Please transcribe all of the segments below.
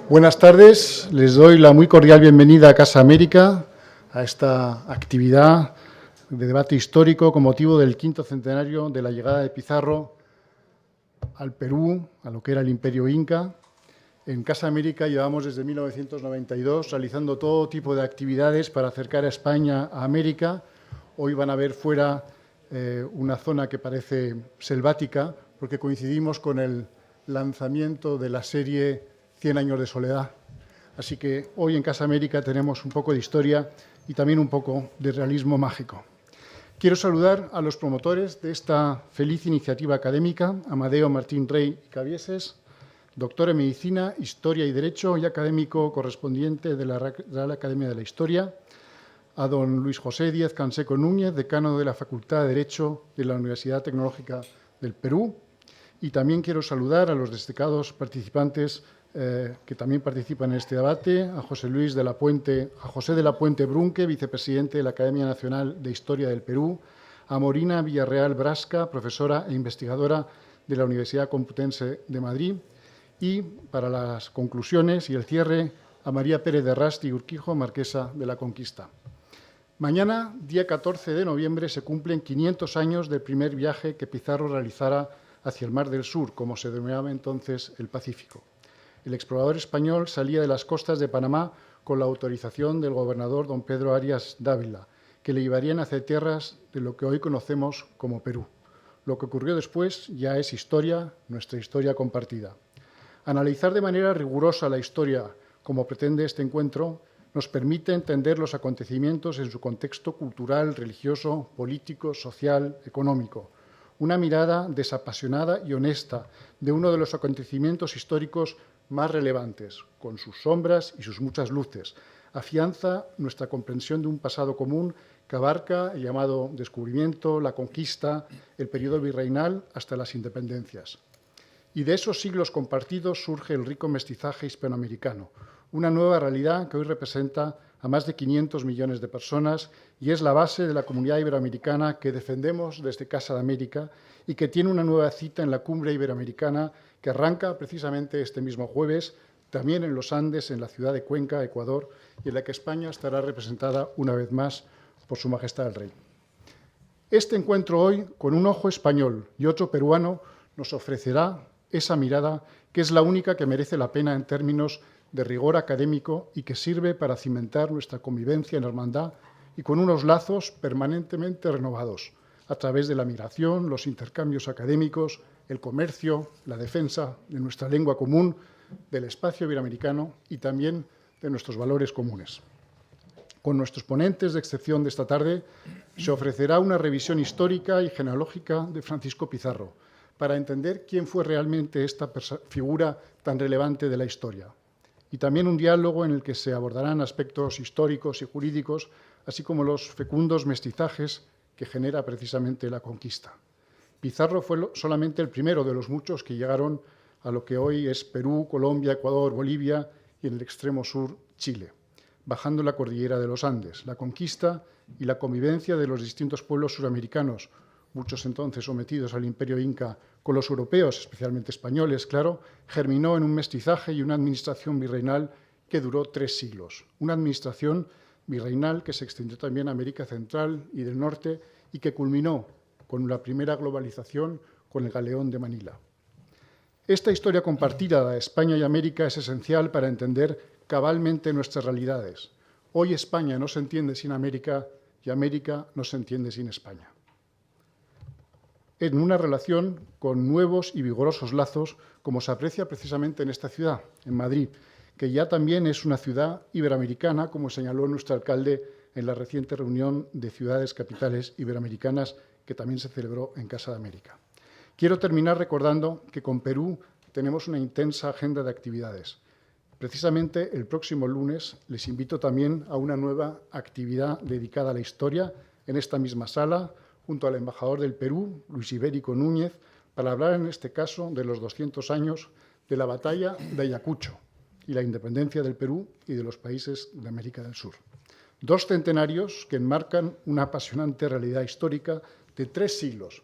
Buenas tardes, les doy la muy cordial bienvenida a Casa América, a esta actividad de debate histórico con motivo del 5º centenario de la llegada de Pizarro al Perú, a lo que era el Imperio Inca. En Casa América llevamos desde 1992 realizando todo tipo de actividades para acercar a España a América. Hoy van a ver fuera una zona que parece selvática porque coincidimos con el lanzamiento de la serie 100 años de soledad. Así que hoy en Casa América tenemos un poco de historia y también un poco de realismo mágico. Quiero saludar a los promotores de esta feliz iniciativa académica, Amadeo Martín Rey y Cabieses, doctor en Medicina, Historia y Derecho y académico correspondiente de la Real Academia de la Historia, a don Luis José Díaz Canseco Núñez, decano de la Facultad de Derecho de la Universidad Tecnológica del Perú, y también quiero saludar a los destacados participantes que también participan en este debate, a José de la Puente Brunque, vicepresidente de la Academia Nacional de Historia del Perú, a Morina Villarreal Brasca, profesora e investigadora de la Universidad Complutense de Madrid, y para las conclusiones y el cierre, a María Pérez de Rasti Urquijo, marquesa de la Conquista. Mañana, día 14 de noviembre, se cumplen 500 años del primer viaje que Pizarro realizara hacia el Mar del Sur, como se denominaba entonces el Pacífico. El explorador español salía de las costas de Panamá con la autorización del gobernador don Pedro Arias Dávila, que le llevarían hacia tierras de lo que hoy conocemos como Perú. Lo que ocurrió después ya es historia, nuestra historia compartida. Analizar de manera rigurosa la historia, como pretende este encuentro, nos permite entender los acontecimientos en su contexto cultural, religioso, político, social, económico. Una mirada desapasionada y honesta de uno de los acontecimientos históricos más relevantes, con sus sombras y sus muchas luces, afianza nuestra comprensión de un pasado común que abarca el llamado descubrimiento, la conquista, el periodo virreinal hasta las independencias. Y de esos siglos compartidos surge el rico mestizaje hispanoamericano, una nueva realidad que hoy representa a más de 500 millones de personas y es la base de la comunidad iberoamericana que defendemos desde Casa de América y que tiene una nueva cita en la Cumbre Iberoamericana que arranca precisamente este mismo jueves, también en los Andes, en la ciudad de Cuenca, Ecuador, y en la que España estará representada una vez más por Su Majestad el Rey. Este encuentro hoy, con un ojo español y otro peruano, nos ofrecerá esa mirada que es la única que merece la pena en términos de rigor académico y que sirve para cimentar nuestra convivencia en hermandad y con unos lazos permanentemente renovados a través de la migración, los intercambios académicos, el comercio, la defensa de nuestra lengua común, del espacio iberoamericano y también de nuestros valores comunes. Con nuestros ponentes de excepción de esta tarde se ofrecerá una revisión histórica y genealógica de Francisco Pizarro para entender quién fue realmente esta figura tan relevante de la historia. Y también un diálogo en el que se abordarán aspectos históricos y jurídicos, así como los fecundos mestizajes que genera precisamente la conquista. Pizarro fue solamente el primero de los muchos que llegaron a lo que hoy es Perú, Colombia, Ecuador, Bolivia y en el extremo sur Chile, bajando la cordillera de los Andes. La conquista y la convivencia de los distintos pueblos suramericanos, muchos entonces sometidos al imperio inca, con los europeos, especialmente españoles, claro, germinó en un mestizaje y una administración virreinal que duró 3 siglos. Una administración virreinal que se extendió también a América Central y del Norte y que culminó con la primera globalización con el Galeón de Manila. Esta historia compartida de España y América es esencial para entender cabalmente nuestras realidades. Hoy España no se entiende sin América y América no se entiende sin España. En una relación con nuevos y vigorosos lazos, como se aprecia precisamente en esta ciudad, en Madrid, que ya también es una ciudad iberoamericana, como señaló nuestro alcalde en la reciente reunión de ciudades capitales iberoamericanas que también se celebró en Casa de América. Quiero terminar recordando que con Perú tenemos una intensa agenda de actividades. Precisamente el próximo lunes les invito también a una nueva actividad dedicada a la historia en esta misma sala, junto al embajador del Perú, Luis Ibérico Núñez, para hablar en este caso de los 200 años de la batalla de Ayacucho y la independencia del Perú y de los países de América del Sur. 2 centenarios que enmarcan una apasionante realidad histórica de 3 siglos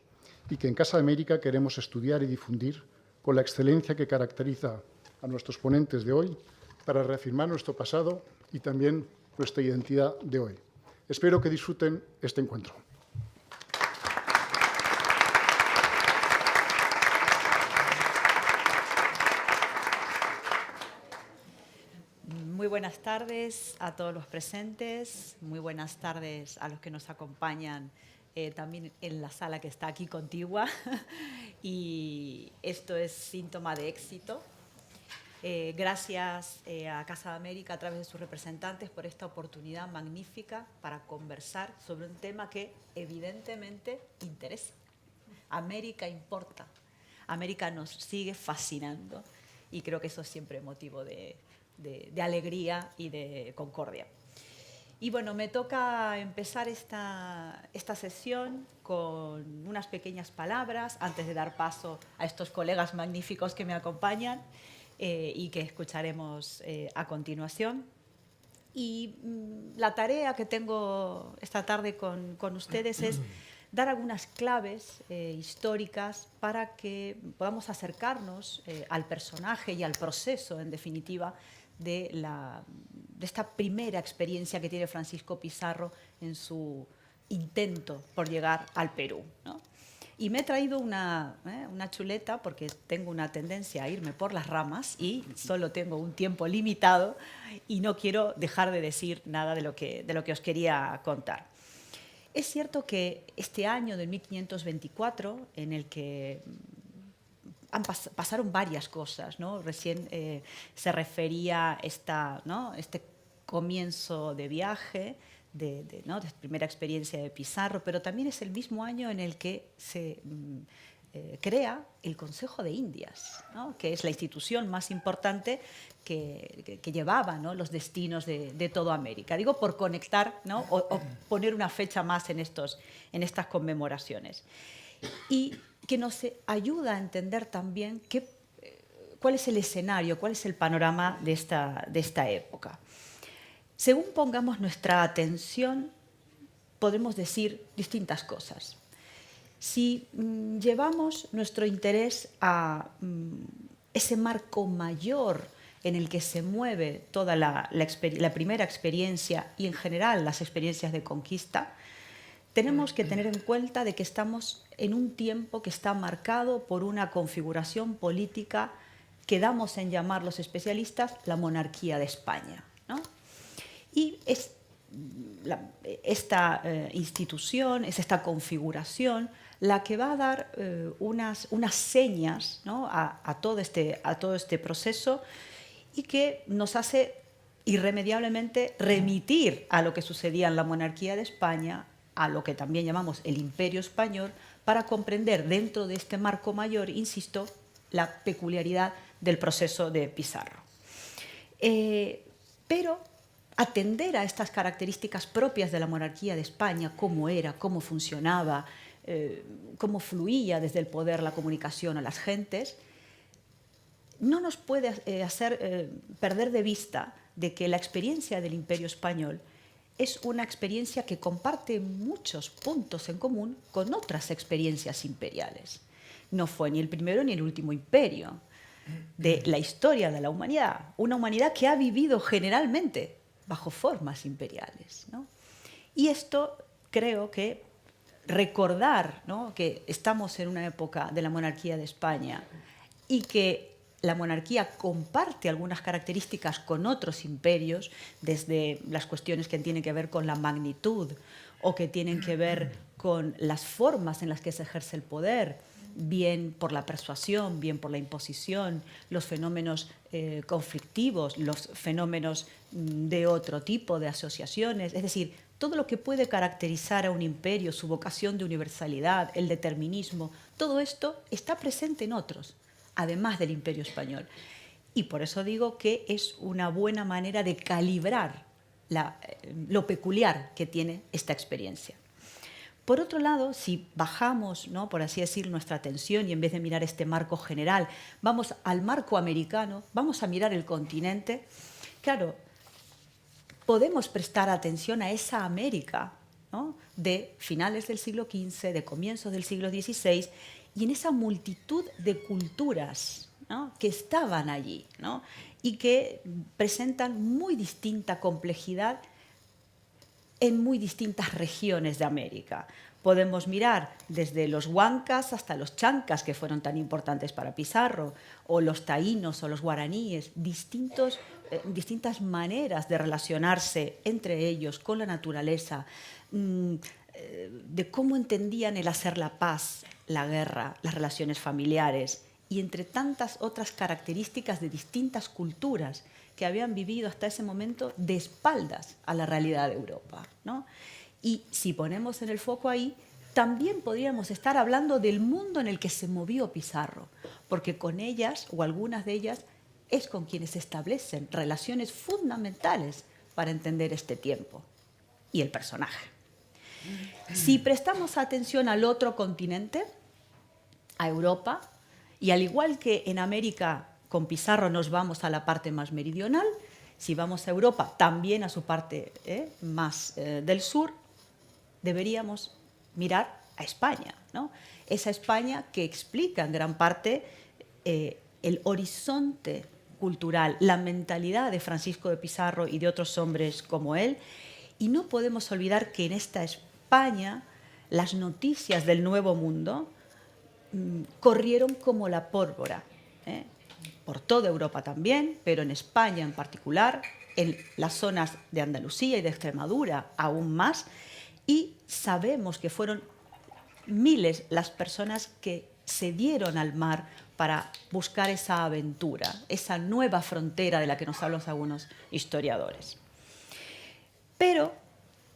y que en Casa de América queremos estudiar y difundir con la excelencia que caracteriza a nuestros ponentes de hoy, para reafirmar nuestro pasado y también nuestra identidad de hoy. Espero que disfruten este encuentro. Muy buenas tardes a todos los presentes, muy buenas tardes a los que nos acompañan también en la sala que está aquí contigua. Y esto es síntoma de éxito. Gracias a Casa de América a través de sus representantes por esta oportunidad magnífica para conversar sobre un tema que evidentemente interesa. América importa, América nos sigue fascinando y creo que eso es siempre motivo de alegría y de concordia. Y bueno, me toca empezar esta sesión con unas pequeñas palabras antes de dar paso a estos colegas magníficos que me acompañan y que escucharemos a continuación. Y la tarea que tengo esta tarde con ustedes es dar algunas claves históricas para que podamos acercarnos al personaje y al proceso, en definitiva, de esta primera experiencia que tiene Francisco Pizarro en su intento por llegar al Perú, ¿no? Y me he traído una chuleta porque tengo una tendencia a irme por las ramas y solo tengo un tiempo limitado y no quiero dejar de decir nada de lo que os quería contar. Es cierto que este año del 1524, en el que pasaron varias cosas, ¿no? Recién se refería a este comienzo de viaje, de primera experiencia de Pizarro, pero también es el mismo año en el que se crea el Consejo de Indias, ¿no? Que es la institución más importante que llevaba, ¿no?, los destinos de toda América. Digo, por conectar, ¿no?, o poner una fecha más en estas conmemoraciones. Y que nos ayuda a entender también cuál es el escenario, cuál es el panorama de esta época. Según pongamos nuestra atención, podemos decir distintas cosas. Si llevamos nuestro interés a ese marco mayor en el que se mueve toda la primera experiencia y en general las experiencias de conquista, tenemos que tener en cuenta de que estamos en un tiempo que está marcado por una configuración política que damos en llamar los especialistas la monarquía de España, ¿no? Y esta institución, es esta configuración la que va a dar unas señas, ¿no?, a todo este proceso y que nos hace irremediablemente remitir a lo que sucedía en la monarquía de España, a lo que también llamamos el Imperio Español, para comprender dentro de este marco mayor, insisto, la peculiaridad del proceso de Pizarro. Pero atender a estas características propias de la monarquía de España, cómo era, cómo funcionaba, cómo fluía desde el poder la comunicación a las gentes, no nos puede hacer perder de vista de que la experiencia del Imperio Español es una experiencia que comparte muchos puntos en común con otras experiencias imperiales. No fue ni el primero ni el último imperio de la historia de la humanidad, una humanidad que ha vivido generalmente bajo formas imperiales, ¿no? Y esto creo que recordar, ¿no?, que estamos en una época de la monarquía de España y que la monarquía comparte algunas características con otros imperios, desde las cuestiones que tienen que ver con la magnitud o que tienen que ver con las formas en las que se ejerce el poder, bien por la persuasión, bien por la imposición, los fenómenos conflictivos, los fenómenos de otro tipo de asociaciones, es decir, todo lo que puede caracterizar a un imperio, su vocación de universalidad, el determinismo, todo esto está presente en otros, además del Imperio Español. Y por eso digo que es una buena manera de calibrar lo peculiar que tiene esta experiencia. Por otro lado, si bajamos, ¿no?, por así decir, nuestra atención y en vez de mirar este marco general, vamos al marco americano, vamos a mirar el continente, claro, podemos prestar atención a esa América, ¿no?, de finales del siglo XV, de comienzos del siglo XVI, y en esa multitud de culturas, ¿no?, que estaban allí, ¿no?, y que presentan muy distinta complejidad en muy distintas regiones de América. Podemos mirar desde los huancas hasta los chancas, que fueron tan importantes para Pizarro, o los taínos o los guaraníes, distintas maneras de relacionarse entre ellos con la naturaleza, de cómo entendían el hacer la paz, la guerra, las relaciones familiares, y entre tantas otras características de distintas culturas que habían vivido hasta ese momento de espaldas a la realidad de Europa, ¿no? Y si ponemos en el foco ahí, también podríamos estar hablando del mundo en el que se movió Pizarro, porque con ellas, o algunas de ellas, es con quienes se establecen relaciones fundamentales para entender este tiempo y el personaje. Si prestamos atención al otro continente, a Europa, y al igual que en América con Pizarro nos vamos a la parte más meridional, si vamos a Europa también a su parte más del sur, deberíamos mirar a España, ¿no? Esa España que explica en gran parte el horizonte cultural, la mentalidad de Francisco de Pizarro y de otros hombres como él. Y no podemos olvidar que en esta España las noticias del Nuevo Mundo corrieron como la pólvora, por toda Europa también, pero en España en particular, en las zonas de Andalucía y de Extremadura aún más, y sabemos que fueron miles las personas que se dieron al mar para buscar esa aventura, esa nueva frontera de la que nos hablan algunos historiadores. Pero,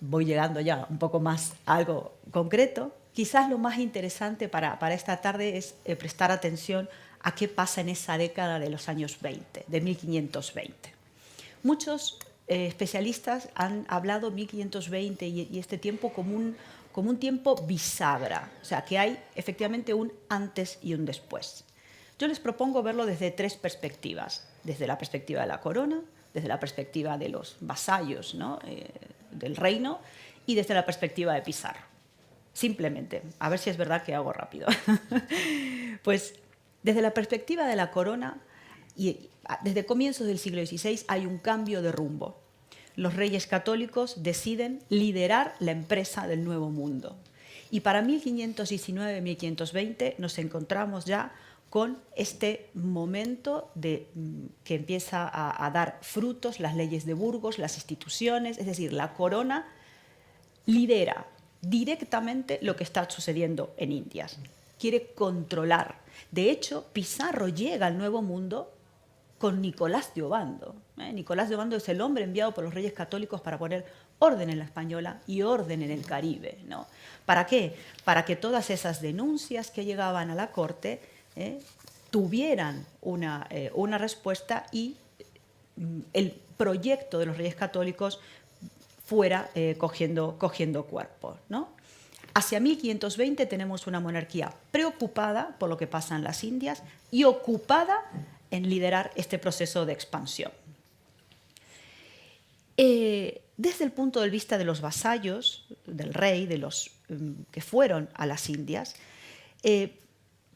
voy llegando ya un poco más a algo concreto, quizás lo más interesante para esta tarde es prestar atención a qué pasa en esa década de los años 20, de 1520. Muchos especialistas han hablado 1520 y este tiempo como un tiempo bisagra, o sea, que hay efectivamente un antes y un después. Yo les propongo verlo desde tres perspectivas, desde la perspectiva de la corona, desde la perspectiva de los vasallos, ¿no?, del reino, y desde la perspectiva de Pizarro. Simplemente, a ver si es verdad que hago rápido. Pues desde la perspectiva de la corona, y desde comienzos del siglo XVI hay un cambio de rumbo. Los reyes católicos deciden liderar la empresa del Nuevo Mundo. Y para 1519-1520 nos encontramos ya con este momento que empieza a dar frutos, las leyes de Burgos, las instituciones, es decir, la corona lidera directamente lo que está sucediendo en Indias. Quiere controlar. De hecho, Pizarro llega al Nuevo Mundo con Nicolás de Obando. Nicolás de Obando es el hombre enviado por los reyes católicos para poner orden en la Española y orden en el Caribe, ¿no? ¿Para qué? Para que todas esas denuncias que llegaban a la corte tuvieran una respuesta y el proyecto de los reyes católicos fuera cogiendo cuerpo, ¿no? Hacia 1520 tenemos una monarquía preocupada por lo que pasa en las Indias y ocupada en liderar este proceso de expansión. Desde el punto de vista de los vasallos, del rey, de los que fueron a las Indias,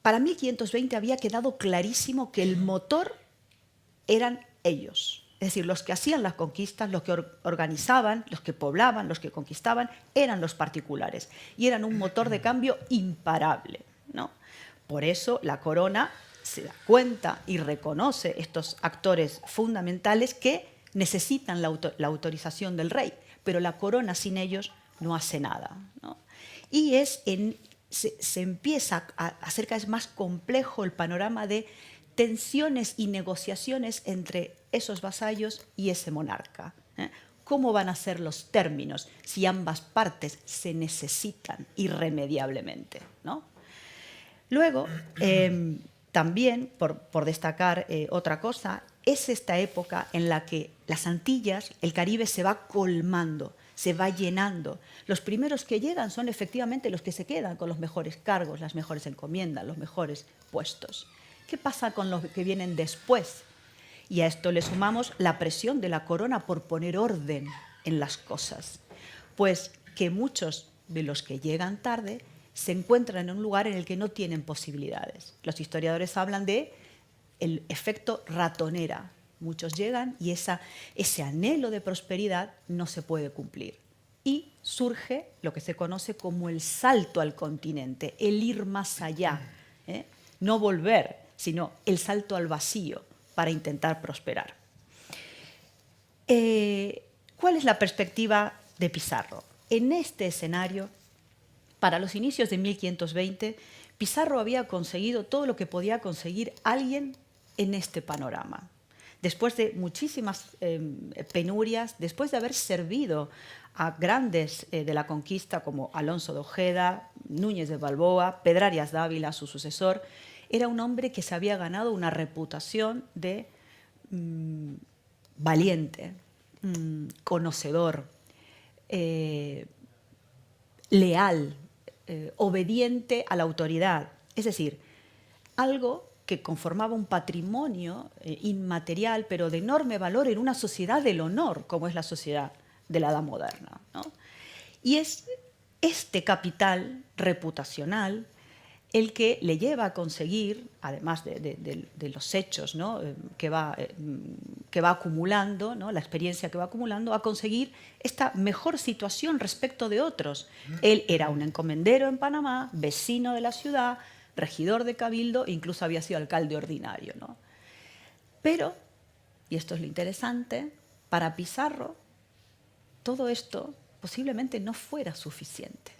para 1520 había quedado clarísimo que el motor eran ellos. Es decir, los que hacían las conquistas, los que organizaban, los que poblaban, los que conquistaban, eran los particulares. Y eran un motor de cambio imparable, ¿no? Por eso la corona se da cuenta y reconoce estos actores fundamentales que necesitan la autorización del rey, pero la corona sin ellos no hace nada, ¿no? Y se empieza a hacer cada vez más complejo el panorama de tensiones y negociaciones entre esos vasallos y ese monarca. ¿Cómo van a ser los términos si ambas partes se necesitan irremediablemente, ¿no? Luego, también, por destacar otra cosa, es esta época en la que las Antillas, el Caribe, se va colmando, se va llenando. Los primeros que llegan son efectivamente los que se quedan con los mejores cargos, las mejores encomiendas, los mejores puestos. ¿Qué pasa con los que vienen después? Y a esto le sumamos la presión de la corona por poner orden en las cosas. Pues que muchos de los que llegan tarde se encuentran en un lugar en el que no tienen posibilidades. Los historiadores hablan de el efecto ratonera. Muchos llegan y ese anhelo de prosperidad no se puede cumplir. Y surge lo que se conoce como el salto al continente, el ir más allá, ¿eh? No volver, sino el salto al vacío para intentar prosperar. ¿Cuál es la perspectiva de Pizarro? En este escenario, para los inicios de 1520, Pizarro había conseguido todo lo que podía conseguir alguien en este panorama. Después de muchísimas penurias, después de haber servido a grandes de la conquista como Alonso de Ojeda, Núñez de Balboa, Pedrarias Dávila, su sucesor, era un hombre que se había ganado una reputación de valiente, conocedor, leal, obediente a la autoridad. Es decir, algo que conformaba un patrimonio inmaterial, pero de enorme valor en una sociedad del honor, como es la sociedad de la Edad Moderna, ¿no? Y es este capital reputacional el que le lleva a conseguir, además de los hechos, ¿no?, que va acumulando, ¿no?, la experiencia que va acumulando, a conseguir esta mejor situación respecto de otros. Él era un encomendero en Panamá, vecino de la ciudad, regidor de cabildo e incluso había sido alcalde ordinario, ¿no? Pero, y esto es lo interesante, para Pizarro todo esto posiblemente no fuera suficiente,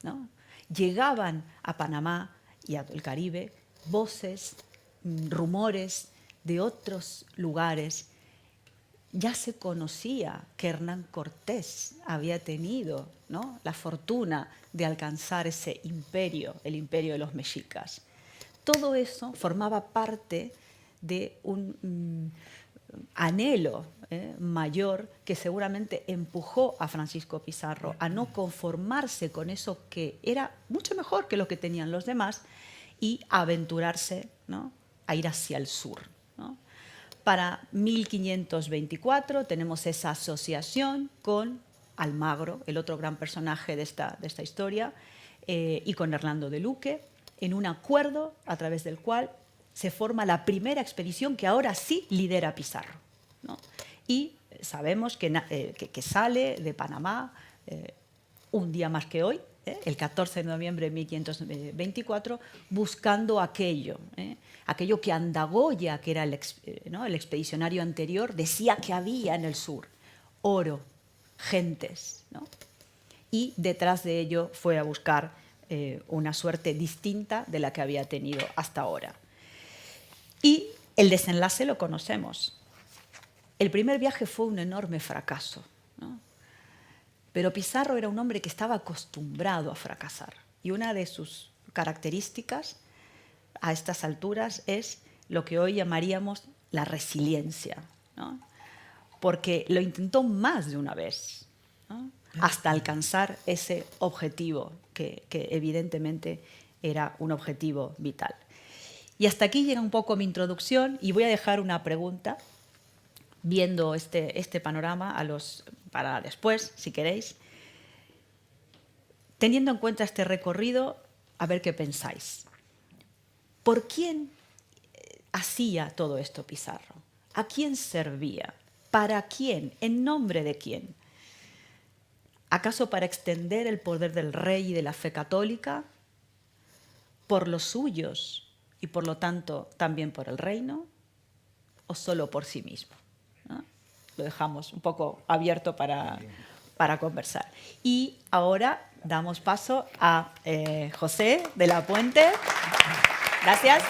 ¿no? Llegaban a Panamá y al Caribe voces, rumores de otros lugares. Ya se conocía que Hernán Cortés había tenido, ¿no?, la fortuna de alcanzar ese imperio, el imperio de los mexicas. Todo eso formaba parte de un anhelo mayor que seguramente empujó a Francisco Pizarro a no conformarse con eso que era mucho mejor que lo que tenían los demás y a aventurarse, ¿no?, a ir hacia el sur, ¿no? Para 1524 tenemos esa asociación con Almagro, el otro gran personaje de esta historia, y con Hernando de Luque, en un acuerdo a través del cual se forma la primera expedición que ahora sí lidera Pizarro, ¿no? Y sabemos que sale de Panamá un día más que hoy, el 14 de noviembre de 1524, buscando aquello que Andagoya, que era el expedicionario anterior, decía que había en el sur: oro, gentes, ¿no? Y detrás de ello fue a buscar una suerte distinta de la que había tenido hasta ahora. Y el desenlace lo conocemos. El primer viaje fue un enorme fracaso, ¿no? Pero Pizarro era un hombre que estaba acostumbrado a fracasar. Y una de sus características a estas alturas es lo que hoy llamaríamos la resiliencia, ¿no? Porque lo intentó más de una vez, ¿no?, hasta alcanzar ese objetivo que evidentemente era un objetivo vital. Y hasta aquí llega un poco mi introducción y voy a dejar una pregunta, viendo este panorama para después, si queréis. Teniendo en cuenta este recorrido, a ver qué pensáis. ¿Por quién hacía todo esto Pizarro? ¿A quién servía? ¿Para quién? ¿En nombre de quién? ¿Acaso para extender el poder del rey y de la fe católica? ¿Por los suyos y por lo tanto también por el reino? ¿O solo por sí mismo? ¿No? Lo dejamos un poco abierto para conversar. Y ahora damos paso a José de la Puente. Gracias.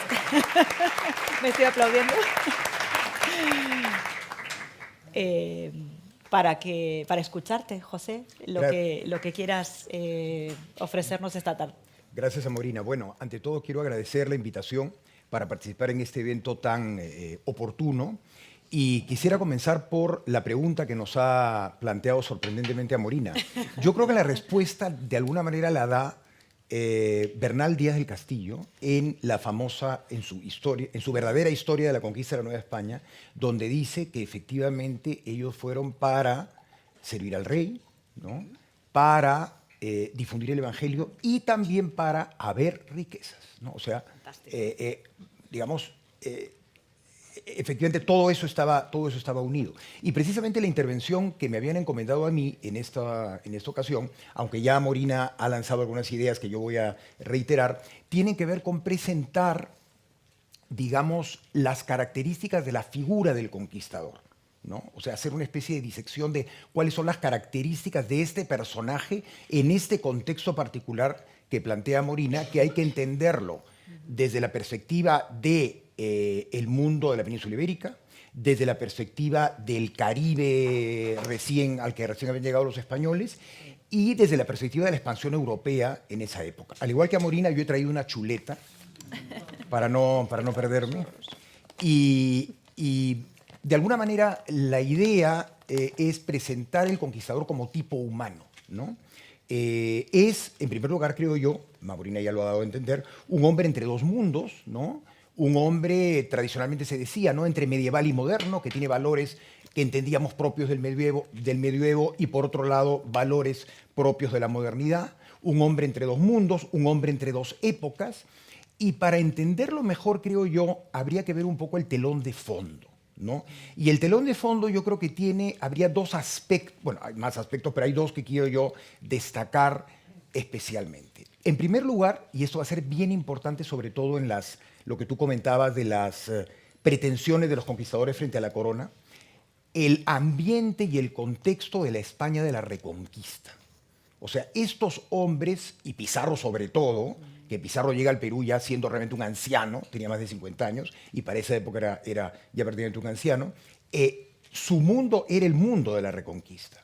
Me estoy aplaudiendo. Para escucharte, José, lo que quieras ofrecernos esta tarde. Gracias, Amorina. Bueno, ante todo quiero agradecer la invitación para participar en este evento tan oportuno. Y quisiera comenzar por la pregunta que nos ha planteado sorprendentemente Amorina. Yo creo que la respuesta de alguna manera la da Bernal Díaz del Castillo en su verdadera historia de la conquista de la Nueva España, donde dice que efectivamente ellos fueron para servir al rey, ¿no?, para difundir el evangelio y también para haber riquezas, ¿no? O sea, digamos, efectivamente todo eso estaba unido. Y precisamente la intervención que me habían encomendado a mí en esta ocasión, aunque ya Morina ha lanzado algunas ideas que yo voy a reiterar, tienen que ver con presentar, digamos, las características de la figura del conquistador, ¿no? O sea, hacer una especie de disección de cuáles son las características de este personaje en este contexto particular que plantea Morina, que hay que entenderlo desde la perspectiva de el mundo de la península ibérica, desde la perspectiva del Caribe al que recién habían llegado los españoles, y desde la perspectiva de la expansión europea en esa época. Al igual que a Morina, yo he traído una chuleta para no perderme. Y de alguna manera la idea es presentar el conquistador como tipo humano, ¿no? Es, en primer lugar, creo yo, Morina ya lo ha dado a entender, un hombre entre dos mundos, ¿no? Un hombre, tradicionalmente se decía, ¿no?, entre medieval y moderno, que tiene valores que entendíamos propios del medioevo y, por otro lado, valores propios de la modernidad. Un hombre entre dos mundos, un hombre entre dos épocas. Y para entenderlo mejor, creo yo, habría que ver un poco el telón de fondo, ¿no? Y el telón de fondo yo creo que habría dos aspectos, bueno, hay más aspectos, pero hay dos que quiero yo destacar especialmente. En primer lugar, y esto va a ser bien importante sobre todo en lo que tú comentabas de las pretensiones de los conquistadores frente a la corona, el ambiente y el contexto de la España de la Reconquista. O sea, estos hombres, y Pizarro sobre todo, que Pizarro llega al Perú ya siendo realmente un anciano, tenía más de 50 años, y para esa época era ya prácticamente un anciano, su mundo era el mundo de la Reconquista.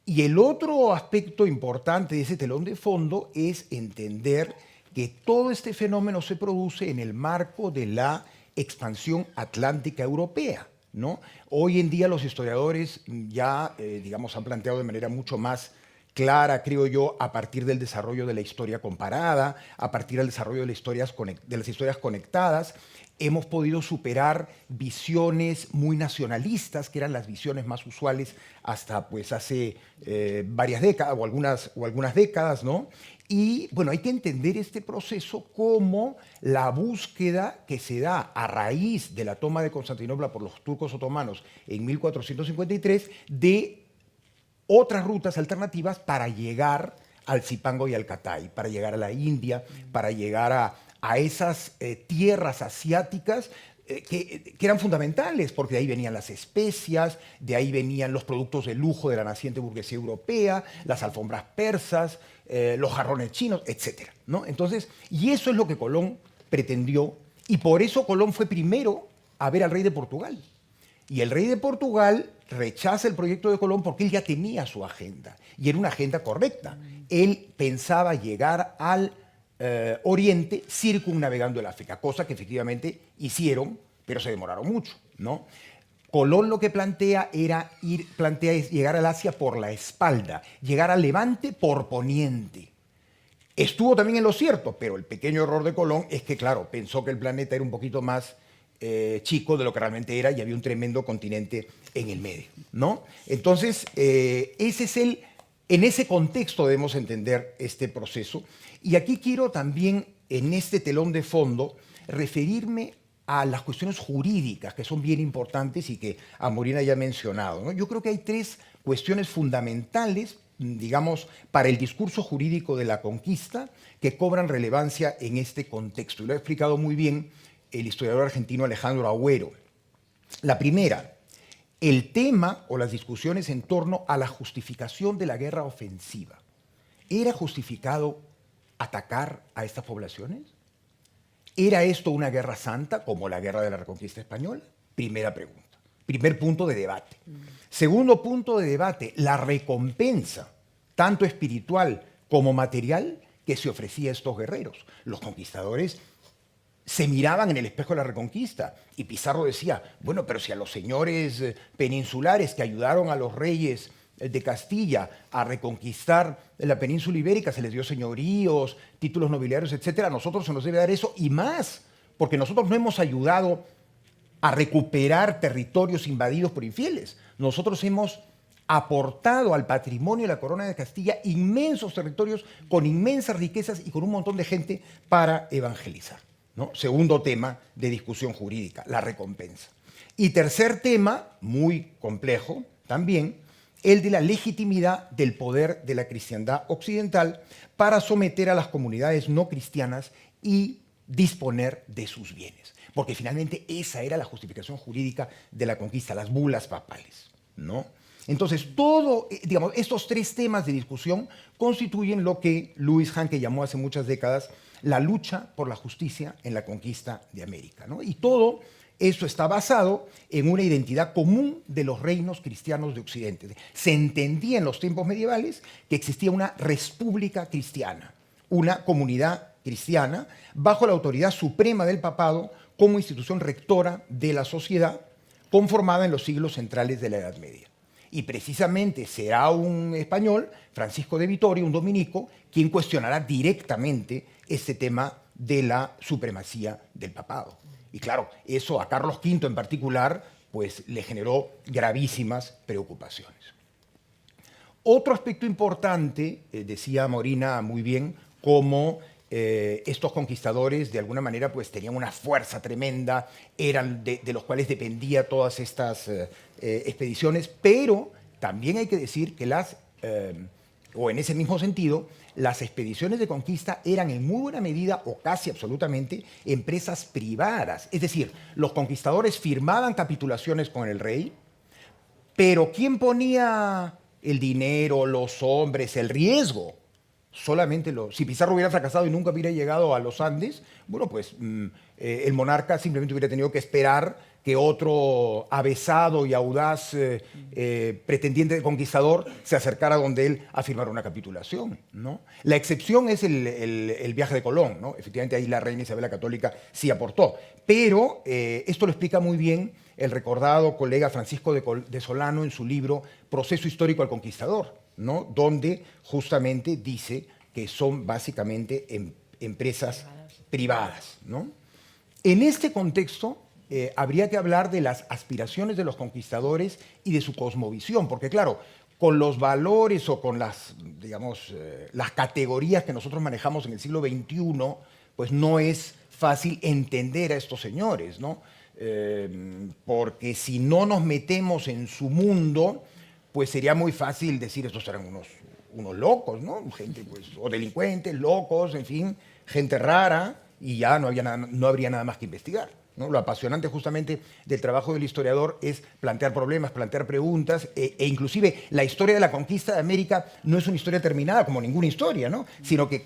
Y el otro aspecto importante de ese telón de fondo es entender que todo este fenómeno se produce en el marco de la expansión atlántica europea, ¿no? Hoy en día los historiadores ya, digamos, han planteado de manera mucho más clara, creo yo, a partir del desarrollo de la historia comparada, a partir del desarrollo de las historias conectadas, hemos podido superar visiones muy nacionalistas, que eran las visiones más usuales hasta pues, hace varias décadas o algunas décadas, ¿no? Y bueno, hay que entender este proceso como la búsqueda que se da a raíz de la toma de Constantinopla por los turcos otomanos en 1453 de otras rutas alternativas para llegar al Zipango y al Catay, para llegar a la India, para llegar a esas tierras asiáticas que eran fundamentales, porque de ahí venían las especias, de ahí venían los productos de lujo de la naciente burguesía europea, las alfombras persas, los jarrones chinos, etc., ¿no? Entonces, y eso es lo que Colón pretendió, y por eso Colón fue primero a ver al rey de Portugal. Y el rey de Portugal rechaza el proyecto de Colón porque él ya tenía su agenda, y era una agenda correcta. Él pensaba llegar al Oriente circunnavegando el África, cosa que efectivamente hicieron, pero se demoraron mucho, ¿no? Colón lo que plantea es llegar al Asia por la espalda, llegar al Levante por poniente. Estuvo también en lo cierto, pero el pequeño error de Colón es que, claro, pensó que el planeta era un poquito más chico de lo que realmente era y había un tremendo continente en el medio, ¿no? Entonces, en ese contexto debemos entender este proceso. Y aquí quiero también, en este telón de fondo, referirme a las cuestiones jurídicas, que son bien importantes y que Morina ya ha mencionado, ¿no? Yo creo que hay tres cuestiones fundamentales, digamos, para el discurso jurídico de la conquista que cobran relevancia en este contexto. Y lo ha explicado muy bien el historiador argentino Alejandro Agüero. La primera, el tema o las discusiones en torno a la justificación de la guerra ofensiva. ¿Era justificado atacar a estas poblaciones? ¿Era esto una guerra santa, como la guerra de la Reconquista Española? Primera pregunta. Primer punto de debate. Segundo punto de debate, la recompensa, tanto espiritual como material, que se ofrecía a estos guerreros. Los conquistadores se miraban en el espejo de la Reconquista y Pizarro decía, bueno, pero si a los señores peninsulares que ayudaron a los reyes de Castilla a reconquistar la península ibérica se les dio señoríos, títulos nobiliarios, etc., a nosotros se nos debe dar eso y más, porque nosotros no hemos ayudado a recuperar territorios invadidos por infieles. Nosotros hemos aportado al patrimonio de la corona de Castilla inmensos territorios con inmensas riquezas y con un montón de gente para evangelizar, ¿no? Segundo tema de discusión jurídica, la recompensa. Y tercer tema, muy complejo también, el de la legitimidad del poder de la cristiandad occidental para someter a las comunidades no cristianas y disponer de sus bienes. Porque finalmente esa era la justificación jurídica de la conquista, las bulas papales, ¿no? Entonces, digamos, estos tres temas de discusión constituyen lo que Louis Hanke llamó hace muchas décadas la lucha por la justicia en la conquista de América, ¿no? Y todo esto está basado en una identidad común de los reinos cristianos de Occidente. Se entendía en los tiempos medievales que existía una república cristiana, una comunidad cristiana bajo la autoridad suprema del papado como institución rectora de la sociedad conformada en los siglos centrales de la Edad Media. Y precisamente será un español, Francisco de Vitoria, un dominico, quien cuestionará directamente este tema de la supremacía del papado. Y claro, eso a Carlos V en particular, pues le generó gravísimas preocupaciones. Otro aspecto importante, decía Morina muy bien, cómo estos conquistadores de alguna manera pues tenían una fuerza tremenda, eran de los cuales dependía todas estas expediciones, pero también hay que decir que o en ese mismo sentido, las expediciones de conquista eran en muy buena medida o casi absolutamente empresas privadas. Es decir, los conquistadores firmaban capitulaciones con el rey, pero ¿quién ponía el dinero, los hombres, el riesgo? Solamente si Pizarro hubiera fracasado y nunca hubiera llegado a los Andes, bueno, pues el monarca simplemente hubiera tenido que esperar que otro avesado y audaz pretendiente de conquistador se acercara donde él a firmar una capitulación, ¿no? La excepción es el viaje de Colón, ¿no? Efectivamente ahí la reina Isabel la Católica sí aportó, pero esto lo explica muy bien el recordado colega Francisco de Solano en su libro Proceso histórico al conquistador, ¿no? Donde justamente dice que son básicamente empresas privadas, ¿no? En este contexto habría que hablar de las aspiraciones de los conquistadores y de su cosmovisión, porque claro, con los valores o con las, digamos, las categorías que nosotros manejamos en el siglo XXI, pues no es fácil entender a estos señores, ¿no? Porque si no nos metemos en su mundo, pues sería muy fácil decir estos eran unos locos, ¿no? Gente, pues, o delincuentes, locos, en fin, gente rara, y ya no habría nada más que investigar, ¿no? Lo apasionante justamente del trabajo del historiador es plantear problemas, plantear preguntas, e inclusive la historia de la conquista de América no es una historia terminada como ninguna historia, ¿no? Sino que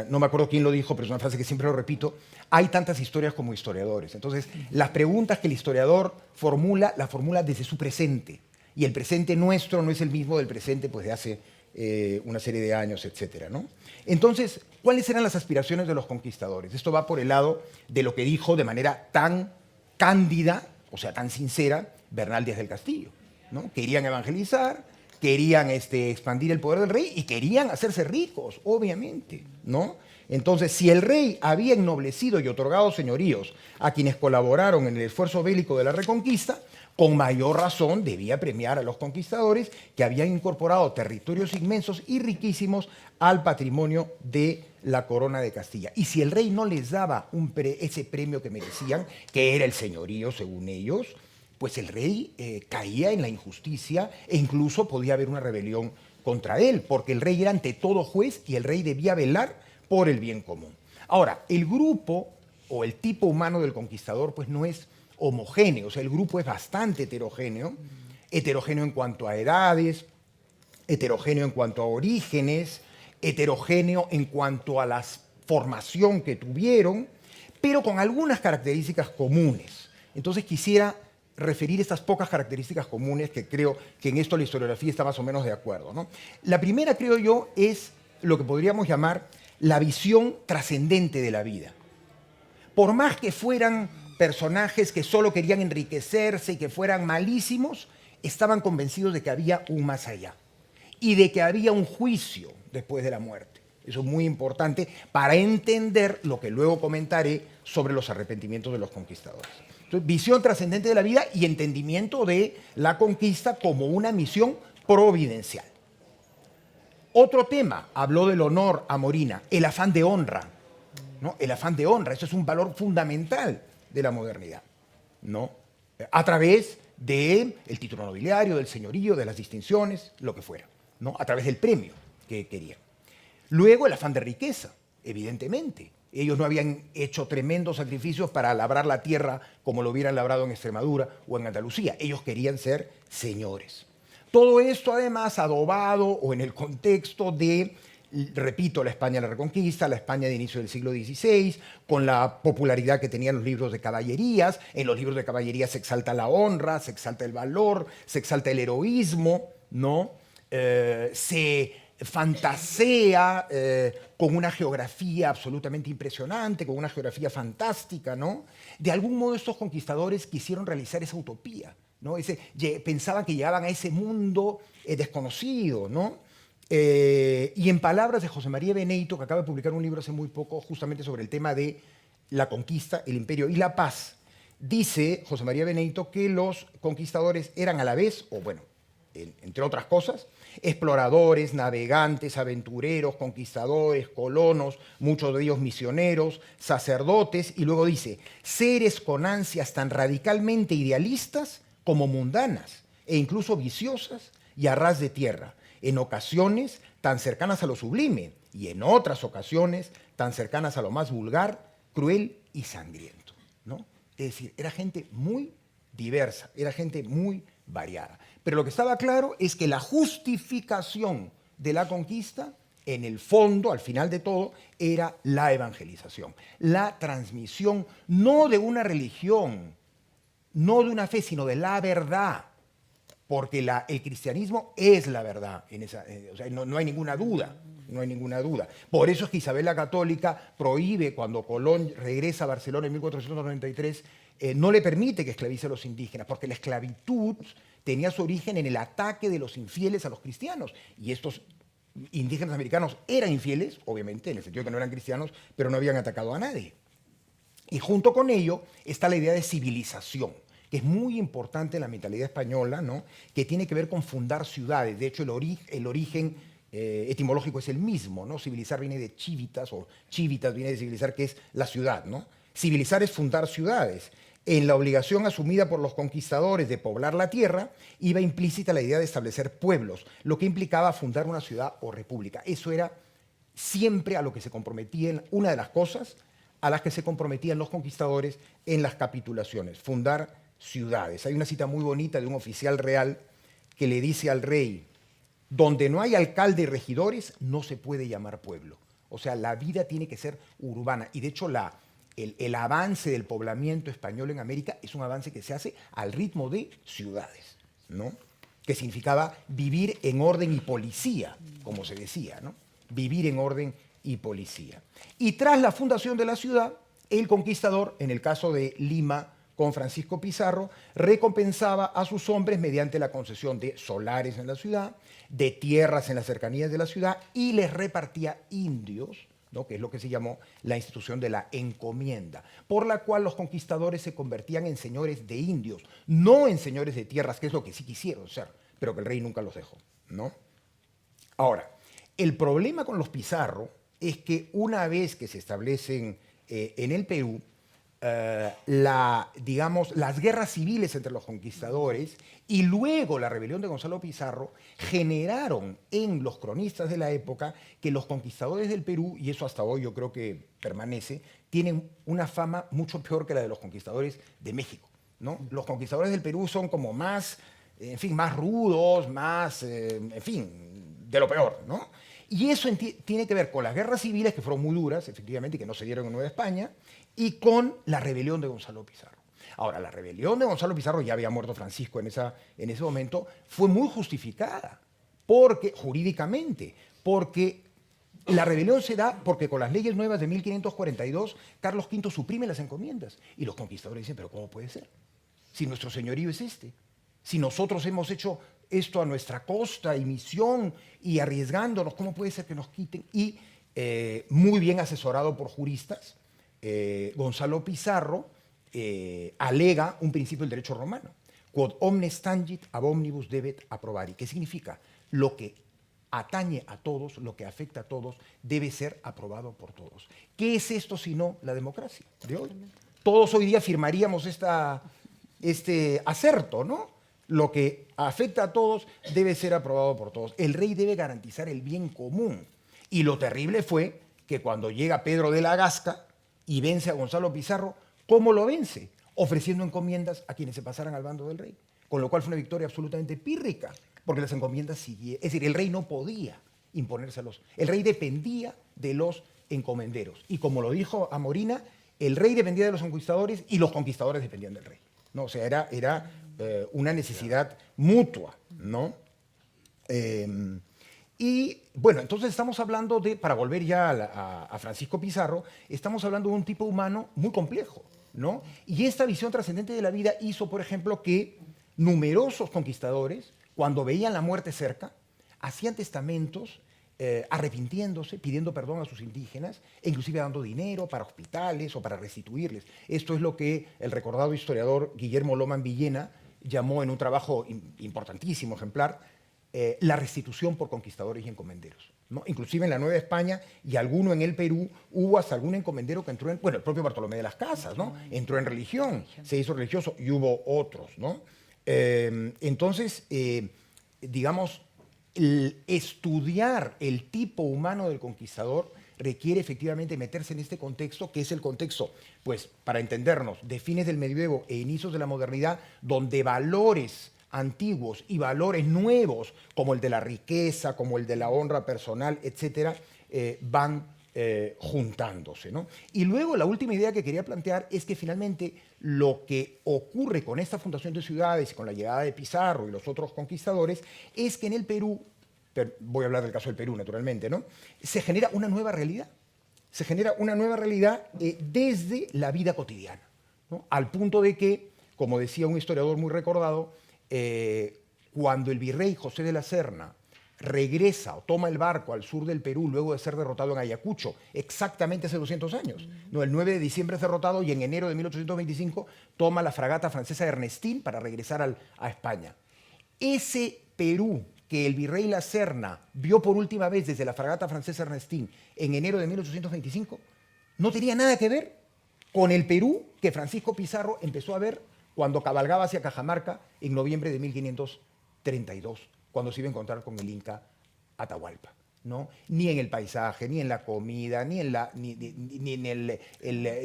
no me acuerdo quién lo dijo, pero es una frase que siempre lo repito, hay tantas historias como historiadores. Entonces, las preguntas que el historiador formula, las formula desde su presente. Y el presente nuestro no es el mismo del presente pues, de hace una serie de años, etcétera, ¿no? Entonces, ¿cuáles eran las aspiraciones de los conquistadores? Esto va por el lado de lo que dijo de manera tan cándida, o sea, tan sincera, Bernal Díaz del Castillo, ¿no? Querían evangelizar, querían expandir el poder del rey y querían hacerse ricos, obviamente, ¿no? Entonces, si el rey había ennoblecido y otorgado señoríos a quienes colaboraron en el esfuerzo bélico de la Reconquista, con mayor razón debía premiar a los conquistadores que habían incorporado territorios inmensos y riquísimos al patrimonio de la corona de Castilla. Y si el rey no les daba ese premio que merecían, que era el señorío según ellos, pues el rey caía en la injusticia e incluso podía haber una rebelión contra él, porque el rey era ante todo juez y el rey debía velar por el bien común. Ahora, el grupo o el tipo humano del conquistador pues no es homogéneo, o sea, el grupo es bastante heterogéneo en cuanto a edades, heterogéneo en cuanto a orígenes, heterogéneo en cuanto a la formación que tuvieron, pero con algunas características comunes. Entonces quisiera referir estas pocas características comunes que creo que en esto la historiografía está más o menos de acuerdo, ¿no? La primera, creo yo, es lo que podríamos llamar la visión trascendente de la vida. Por más que fueran personajes que solo querían enriquecerse y que fueran malísimos, estaban convencidos de que había un más allá y de que había un juicio después de la muerte. Eso es muy importante para entender lo que luego comentaré sobre los arrepentimientos de los conquistadores. Entonces, visión trascendente de la vida y entendimiento de la conquista como una misión providencial. Otro tema, habló del honor a Morina, el afán de honra, ¿no? El afán de honra, eso es un valor fundamental de la modernidad. ¿no? A través del título nobiliario, del señorío, de las distinciones, lo que fuera, ¿no? A través del premio que querían. Luego el afán de riqueza, evidentemente. Ellos no habían hecho tremendos sacrificios para labrar la tierra como lo hubieran labrado en Extremadura o en Andalucía. Ellos querían ser señores. Todo esto además adobado o en el contexto de, repito, la España de la Reconquista, la España de inicio del siglo XVI, con la popularidad que tenían los libros de caballerías. En los libros de caballerías se exalta la honra, se exalta el valor, se exalta el heroísmo, ¿no? Se fantasea con una geografía absolutamente impresionante, con una geografía fantástica, ¿no? De algún modo estos conquistadores quisieron realizar esa utopía, ¿no? Pensaban que llegaban a ese mundo desconocido, ¿no? Y en palabras de José María Beneito, que acaba de publicar un libro hace muy poco justamente sobre el tema de la conquista, el imperio y la paz, dice José María Beneito que los conquistadores eran a la vez, o bueno, entre otras cosas, exploradores, navegantes, aventureros, conquistadores, colonos, muchos de ellos misioneros, sacerdotes, y luego dice, seres con ansias tan radicalmente idealistas como mundanas, e incluso viciosas y a ras de tierra, en ocasiones tan cercanas a lo sublime, y en otras ocasiones tan cercanas a lo más vulgar, cruel y sangriento, ¿no? Es decir, era gente muy diversa, era gente muy variada. Pero lo que estaba claro es que la justificación de la conquista, en el fondo, al final de todo, era la evangelización, la transmisión no de una religión, no de una fe, sino de la verdad, porque el cristianismo es la verdad, o sea, no hay ninguna duda. No hay ninguna duda. Por eso es que Isabel la Católica prohíbe, cuando Colón regresa a Barcelona en 1493, no le permite que esclavice a los indígenas, porque la esclavitud tenía su origen en el ataque de los infieles a los cristianos. Y estos indígenas americanos eran infieles, obviamente, en el sentido de que no eran cristianos, pero no habían atacado a nadie. Y junto con ello está la idea de civilización, que es muy importante en la mentalidad española, ¿no? Que tiene que ver con fundar ciudades. De hecho, el origen etimológico es el mismo, ¿no? Civilizar viene de civitas, o civitas viene de civilizar, que es la ciudad, ¿no? Civilizar es fundar ciudades. En la obligación asumida por los conquistadores de poblar la tierra, iba implícita la idea de establecer pueblos, lo que implicaba fundar una ciudad o república. Eso era siempre a lo que se comprometían, una de las cosas a las que se comprometían los conquistadores en las capitulaciones, fundar ciudades. Hay una cita muy bonita de un oficial real que le dice al rey: donde no hay alcalde y regidores, no se puede llamar pueblo. O sea, la vida tiene que ser urbana. Y de hecho, el avance del poblamiento español en América es un avance que se hace al ritmo de ciudades, ¿no? Que significaba vivir en orden y policía, como se decía, ¿no? Vivir en orden y policía. Y tras la fundación de la ciudad, el conquistador, en el caso de Lima, con Francisco Pizarro, recompensaba a sus hombres mediante la concesión de solares en la ciudad, de tierras en las cercanías de la ciudad, y les repartía indios, ¿no? Que es lo que se llamó la institución de la encomienda, por la cual los conquistadores se convertían en señores de indios, no en señores de tierras, que es lo que sí quisieron ser, pero que el rey nunca los dejó, ¿no? Ahora, el problema con los Pizarro es que una vez que se establecen en el Perú, las guerras civiles entre los conquistadores y luego la rebelión de Gonzalo Pizarro generaron en los cronistas de la época que los conquistadores del Perú, y eso hasta hoy yo creo que permanece, tienen una fama mucho peor que la de los conquistadores de México, ¿no? Los conquistadores del Perú son como más, en fin, más rudos, más, en fin, de lo peor, ¿no? Y eso tiene que ver con las guerras civiles, que fueron muy duras, efectivamente, y que no se dieron en Nueva España, y con la rebelión de Gonzalo Pizarro. Ahora, la rebelión de Gonzalo Pizarro, ya había muerto Francisco en ese momento, fue muy justificada, jurídicamente, porque la rebelión se da porque con las leyes nuevas de 1542, Carlos V suprime las encomiendas. Y los conquistadores dicen, pero ¿cómo puede ser? Si nuestro señorío es este, si nosotros hemos hecho esto a nuestra costa y misión y arriesgándonos, ¿cómo puede ser que nos quiten? Y muy bien asesorado por juristas, Gonzalo Pizarro alega un principio del derecho romano, quod omnes tangit ab omnibus debet approbari, que significa lo que atañe a todos, lo que afecta a todos, debe ser aprobado por todos. ¿Qué es esto sino la democracia de hoy? Todos hoy día firmaríamos esta este acerto, ¿no? Lo que afecta a todos debe ser aprobado por todos. El rey debe garantizar el bien común. Y lo terrible fue que cuando llega Pedro de la Gasca y vence a Gonzalo Pizarro, ¿cómo lo vence? Ofreciendo encomiendas a quienes se pasaran al bando del rey. Con lo cual fue una victoria absolutamente pírrica, porque las encomiendas siguieron. Es decir, el rey no podía imponérselos. El rey dependía de los encomenderos. Y como lo dijo Amorina, el rey dependía de los conquistadores y los conquistadores dependían del rey, ¿no? O sea, era una necesidad mutua, ¿no? Y bueno, entonces estamos hablando de, para volver ya a Francisco Pizarro, estamos hablando de un tipo humano muy complejo, ¿no? Y esta visión trascendente de la vida hizo, por ejemplo, que numerosos conquistadores, cuando veían la muerte cerca, hacían testamentos arrepintiéndose, pidiendo perdón a sus indígenas, e inclusive dando dinero para hospitales o para restituirles. Esto es lo que el recordado historiador Guillermo Loman Villena llamó en un trabajo importantísimo, ejemplar, la restitución por conquistadores y encomenderos, ¿no? Inclusive en la Nueva España y alguno en el Perú, hubo hasta algún encomendero que entró en, bueno, el propio Bartolomé de las Casas, ¿no? Entró en religión, se hizo religioso, y hubo otros, ¿no? Entonces, digamos, estudiar el tipo humano del conquistador requiere efectivamente meterse en este contexto, que es el contexto, pues, para entendernos, de fines del medioevo e inicios de la modernidad, donde valores antiguos y valores nuevos, como el de la riqueza, como el de la honra personal, etcétera, van juntándose, ¿no? Y luego la última idea que quería plantear es que finalmente lo que ocurre con esta fundación de ciudades y con la llegada de Pizarro y los otros conquistadores es que en el Perú, pero voy a hablar del caso del Perú naturalmente, ¿no? Se genera una nueva realidad. Se genera una nueva realidad desde la vida cotidiana, ¿no? Al punto de que, como decía un historiador muy recordado, cuando el virrey José de la Serna regresa o toma el barco al sur del Perú luego de ser derrotado en Ayacucho, exactamente hace 200 años. ¿No? El 9 de diciembre es derrotado y en enero de 1825 toma la fragata francesa Ernestín para regresar a España. Ese Perú que el virrey La Serna vio por última vez desde la fragata francesa Ernestín en enero de 1825 no tenía nada que ver con el Perú que Francisco Pizarro empezó a ver cuando cabalgaba hacia Cajamarca en noviembre de 1532, cuando se iba a encontrar con el Inca Atahualpa, ¿no? Ni en el paisaje, ni en la comida, ni en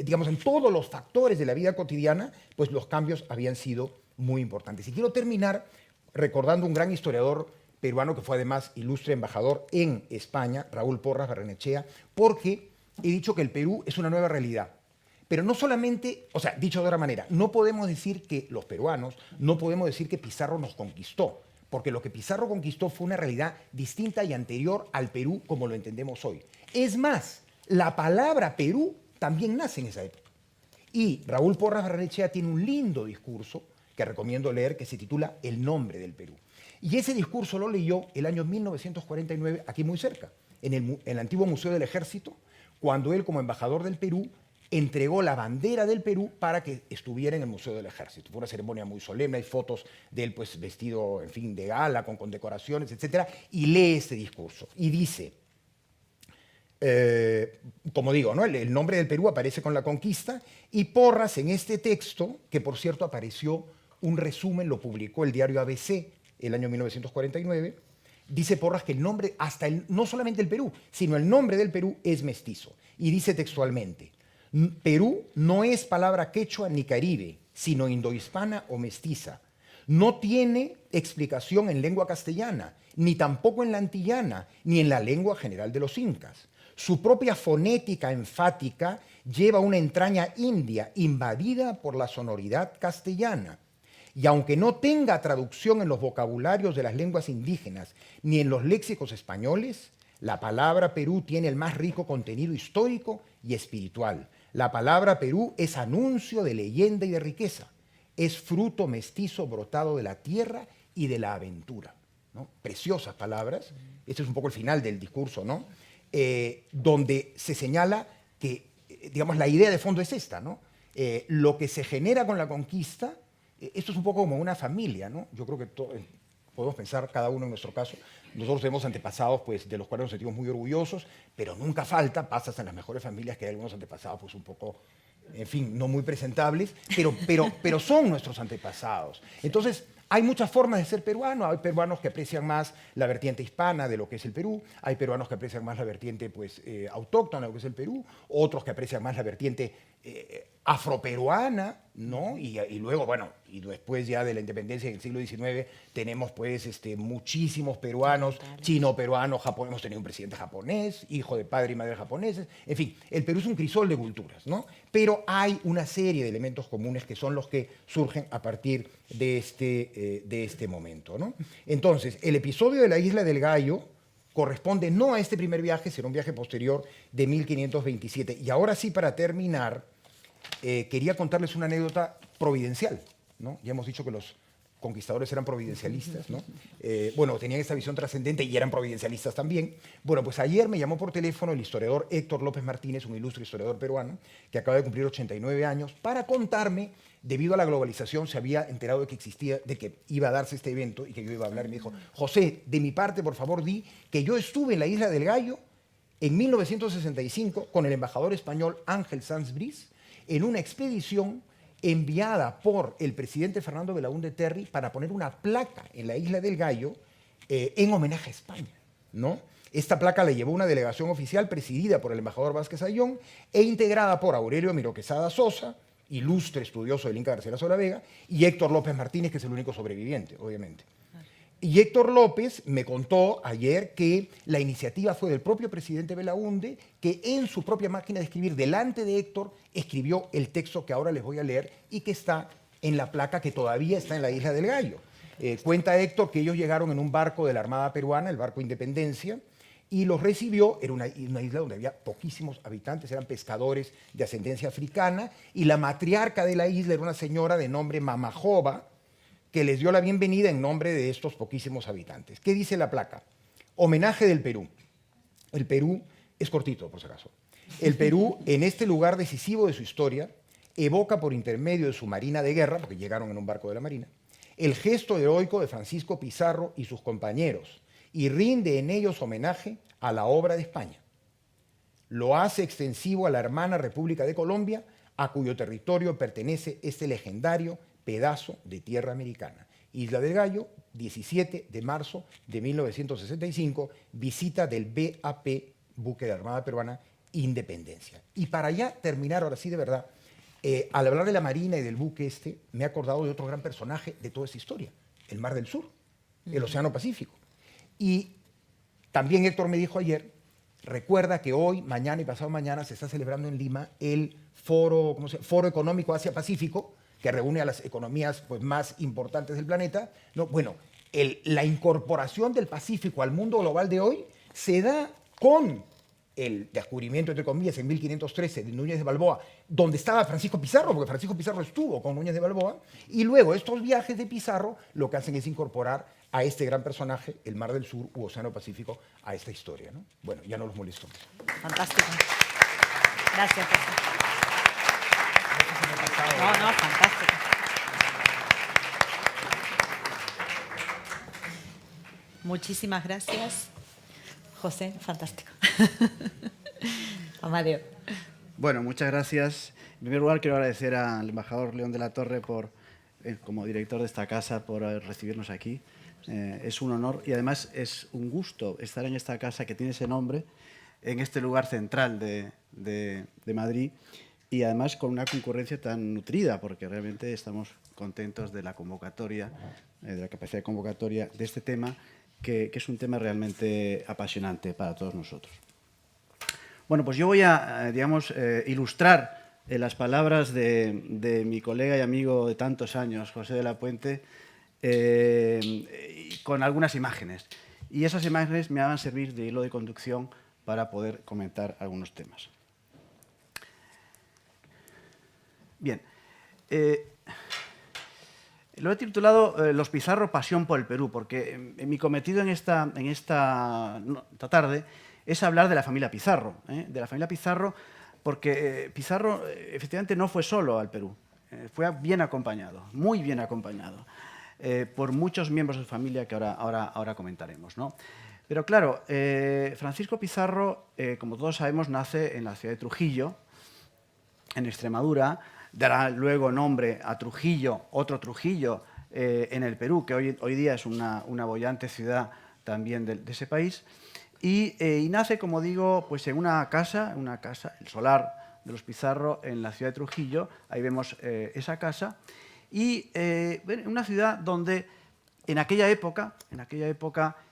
digamos, en todos los factores de la vida cotidiana, pues los cambios habían sido muy importantes. Y quiero terminar recordando un gran historiador peruano que fue además ilustre embajador en España, Raúl Porras Barrenechea, porque he dicho que el Perú es una nueva realidad. Pero no solamente, o sea, dicho de otra manera, no podemos decir que los peruanos, no podemos decir que Pizarro nos conquistó, porque lo que Pizarro conquistó fue una realidad distinta y anterior al Perú como lo entendemos hoy. Es más, la palabra Perú también nace en esa época. Y Raúl Porras Barrenechea tiene un lindo discurso que recomiendo leer, que se titula El nombre del Perú. Y ese discurso lo leyó el año 1949, aquí muy cerca, en el antiguo Museo del Ejército, cuando él, como embajador del Perú, entregó la bandera del Perú para que estuviera en el Museo del Ejército. Fue una ceremonia muy solemne, hay fotos de él pues, vestido, en fin, de gala, con condecoraciones, etc. Y lee este discurso y dice, como digo, ¿no? El nombre del Perú aparece con la conquista y Porras en este texto, que por cierto apareció un resumen, lo publicó el diario ABC el año 1949, dice Porras que el nombre, no solamente el Perú, sino el nombre del Perú es mestizo. Y dice textualmente, Perú no es palabra quechua ni caribe, sino indohispana o mestiza. No tiene explicación en lengua castellana, ni tampoco en la antillana, ni en la lengua general de los incas. Su propia fonética enfática lleva una entraña india invadida por la sonoridad castellana. Y aunque no tenga traducción en los vocabularios de las lenguas indígenas ni en los léxicos españoles, la palabra Perú tiene el más rico contenido histórico y espiritual. La palabra Perú es anuncio de leyenda y de riqueza. Es fruto mestizo brotado de la tierra y de la aventura, ¿no? Preciosas palabras. Este es un poco el final del discurso, ¿no? Donde se señala que, digamos, la idea de fondo es esta, ¿no? Lo que se genera con la conquista, esto es un poco como una familia, ¿no? Yo creo que podemos pensar cada uno en nuestro caso. Nosotros tenemos antepasados pues, de los cuales nos sentimos muy orgullosos, pero nunca falta, pasas en las mejores familias, que hay algunos antepasados pues, un poco en fin, no muy presentables, pero son nuestros antepasados. Entonces, hay muchas formas de ser peruano. Hay peruanos que aprecian más la vertiente hispana de lo que es el Perú. Hay peruanos que aprecian más la vertiente pues, autóctona de lo que es el Perú. Otros que aprecian más la vertiente afroperuana, ¿no? Y luego, bueno, y después ya de la independencia en el siglo XIX tenemos pues muchísimos peruanos, chino-peruanos, hemos tenido un presidente japonés, hijo de padre y madre japoneses. En fin, el Perú es un crisol de culturas, ¿no? Pero hay una serie de elementos comunes que son los que surgen a partir de este momento, ¿no? Entonces, el episodio de la Isla del Gallo corresponde no a este primer viaje, sino a un viaje posterior de 1527. Y ahora sí, para terminar, quería contarles una anécdota providencial, ¿no? Ya hemos dicho que los conquistadores eran providencialistas, ¿no? Bueno, tenían esta visión trascendente y eran providencialistas también. Bueno, pues ayer me llamó por teléfono el historiador Héctor López Martínez, un ilustre historiador peruano, que acaba de cumplir 89 años, para contarme, debido a la globalización, se había enterado de que existía, de que iba a darse este evento y que yo iba a hablar, y me dijo: José, de mi parte, por favor, di que yo estuve en la Isla del Gallo en 1965 con el embajador español Ángel Sanz Briz en una expedición enviada por el presidente Fernando Belaúnde Terry para poner una placa en la Isla del Gallo en homenaje a España, ¿no? Esta placa la llevó una delegación oficial presidida por el embajador Vázquez Ayllón e integrada por Aurelio Miró Quesada Sosa, ilustre estudioso del Inca Garcilaso de la Vega, y Héctor López Martínez, que es el único sobreviviente, obviamente. Y Héctor López me contó ayer que la iniciativa fue del propio presidente Belaúnde, que en su propia máquina de escribir, delante de Héctor, escribió el texto que ahora les voy a leer y que está en la placa que todavía está en la Isla del Gallo. Cuenta Héctor que ellos llegaron en un barco de la Armada Peruana, el barco Independencia, y los recibió. Era una isla donde había poquísimos habitantes, eran pescadores de ascendencia africana, y la matriarca de la isla era una señora de nombre Mamajoba, que les dio la bienvenida en nombre de estos poquísimos habitantes. ¿Qué dice la placa? Homenaje del Perú. El Perú es cortito, por si acaso. El Perú, en este lugar decisivo de su historia, evoca por intermedio de su marina de guerra, porque llegaron en un barco de la marina, el gesto heroico de Francisco Pizarro y sus compañeros, y rinde en ellos homenaje a la obra de España. Lo hace extensivo a la hermana República de Colombia, a cuyo territorio pertenece este legendario pedazo de tierra americana. Isla del Gallo, 17 de marzo de 1965, visita del BAP, buque de la Armada Peruana, Independencia. Y para ya terminar, ahora sí de verdad, al hablar de la Marina y del buque me he acordado de otro gran personaje de toda esta historia, el Mar del Sur, el Océano Pacífico. Y también Héctor me dijo ayer, recuerda que hoy, mañana y pasado mañana se está celebrando en Lima el Foro Económico Asia-Pacífico, que reúne a las economías pues, más importantes del planeta, ¿no? Bueno, la incorporación del Pacífico al mundo global de hoy se da con el descubrimiento, entre comillas, en 1513 de Núñez de Balboa, donde estaba Francisco Pizarro, porque Francisco Pizarro estuvo con Núñez de Balboa, y luego estos viajes de Pizarro lo que hacen es incorporar a este gran personaje, el Mar del Sur u Océano Pacífico, a esta historia, ¿no? Bueno, ya no los molesto más. Fantástico. Gracias, José. No, fantástico. Muchísimas gracias. José, fantástico. Amadeo. Bueno, muchas gracias. En primer lugar, quiero agradecer al embajador León de la Torre, como director de esta casa, por recibirnos aquí. Es un honor y además es un gusto estar en esta casa que tiene ese nombre, en este lugar central de Madrid, y además con una concurrencia tan nutrida, porque realmente estamos contentos de la convocatoria, de la capacidad de convocatoria de este tema, que es un tema realmente apasionante para todos nosotros. Bueno, pues yo voy a, ilustrar las palabras de mi colega y amigo de tantos años, José de la Puente, con algunas imágenes. Y esas imágenes me van a servir de hilo de conducción para poder comentar algunos temas. Bien, lo he titulado Los Pizarro, pasión por el Perú, porque mi cometido en esta tarde es hablar de la familia Pizarro, de la familia Pizarro, porque Pizarro efectivamente no fue solo al Perú, fue bien acompañado, muy bien acompañado, por muchos miembros de su familia que ahora comentaremos, ¿no? Pero claro, Francisco Pizarro, como todos sabemos, nace en la ciudad de Trujillo, en Extremadura, dará luego nombre a Trujillo, otro Trujillo en el Perú, que hoy día es una boyante ciudad también de ese país, y nace, como digo, pues en una casa, el solar de los Pizarro en la ciudad de Trujillo. Ahí vemos esa casa, y en una ciudad donde en aquella época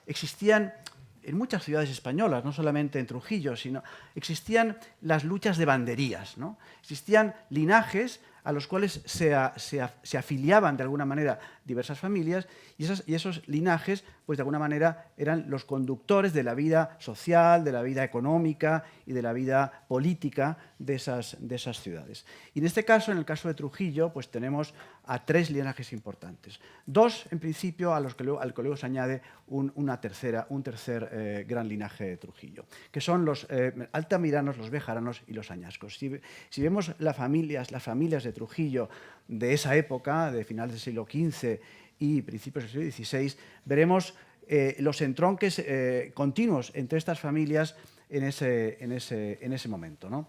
existían, en muchas ciudades españolas, no solamente en Trujillo, sino existían las luchas de banderías, ¿no? Existían linajes a los cuales se afiliaban de alguna manera diversas familias, y esos linajes, pues de alguna manera, eran los conductores de la vida social, de la vida económica y de la vida política de esas ciudades. Y en este caso, en el caso de Trujillo, pues tenemos a 3 linajes importantes. 2, en principio, al que luego se añade un tercer gran linaje de Trujillo, que son los altamiranos, los bejaranos y los añascos. Si vemos las familias de Trujillo de esa época, de finales del siglo XV y principios del siglo XVI, veremos los entronques continuos entre estas familias en ese momento, ¿no?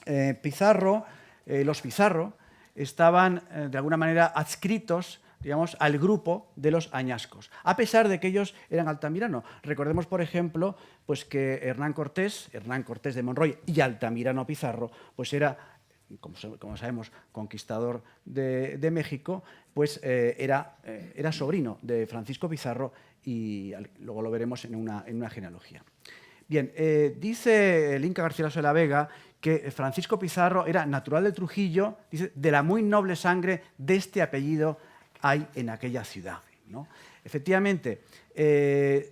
Los Pizarro estaban de alguna manera adscritos, digamos, al grupo de los añascos, a pesar de que ellos eran altamiranos. Recordemos, por ejemplo, pues que Hernán Cortés de Monroy y Altamirano Pizarro, pues era, como sabemos, conquistador de México, pues era sobrino de Francisco Pizarro, y luego lo veremos en una genealogía. Bien, dice el Inca Garcilaso de la Vega que Francisco Pizarro era natural de Trujillo, dice, de la muy noble sangre de este apellido hay en aquella ciudad, ¿no? Efectivamente,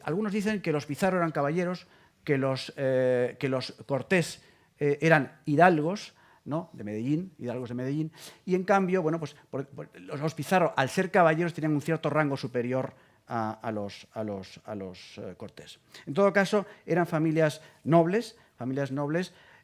algunos dicen que los Pizarro eran caballeros, que los Cortés eran hidalgos, ¿no?, de Medellín, hidalgos de Medellín, y en cambio, bueno, pues los Pizarro, al ser caballeros, tenían un cierto rango superior a los Cortés. En todo caso, eran familias nobles.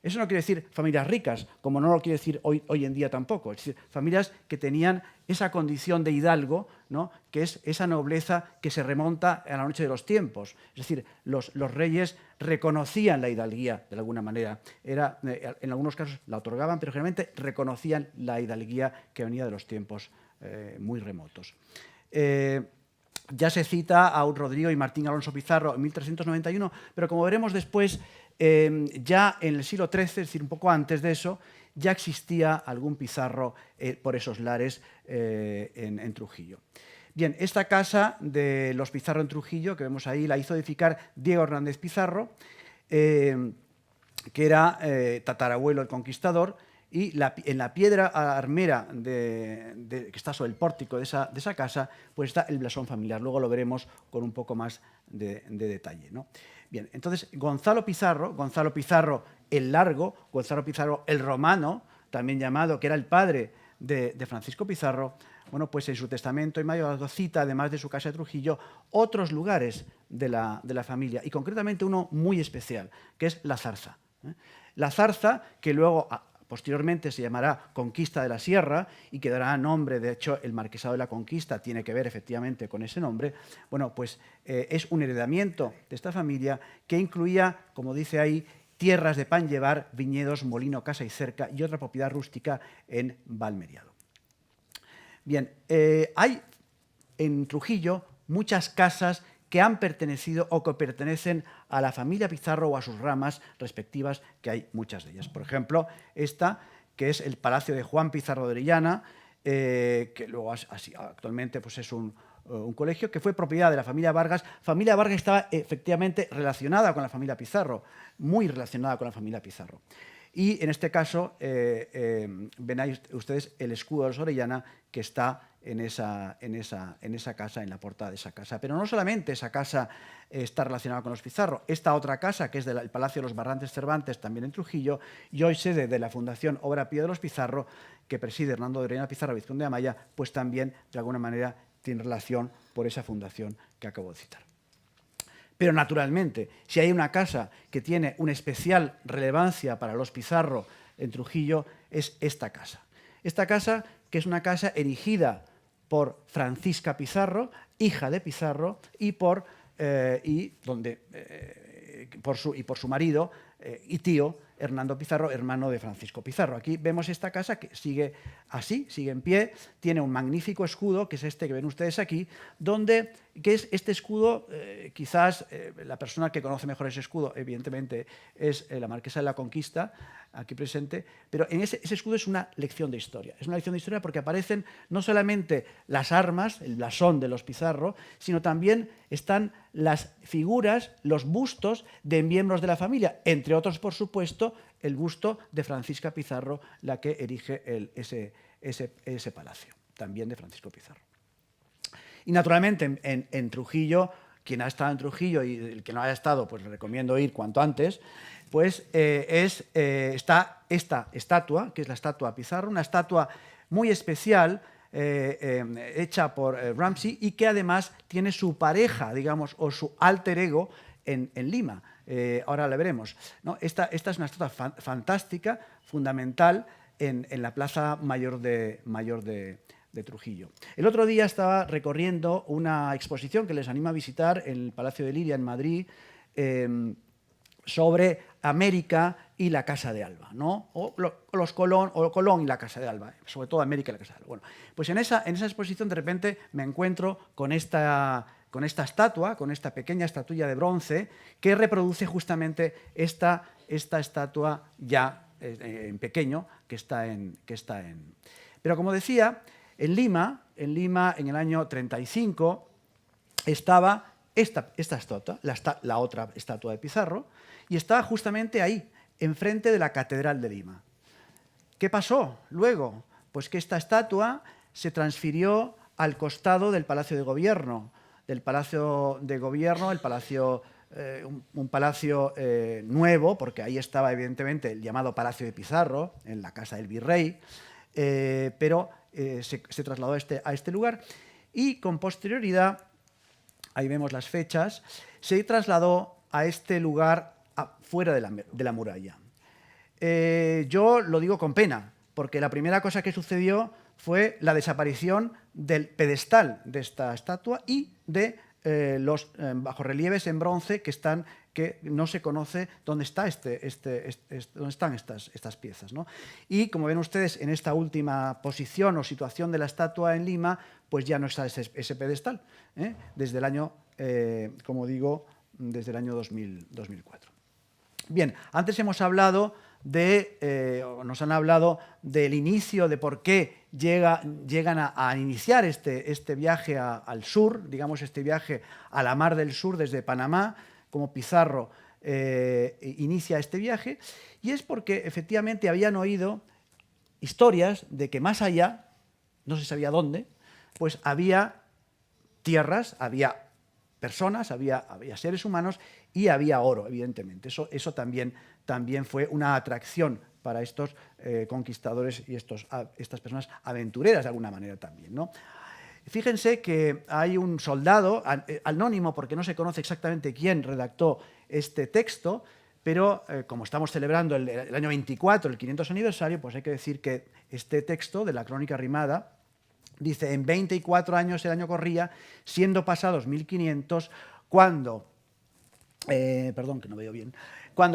Eso no quiere decir familias ricas, como no lo quiere decir hoy en día tampoco. Es decir, familias que tenían esa condición de hidalgo, ¿no?, que es esa nobleza que se remonta a la noche de los tiempos. Es decir, los reyes reconocían la hidalguía de alguna manera. En algunos casos la otorgaban, pero generalmente reconocían la hidalguía que venía de los tiempos muy remotos. Ya se cita a Rodrigo y Martín Alonso Pizarro en 1391, pero como veremos después, ya en el siglo XIII, es decir, un poco antes de eso, ya existía algún Pizarro por esos lares en Trujillo. Bien, esta casa de los Pizarro en Trujillo, que vemos ahí, la hizo edificar Diego Hernández Pizarro, que era tatarabuelo del conquistador, y en la piedra armera que está sobre el pórtico de esa casa, pues está el blasón familiar. Luego lo veremos con un poco más de detalle, ¿no? Bien, entonces Gonzalo Pizarro el Largo, Gonzalo Pizarro el Romano, también llamado, que era el padre de Francisco Pizarro, bueno, pues en su testamento en mayo cita, además de su casa de Trujillo, otros lugares de la familia, y concretamente uno muy especial, que es La Zarza. La Zarza, que luego posteriormente se llamará Conquista de la Sierra y que dará nombre, de hecho, el Marquesado de la Conquista tiene que ver efectivamente con ese nombre. Bueno, pues es un heredamiento de esta familia que incluía, como dice ahí, tierras de pan llevar, viñedos, molino, casa y cerca y otra propiedad rústica en Valmeriado. Bien, hay en Trujillo muchas casas que han pertenecido o que pertenecen a la familia Pizarro o a sus ramas respectivas, que hay muchas de ellas. Por ejemplo, esta, que es el Palacio de Juan Pizarro de Orellana, que luego actualmente pues es un colegio que fue propiedad de la familia Vargas. Familia Vargas estaba efectivamente relacionada con la familia Pizarro, muy relacionada con la familia Pizarro. Y en este caso, ven ahí ustedes el escudo de los Orellana, que está en esa casa, en la portada de esa casa. Pero no solamente esa casa está relacionada con los Pizarro, esta otra casa, que es del Palacio de los Barrantes Cervantes, también en Trujillo, y hoy sede de la Fundación Obra Pía de los Pizarro, que preside Hernando de Orellana Pizarro, vizconde de Amaya, pues también, de alguna manera, tiene relación por esa fundación que acabo de citar. Pero, naturalmente, si hay una casa que tiene una especial relevancia para los Pizarro en Trujillo, es esta casa. Esta casa, que es una casa erigida por Francisca Pizarro, hija de Pizarro, y por su marido y tío, Hernando Pizarro, hermano de Francisco Pizarro. Aquí vemos esta casa que sigue así, sigue en pie, tiene un magnífico escudo, que es este que ven ustedes aquí, que es este escudo, quizás la persona que conoce mejor ese escudo, evidentemente, es la Marquesa de la Conquista, aquí presente, pero en ese escudo es una lección de historia. Es una lección de historia porque aparecen no solamente las armas, el blasón de los Pizarro, sino también están las figuras, los bustos de miembros de la familia, entre otros, por supuesto, el busto de Francisca Pizarro, la que erige ese palacio, también de Francisco Pizarro. Y naturalmente en Trujillo, quien ha estado en Trujillo y el que no haya estado, pues le recomiendo ir cuanto antes, pues está esta estatua, que es la estatua Pizarro, una estatua muy especial, hecha por Ramsay, y que además tiene su pareja, digamos, o su alter ego en Lima. Ahora la veremos, ¿no? Esta es una estatua fantástica, fundamental, en la Plaza Mayor de Trujillo. El otro día estaba recorriendo una exposición que les animo a visitar en el Palacio de Liria, en Madrid, sobre América y la Casa de Alba, ¿no? o Colón y la Casa de Alba, sobre todo América y la Casa de Alba. Bueno, pues en esa exposición de repente me encuentro con esta estatua, con esta pequeña estatuilla de bronce que reproduce justamente esta estatua ya en pequeño que está en... Pero como decía, en Lima, en el año 35, estaba esta estatua, la otra estatua de Pizarro, y estaba justamente ahí, enfrente de la Catedral de Lima. ¿Qué pasó luego? Pues que esta estatua se transfirió al costado del Palacio de Gobierno, un palacio nuevo, porque ahí estaba evidentemente el llamado Palacio de Pizarro, en la casa del virrey, pero se trasladó a este lugar y con posterioridad, ahí vemos las fechas, se trasladó a este lugar fuera de la muralla. Yo lo digo con pena, porque la primera cosa que sucedió fue la desaparición del pedestal de esta estatua y de los bajorrelieves en bronce que no se conoce dónde están estas piezas, ¿no? Y como ven ustedes en esta última posición o situación de la estatua en Lima, pues ya no está ese pedestal, desde el año, como digo, desde el año 2004. Bien, antes nos han hablado del inicio, de por qué llegan a iniciar este viaje al sur, digamos este viaje a la Mar del Sur desde Panamá, como Pizarro inicia este viaje, y es porque efectivamente habían oído historias de que más allá, no se sabía dónde, pues había tierras, había personas, había seres humanos y había oro, evidentemente. Eso también fue una atracción para estos conquistadores y estas personas aventureras de alguna manera también, ¿no? Fíjense que hay un soldado, anónimo porque no se conoce exactamente quién redactó este texto, pero como estamos celebrando el año 24, el 500 aniversario, pues hay que decir que este texto de la Crónica Rimada dice: en 24 años el año corría, siendo pasados 1500, cuando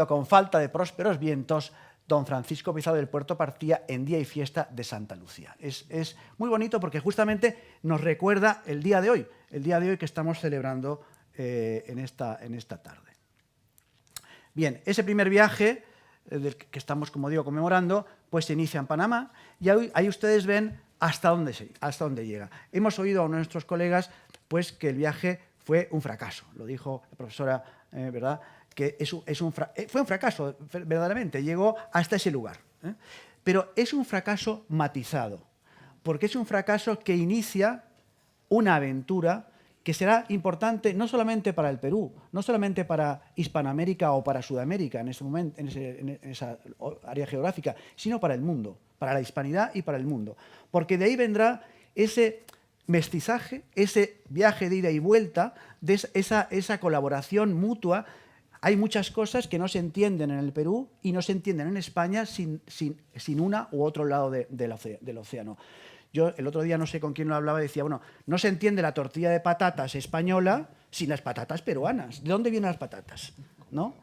con falta de prósperos vientos, don Francisco Pizarro del Puerto partía en día y fiesta de Santa Lucía. Es muy bonito porque justamente nos recuerda el día de hoy que estamos celebrando en esta tarde. Bien, ese primer viaje del que estamos, como digo, conmemorando, pues se inicia en Panamá y ahí ustedes ven hasta dónde llega. Hemos oído a nuestros colegas pues, que el viaje fue un fracaso. Lo dijo la profesora, ¿verdad?, que fue un fracaso, verdaderamente, llegó hasta ese lugar. Pero es un fracaso matizado, porque es un fracaso que inicia una aventura que será importante no solamente para el Perú, no solamente para Hispanoamérica o para Sudamérica en ese momento, en esa área geográfica, sino para el mundo, para la hispanidad y para el mundo. Porque de ahí vendrá ese mestizaje, ese viaje de ida y vuelta, de esa colaboración mutua. Hay muchas cosas que no se entienden en el Perú y no se entienden en España sin una u otro lado del océano. Yo el otro día, no sé con quién lo hablaba, decía, bueno, no se entiende la tortilla de patatas española sin las patatas peruanas. ¿De dónde vienen las patatas? ¿No?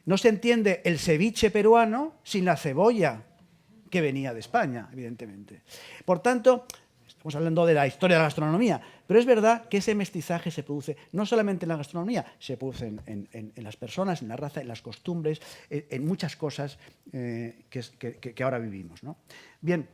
No se entiende el ceviche peruano sin la cebolla que venía de España, evidentemente. Por tanto, estamos hablando de la historia de la gastronomía, pero es verdad que ese mestizaje se produce no solamente en la gastronomía, se produce en las personas, en la raza, en las costumbres, en muchas cosas que ahora vivimos, ¿no? Bien,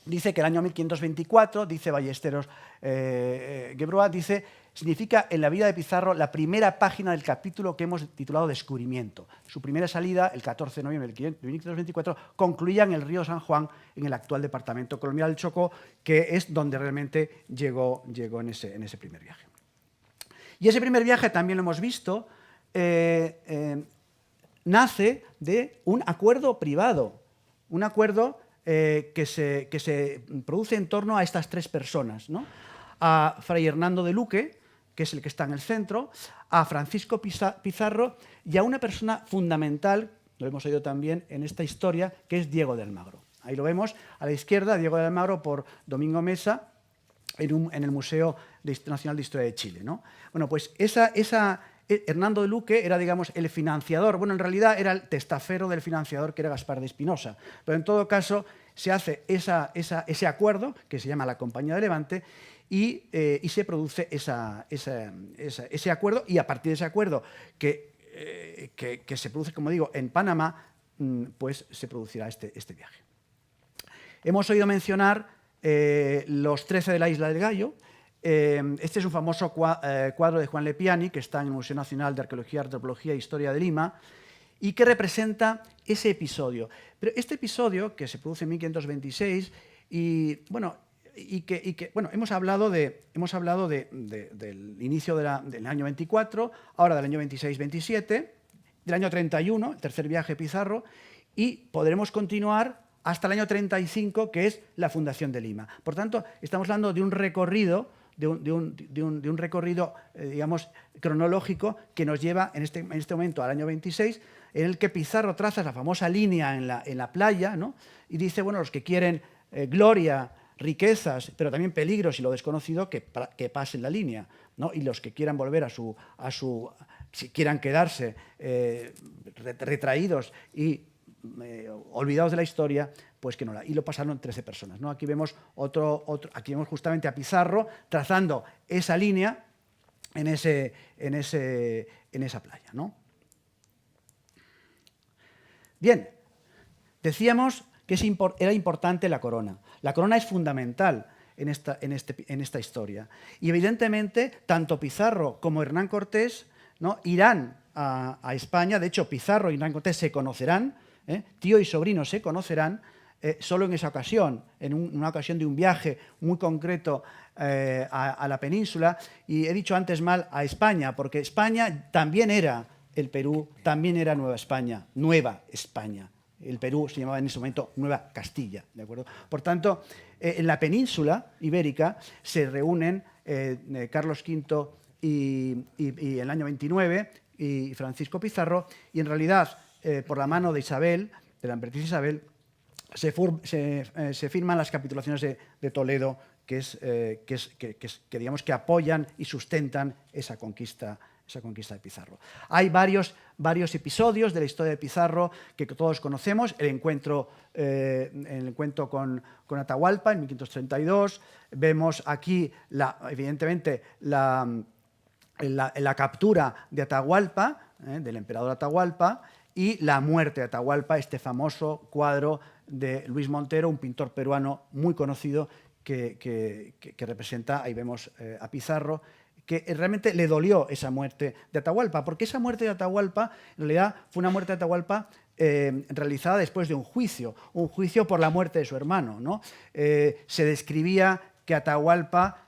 dice que el año 1524, dice Ballesteros Gebroa, dice, significa en la vida de Pizarro la primera página del capítulo que hemos titulado Descubrimiento. Su primera salida, el 14 de noviembre de 1524, concluía en el río San Juan, en el actual departamento colonial del Chocó, que es donde realmente llegó en ese primer viaje. Y ese primer viaje, también lo hemos visto, nace de un acuerdo privado, un acuerdo que se produce en torno a estas tres personas, ¿no? A Fray Hernando de Luque, que es el que está en el centro, a Francisco Pizarro y a una persona fundamental, lo hemos oído también en esta historia, que es Diego de Almagro. Ahí lo vemos, a la izquierda, Diego de Almagro por Domingo Mesa, en el Museo Nacional de Historia de Chile, ¿no? Bueno, pues Hernando de Luque era, digamos, el financiador. Bueno, en realidad era el testaferro del financiador, que era Gaspar de Espinosa. Pero en todo caso, se hace ese acuerdo, que se llama la Compañía de Levante, y se produce ese acuerdo, y a partir de ese acuerdo que se produce, como digo, en Panamá, pues se producirá este viaje. Hemos oído mencionar los 13 de la Isla del Gallo. Este es un famoso cuadro de Juan Lepiani, que está en el Museo Nacional de Arqueología, Antropología e Historia de Lima, y que representa ese episodio. Pero este episodio, que se produce en 1526, hemos hablado del inicio del año 24, ahora del año 26-27, del año 31, el tercer viaje Pizarro, y podremos continuar hasta el año 35, que es la fundación de Lima. Por tanto, estamos hablando de un recorrido, digamos, cronológico, que nos lleva en este momento al año 26, en el que Pizarro traza la famosa línea en la playa, ¿no? Y dice, bueno, los que quieren gloria, riquezas, pero también peligros y lo desconocido, que pasen la línea, ¿no? Y los que quieran volver si quieran quedarse retraídos y olvidados de la historia, pues que no la. Y lo pasaron 13 personas, ¿no? Aquí vemos aquí vemos justamente a Pizarro trazando esa línea en esa playa, ¿no? Bien, decíamos que era importante la corona. La corona es fundamental en esta historia. Y evidentemente, tanto Pizarro como Hernán Cortés, ¿no?, irán a España. De hecho, Pizarro y Hernán Cortés se conocerán, tío y sobrino se conocerán, solo en esa ocasión, en una ocasión de un viaje muy concreto a la península. Y he dicho antes mal a España, porque España también era el Perú, también era Nueva España. El Perú se llamaba en ese momento Nueva Castilla, ¿de acuerdo? Por tanto, en la península ibérica se reúnen Carlos V y el año 29 y Francisco Pizarro, y en realidad, por la mano de Isabel, de la emperatriz Isabel, se firman las capitulaciones de Toledo, que digamos que apoyan y sustentan esa conquista de Pizarro. Hay varios episodios de la historia de Pizarro que todos conocemos. El encuentro con Atahualpa en 1532. Vemos aquí, evidentemente, la captura de Atahualpa, del emperador Atahualpa, y la muerte de Atahualpa, este famoso cuadro de Luis Montero, un pintor peruano muy conocido que representa, ahí vemos a Pizarro, que realmente le dolió esa muerte de Atahualpa, porque esa muerte de Atahualpa, en realidad, fue una muerte de Atahualpa realizada después de un juicio por la muerte de su hermano, ¿no? Se describía que Atahualpa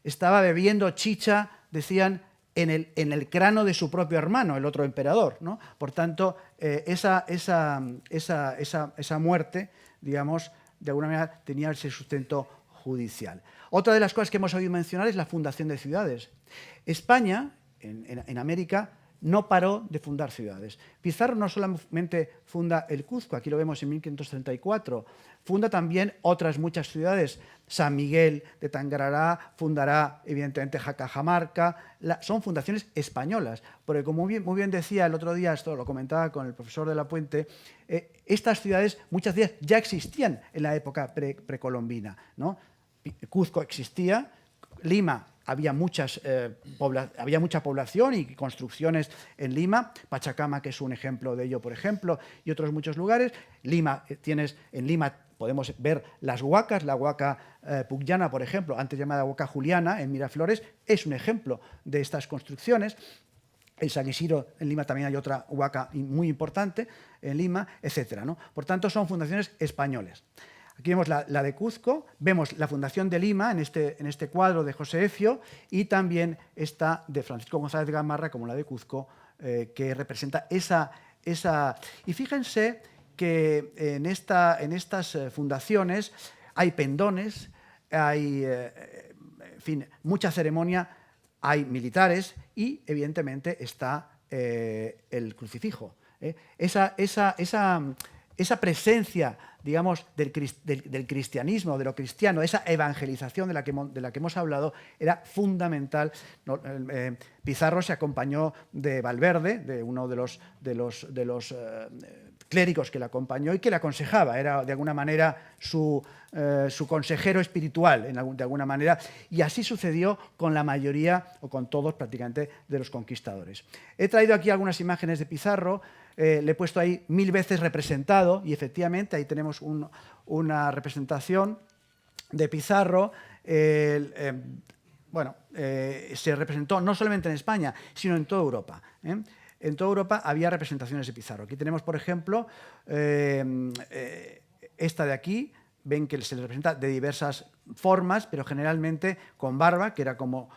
estaba bebiendo chicha, decían, en el cráneo de su propio hermano, el otro emperador, ¿no? Por tanto, esa muerte, digamos, de alguna manera tenía ese sustento judicial. Otra de las cosas que hemos oído mencionar es la fundación de ciudades. España, en América, no paró de fundar ciudades. Pizarro no solamente funda el Cuzco, aquí lo vemos en 1534, funda también otras muchas ciudades. San Miguel de Tangarará, fundará evidentemente Jacajamarca, son fundaciones españolas, porque como muy bien decía el otro día, esto lo comentaba con el profesor de la Puente, estas ciudades, muchas de ellas ya existían en la época precolombina, ¿no? Cuzco existía, Lima había mucha población y construcciones en Lima, Pachacama, que es un ejemplo de ello, por ejemplo, y otros muchos lugares. En Lima podemos ver las huacas, la huaca pucllana, por ejemplo, antes llamada huaca juliana, en Miraflores, es un ejemplo de estas construcciones. En San Isidro, en Lima, también hay otra huaca muy importante, en Lima, etc., ¿no? Por tanto, son fundaciones españolas. Aquí vemos la de Cuzco, vemos la fundación de Lima en este cuadro de José Efio y también esta de Francisco González de Gamarra, como la de Cuzco, que representa esa... Y fíjense que en estas fundaciones hay pendones, hay en fin, mucha ceremonia, hay militares y evidentemente está el crucifijo. Esa presencia, digamos, del cristianismo, de lo cristiano, esa evangelización de la que hemos hablado, era fundamental. Pizarro se acompañó de Valverde, de uno de los clérigos que le acompañó y que le aconsejaba, era de alguna manera su consejero espiritual, de alguna manera, y así sucedió con la mayoría, o con todos prácticamente, de los conquistadores. He traído aquí algunas imágenes de Pizarro, le he puesto ahí 1000 veces representado, y efectivamente ahí tenemos una representación de Pizarro. Se representó no solamente en España, sino en toda Europa. En toda Europa había representaciones de Pizarro. Aquí tenemos, por ejemplo, esta de aquí. Ven que se le representa de diversas formas, pero generalmente con barba, que era como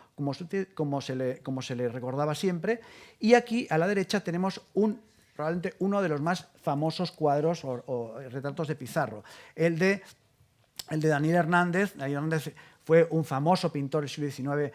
se le recordaba siempre. Y aquí, a la derecha, tenemos probablemente uno de los más famosos cuadros o retratos de Pizarro, el de Daniel Hernández. Daniel Hernández fue un famoso pintor del siglo XIX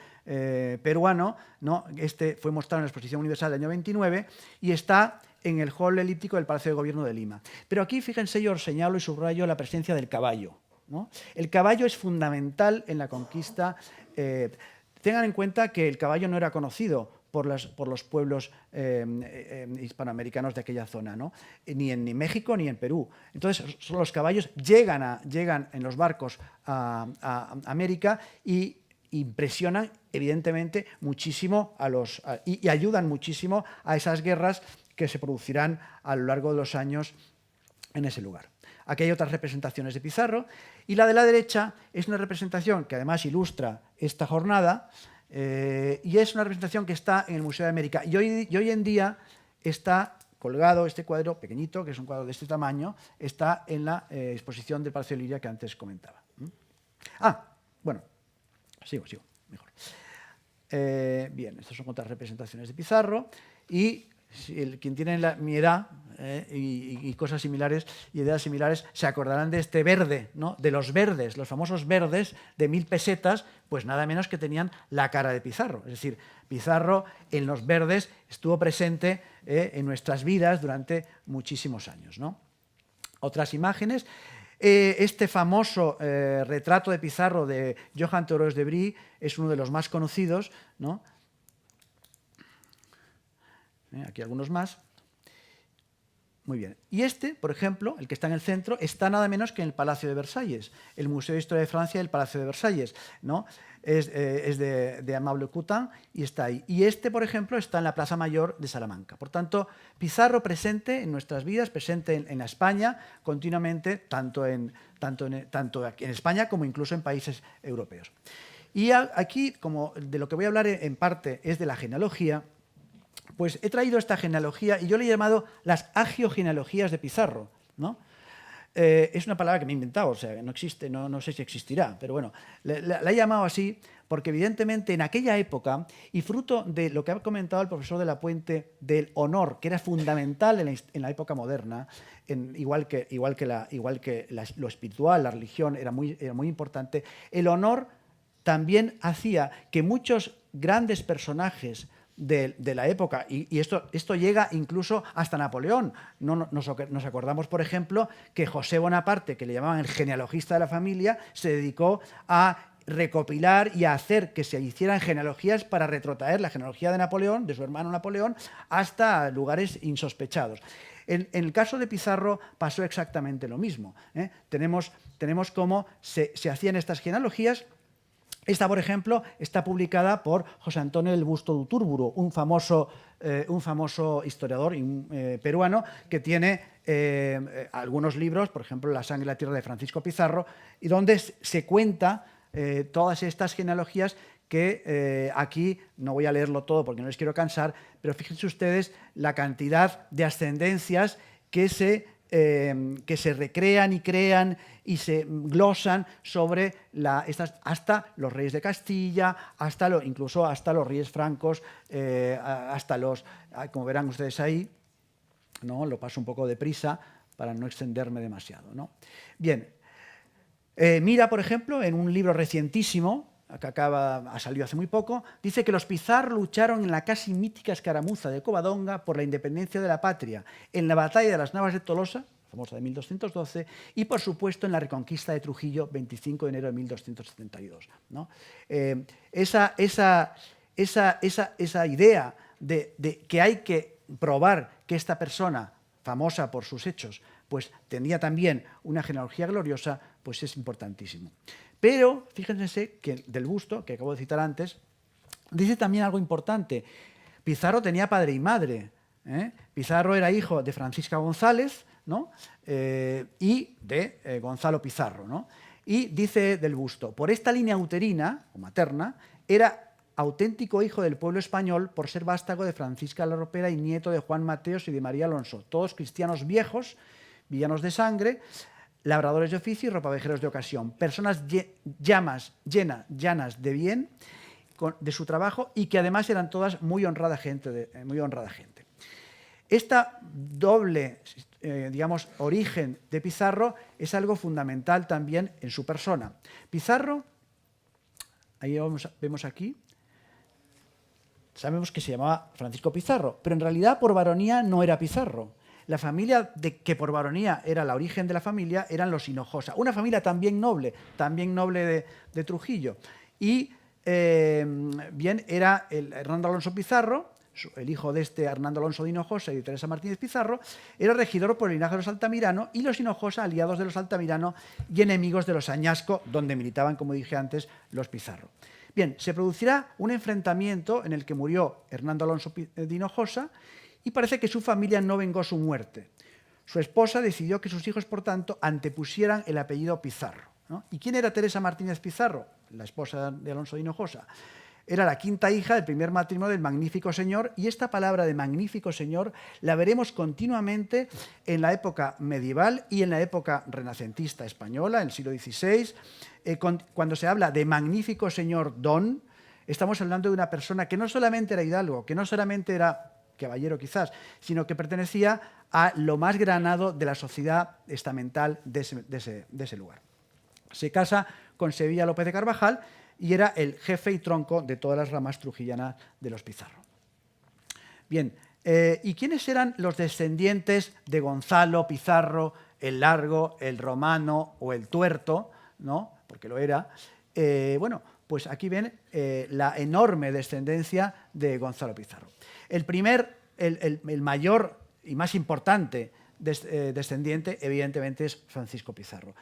peruano, ¿no? Este fue mostrado en la Exposición Universal del año 29 y está en el hall elíptico del Palacio de Gobierno de Lima. Pero aquí, fíjense, yo os señalo y subrayo la presencia del caballo, ¿no? El caballo es fundamental en la conquista. Tengan en cuenta que el caballo no era conocido por los pueblos hispanoamericanos de aquella zona, ¿no? Ni en México ni en Perú. Entonces, los caballos llegan en los barcos a América y impresionan, evidentemente, muchísimo y ayudan muchísimo a esas guerras que se producirán a lo largo de los años en ese lugar. Aquí hay otras representaciones de Pizarro, y la de la derecha es una representación que además ilustra esta jornada, y es una representación que está en el Museo de América. Y hoy en día está colgado este cuadro pequeñito, que es un cuadro de este tamaño, está en la exposición del Palacio de Liria que antes comentaba. Bueno, sigo, mejor. Bien, estas son otras representaciones de Pizarro, y quien tiene mi edad y cosas similares y ideas similares se acordarán de este verde, ¿no? De los verdes, los famosos verdes de 1000 pesetas, pues nada menos que tenían la cara de Pizarro. Es decir, Pizarro en los verdes estuvo presente en nuestras vidas durante muchísimos años, ¿no? Otras imágenes. Este famoso retrato de Pizarro de Johan Tauroux de Brie es uno de los más conocidos, ¿no? Aquí algunos más. Muy bien. Y este, por ejemplo, el que está en el centro, está nada menos que en el Palacio de Versalles, el Museo de Historia de Francia del Palacio de Versalles, ¿no? Es de Amable Coutin y está ahí. Y este, por ejemplo, está en la Plaza Mayor de Salamanca. Por tanto, Pizarro presente en nuestras vidas, presente en España continuamente, tanto aquí en España como incluso en países europeos. Y aquí, como de lo que voy a hablar en parte es de la genealogía, pues he traído esta genealogía y yo le he llamado las agiogenealogías de Pizarro, ¿no? Es una palabra que me he inventado, o sea, no existe, no sé si existirá, pero bueno, la he llamado así porque evidentemente en aquella época, y fruto de lo que ha comentado el profesor de la Puente, del honor, que era fundamental en la época moderna, igual que lo espiritual, la religión era muy importante, el honor también hacía que muchos grandes personajes de la época. Y esto llega incluso hasta Napoleón. Nos acordamos, por ejemplo, que José Bonaparte, que le llamaban el genealogista de la familia, se dedicó a recopilar y a hacer que se hicieran genealogías para retrotraer la genealogía de Napoleón, de su hermano Napoleón, hasta lugares insospechados. En el caso de Pizarro pasó exactamente lo mismo. Tenemos cómo se hacían estas genealogías. Esta, por ejemplo, está publicada por José Antonio del Busto de Uturburu, un famoso historiador peruano que tiene algunos libros, por ejemplo, La sangre y la tierra de Francisco Pizarro, y donde se cuenta todas estas genealogías que aquí no voy a leerlo todo porque no les quiero cansar, pero fíjense ustedes la cantidad de ascendencias que se recrean y crean y se glosan sobre hasta los reyes de Castilla, incluso hasta los reyes francos, como verán ustedes ahí, ¿no? Lo paso un poco deprisa para no extenderme demasiado, ¿no? Bien, Mira, por ejemplo, en un libro recientísimo, que ha salido hace muy poco, dice que los Pizarro lucharon en la casi mítica escaramuza de Covadonga por la independencia de la patria, en la batalla de las Navas de Tolosa, famosa de 1212, y por supuesto en la reconquista de Trujillo, 25 de enero de 1272. ¿No? Esa idea de que hay que probar que esta persona, famosa por sus hechos, pues tenía también una genealogía gloriosa, pues es importantísimo. Pero fíjense que Del Busto, que acabo de citar antes, dice también algo importante. Pizarro tenía padre y madre. Pizarro era hijo de Francisca González, ¿no? Y de Gonzalo Pizarro, ¿no? Y dice Del Busto, por esta línea uterina o materna, era auténtico hijo del pueblo español por ser vástago de Francisca la Ropera y nieto de Juan Mateos y de María Alonso, todos cristianos viejos, villanos de sangre, labradores de oficio y ropavejeros de ocasión, personas llanas de bien de su trabajo y que además eran todas muy honrada gente. Esta doble, origen de Pizarro es algo fundamental también en su persona. Pizarro, ahí vemos aquí, sabemos que se llamaba Francisco Pizarro, pero en realidad por varonía no era Pizarro. La familia que por varonía era la origen de la familia eran los Hinojosa, una familia también noble de Trujillo. Y bien, era el Hernando Alonso Pizarro, el hijo de este Hernando Alonso de Hinojosa y de Teresa Martínez Pizarro, era regidor por el linaje de los Altamirano y los Hinojosa, aliados de los Altamirano y enemigos de los Añasco, donde militaban, como dije antes, los Pizarro. Bien, se producirá un enfrentamiento en el que murió Hernando Alonso de Hinojosa y parece que su familia no vengó su muerte. Su esposa decidió que sus hijos, por tanto, antepusieran el apellido Pizarro, ¿no? ¿Y quién era Teresa Martínez Pizarro? La esposa de Alonso de Hinojosa. Era la quinta hija del primer matrimonio del Magnífico Señor, y esta palabra de Magnífico Señor la veremos continuamente en la época medieval y en la época renacentista española, en el siglo XVI. Cuando se habla de Magnífico Señor Don, estamos hablando de una persona que no solamente era hidalgo, que no solamente era caballero quizás, sino que pertenecía a lo más granado de la sociedad estamental de ese lugar. Se casa con Sevilla López de Carvajal y era el jefe y tronco de todas las ramas trujillanas de los Pizarro. Bien, ¿y quiénes eran los descendientes de Gonzalo Pizarro, el Largo, el Romano o el Tuerto, ¿no? Porque lo era? Bueno, pues aquí ven la enorme descendencia de Gonzalo Pizarro. El mayor y más importante descendiente, evidentemente, es Francisco Pizarro.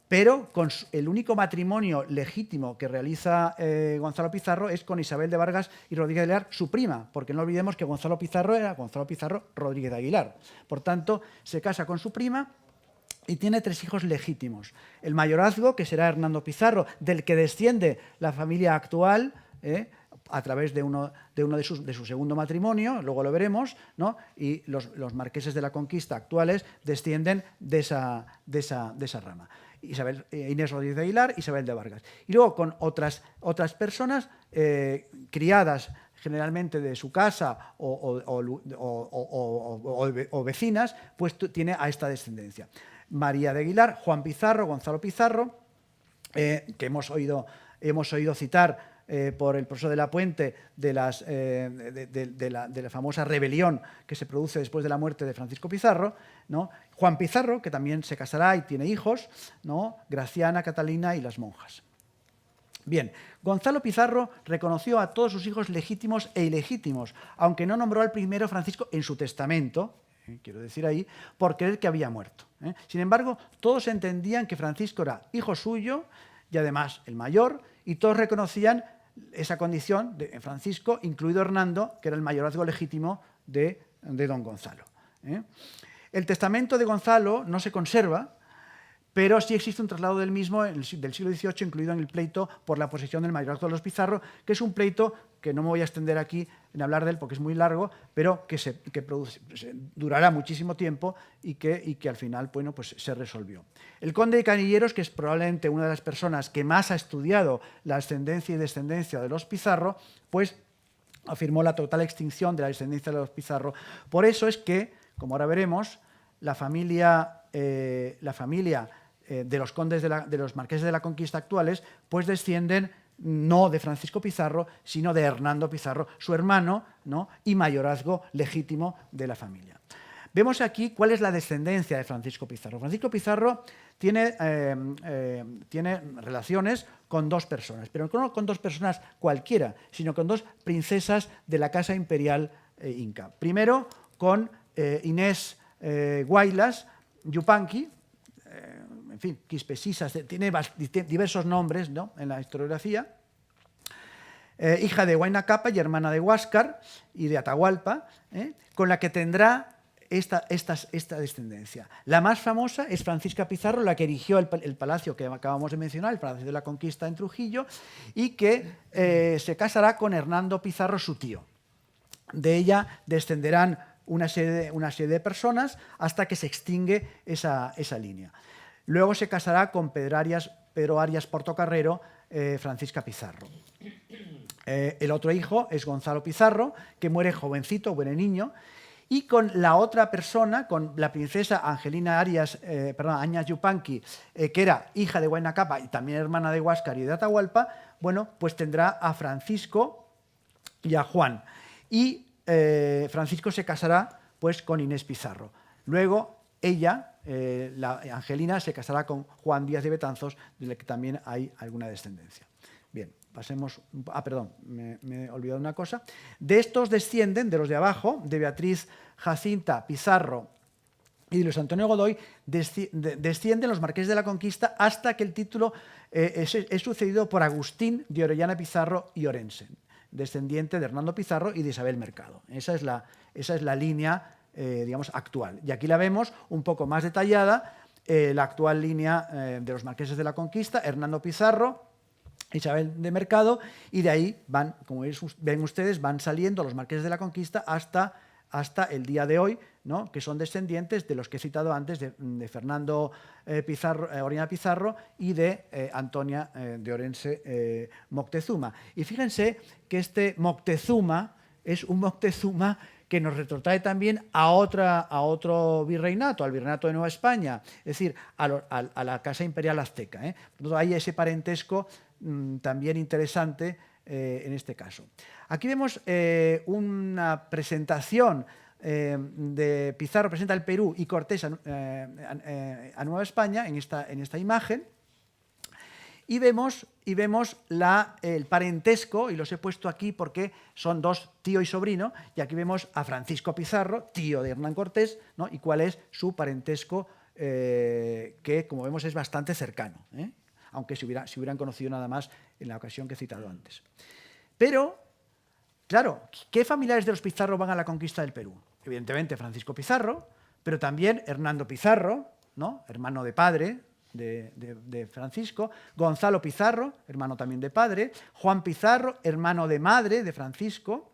Pero el único matrimonio legítimo que realiza Gonzalo Pizarro es con Isabel de Vargas y Rodríguez de Aguilar, su prima, porque no olvidemos que Gonzalo Pizarro era Gonzalo Pizarro Rodríguez de Aguilar. Por tanto, se casa con su prima y tiene 3 hijos legítimos. El mayorazgo, que será Hernando Pizarro, del que desciende la familia actual, a través de uno de su segundo matrimonio, luego lo veremos, ¿no? Y los marqueses de la Conquista actuales descienden de esa rama. Inés Rodríguez de Aguilar, Isabel de Vargas. Y luego con otras personas criadas generalmente de su casa o vecinas, pues tiene a esta descendencia. María de Aguilar, Juan Pizarro, Gonzalo Pizarro, que hemos oído citar por el profesor de la Puente de la famosa rebelión que se produce después de la muerte de Francisco Pizarro, ¿no? Juan Pizarro, que también se casará y tiene hijos, ¿no? Graciana, Catalina y las monjas. Bien, Gonzalo Pizarro reconoció a todos sus hijos legítimos e ilegítimos, aunque no nombró al primero Francisco en su testamento, quiero decir ahí, por creer que había muerto. Sin embargo, todos entendían que Francisco era hijo suyo y además el mayor, y todos reconocían esa condición de Francisco, incluido Hernando, que era el mayorazgo legítimo de don Gonzalo. El testamento de Gonzalo no se conserva, pero sí existe un traslado del mismo del siglo XVIII, incluido en el pleito por la posesión del mayorazgo de los Pizarro, que es un pleito que no me voy a extender aquí en hablar de él porque es muy largo, pero que durará muchísimo tiempo y que al final, bueno, pues se resolvió. El conde de Canilleros, que es probablemente una de las personas que más ha estudiado la ascendencia y descendencia de los Pizarro, pues afirmó la total extinción de la descendencia de los Pizarro. Por eso es que, como ahora veremos, la familia de los condes de los marqueses de la Conquista actuales, pues descienden no de Francisco Pizarro, sino de Hernando Pizarro, su hermano, ¿no? Y mayorazgo legítimo de la familia. Vemos aquí cuál es la descendencia de Francisco Pizarro. Francisco Pizarro tiene relaciones con dos personas, pero no con dos personas cualquiera, sino con dos princesas de la casa imperial inca. Primero con Inés Guaylas Yupanqui, en fin, Quispesisas, tiene diversos nombres, ¿no?, en la historiografía, hija de Huayna Capa y hermana de Huáscar y de Atahualpa, con la que tendrá esta descendencia. La más famosa es Francisca Pizarro, la que erigió el palacio que acabamos de mencionar, el Palacio de la Conquista en Trujillo, y que se casará con Hernando Pizarro, su tío. De ella descenderán una serie de personas hasta que se extingue esa línea. Luego se casará con Pedro Arias Portocarrero, Francisca Pizarro. El otro hijo es Gonzalo Pizarro, que muere jovencito, buen niño, y con la otra persona, con la princesa Angelina Añas Yupanqui, que era hija de Huayna Capa y también hermana de Huáscar y de Atahualpa, bueno, pues tendrá a Francisco y a Juan. Y Francisco se casará pues con Inés Pizarro. Luego ella, la Angelina, se casará con Juan Díaz de Betanzos, del que también hay alguna descendencia. Bien, pasemos... perdón, me he olvidado una cosa. De estos descienden, de los de abajo, de Beatriz Jacinta Pizarro y de Luis Antonio Godoy, descienden los marqueses de la Conquista hasta que el título es sucedido por Agustín de Orellana Pizarro y Orense, descendiente de Hernando Pizarro y de Isabel Mercado. Esa es la línea, digamos, actual. Y aquí la vemos un poco más detallada, la actual línea de los marqueses de la Conquista, Hernando Pizarro, Isabel de Mercado, y de ahí van, como ven ustedes, van saliendo los marqueses de la Conquista hasta el día de hoy, ¿no?, que son descendientes de los que he citado antes, de Fernando Orellana Pizarro y de Antonia de Orense Moctezuma. Y fíjense que este Moctezuma es un Moctezuma que nos retrotrae también a otro virreinato, al virreinato de Nueva España, es decir, a la casa imperial azteca. Entonces, hay ese parentesco también interesante en este caso. Aquí vemos una presentación de Pizarro presenta el Perú y Cortés a Nueva España en esta imagen, y vemos el parentesco, y los he puesto aquí porque son dos, tío y sobrino, y aquí vemos a Francisco Pizarro, tío de Hernán Cortés, ¿no?, y cuál es su parentesco, que, como vemos, es bastante cercano, aunque se hubieran conocido nada más en la ocasión que he citado antes. Pero, claro, ¿qué familiares de los Pizarro van a la conquista del Perú? Evidentemente Francisco Pizarro, pero también Hernando Pizarro, ¿no?, hermano de padre de Francisco, Gonzalo Pizarro, hermano también de padre, Juan Pizarro, hermano de madre de Francisco,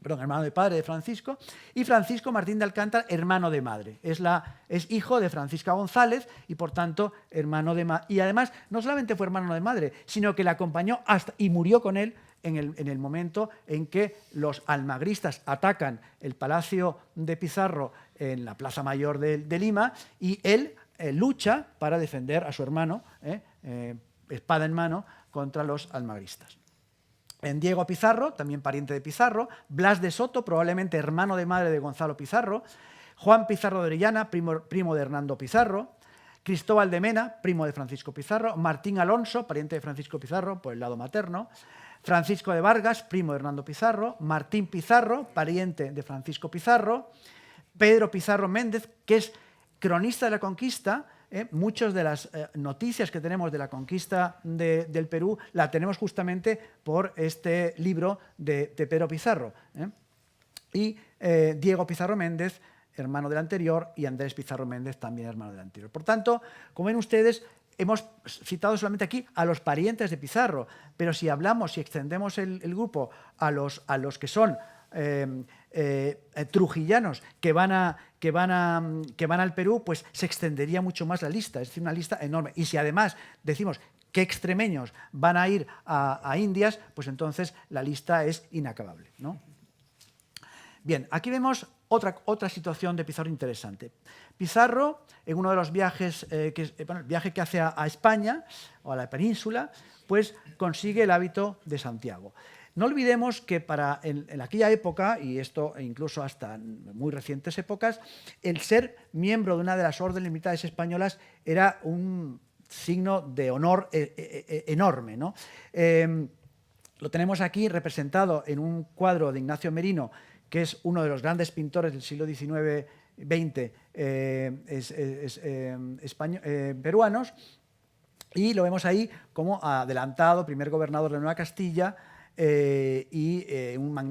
hermano de padre de Francisco, y Francisco Martín de Alcántara, hermano de madre. Es hijo de Francisca González y, por tanto, hermano de madre. Y además, no solamente fue hermano de madre, sino que le acompañó y murió con él en el momento en que los almagristas atacan el palacio de Pizarro en la Plaza Mayor de Lima, y él lucha para defender a su hermano, espada en mano, contra los almagristas. en Diego Pizarro, también pariente de Pizarro, Blas de Soto, probablemente hermano de madre de Gonzalo Pizarro, Juan Pizarro de Orellana, primo de Hernando Pizarro, Cristóbal de Mena, primo de Francisco Pizarro, Martín Alonso, pariente de Francisco Pizarro por el lado materno, Francisco de Vargas, primo de Hernando Pizarro, Martín Pizarro, pariente de Francisco Pizarro, Pedro Pizarro Méndez, que es cronista de la conquista. Muchas de las noticias que tenemos de la conquista del Perú la tenemos justamente por este libro de Pedro Pizarro. Y Diego Pizarro Méndez, hermano del anterior, y Andrés Pizarro Méndez, también hermano del anterior. Por tanto, como ven ustedes, hemos citado solamente aquí a los parientes de Pizarro, pero si hablamos, si extendemos el grupo a los que son trujillanos que van al Perú, pues se extendería mucho más la lista, es decir, una lista enorme. Y si además decimos que extremeños van a ir a Indias, pues entonces la lista es inacabable, ¿no? Bien, aquí vemos otra situación de Pizarro interesante. Pizarro, en uno de los viajes, el viaje que hace a España o a la península, pues consigue el hábito de Santiago. No olvidemos que en aquella época, y esto incluso hasta muy recientes épocas, el ser miembro de una de las órdenes militares españolas era un signo de honor enorme, ¿no? Lo tenemos aquí representado en un cuadro de Ignacio Merino, que es uno de los grandes pintores del siglo XIX-XX peruanos, y lo vemos ahí como adelantado, primer gobernador de Nueva Castilla,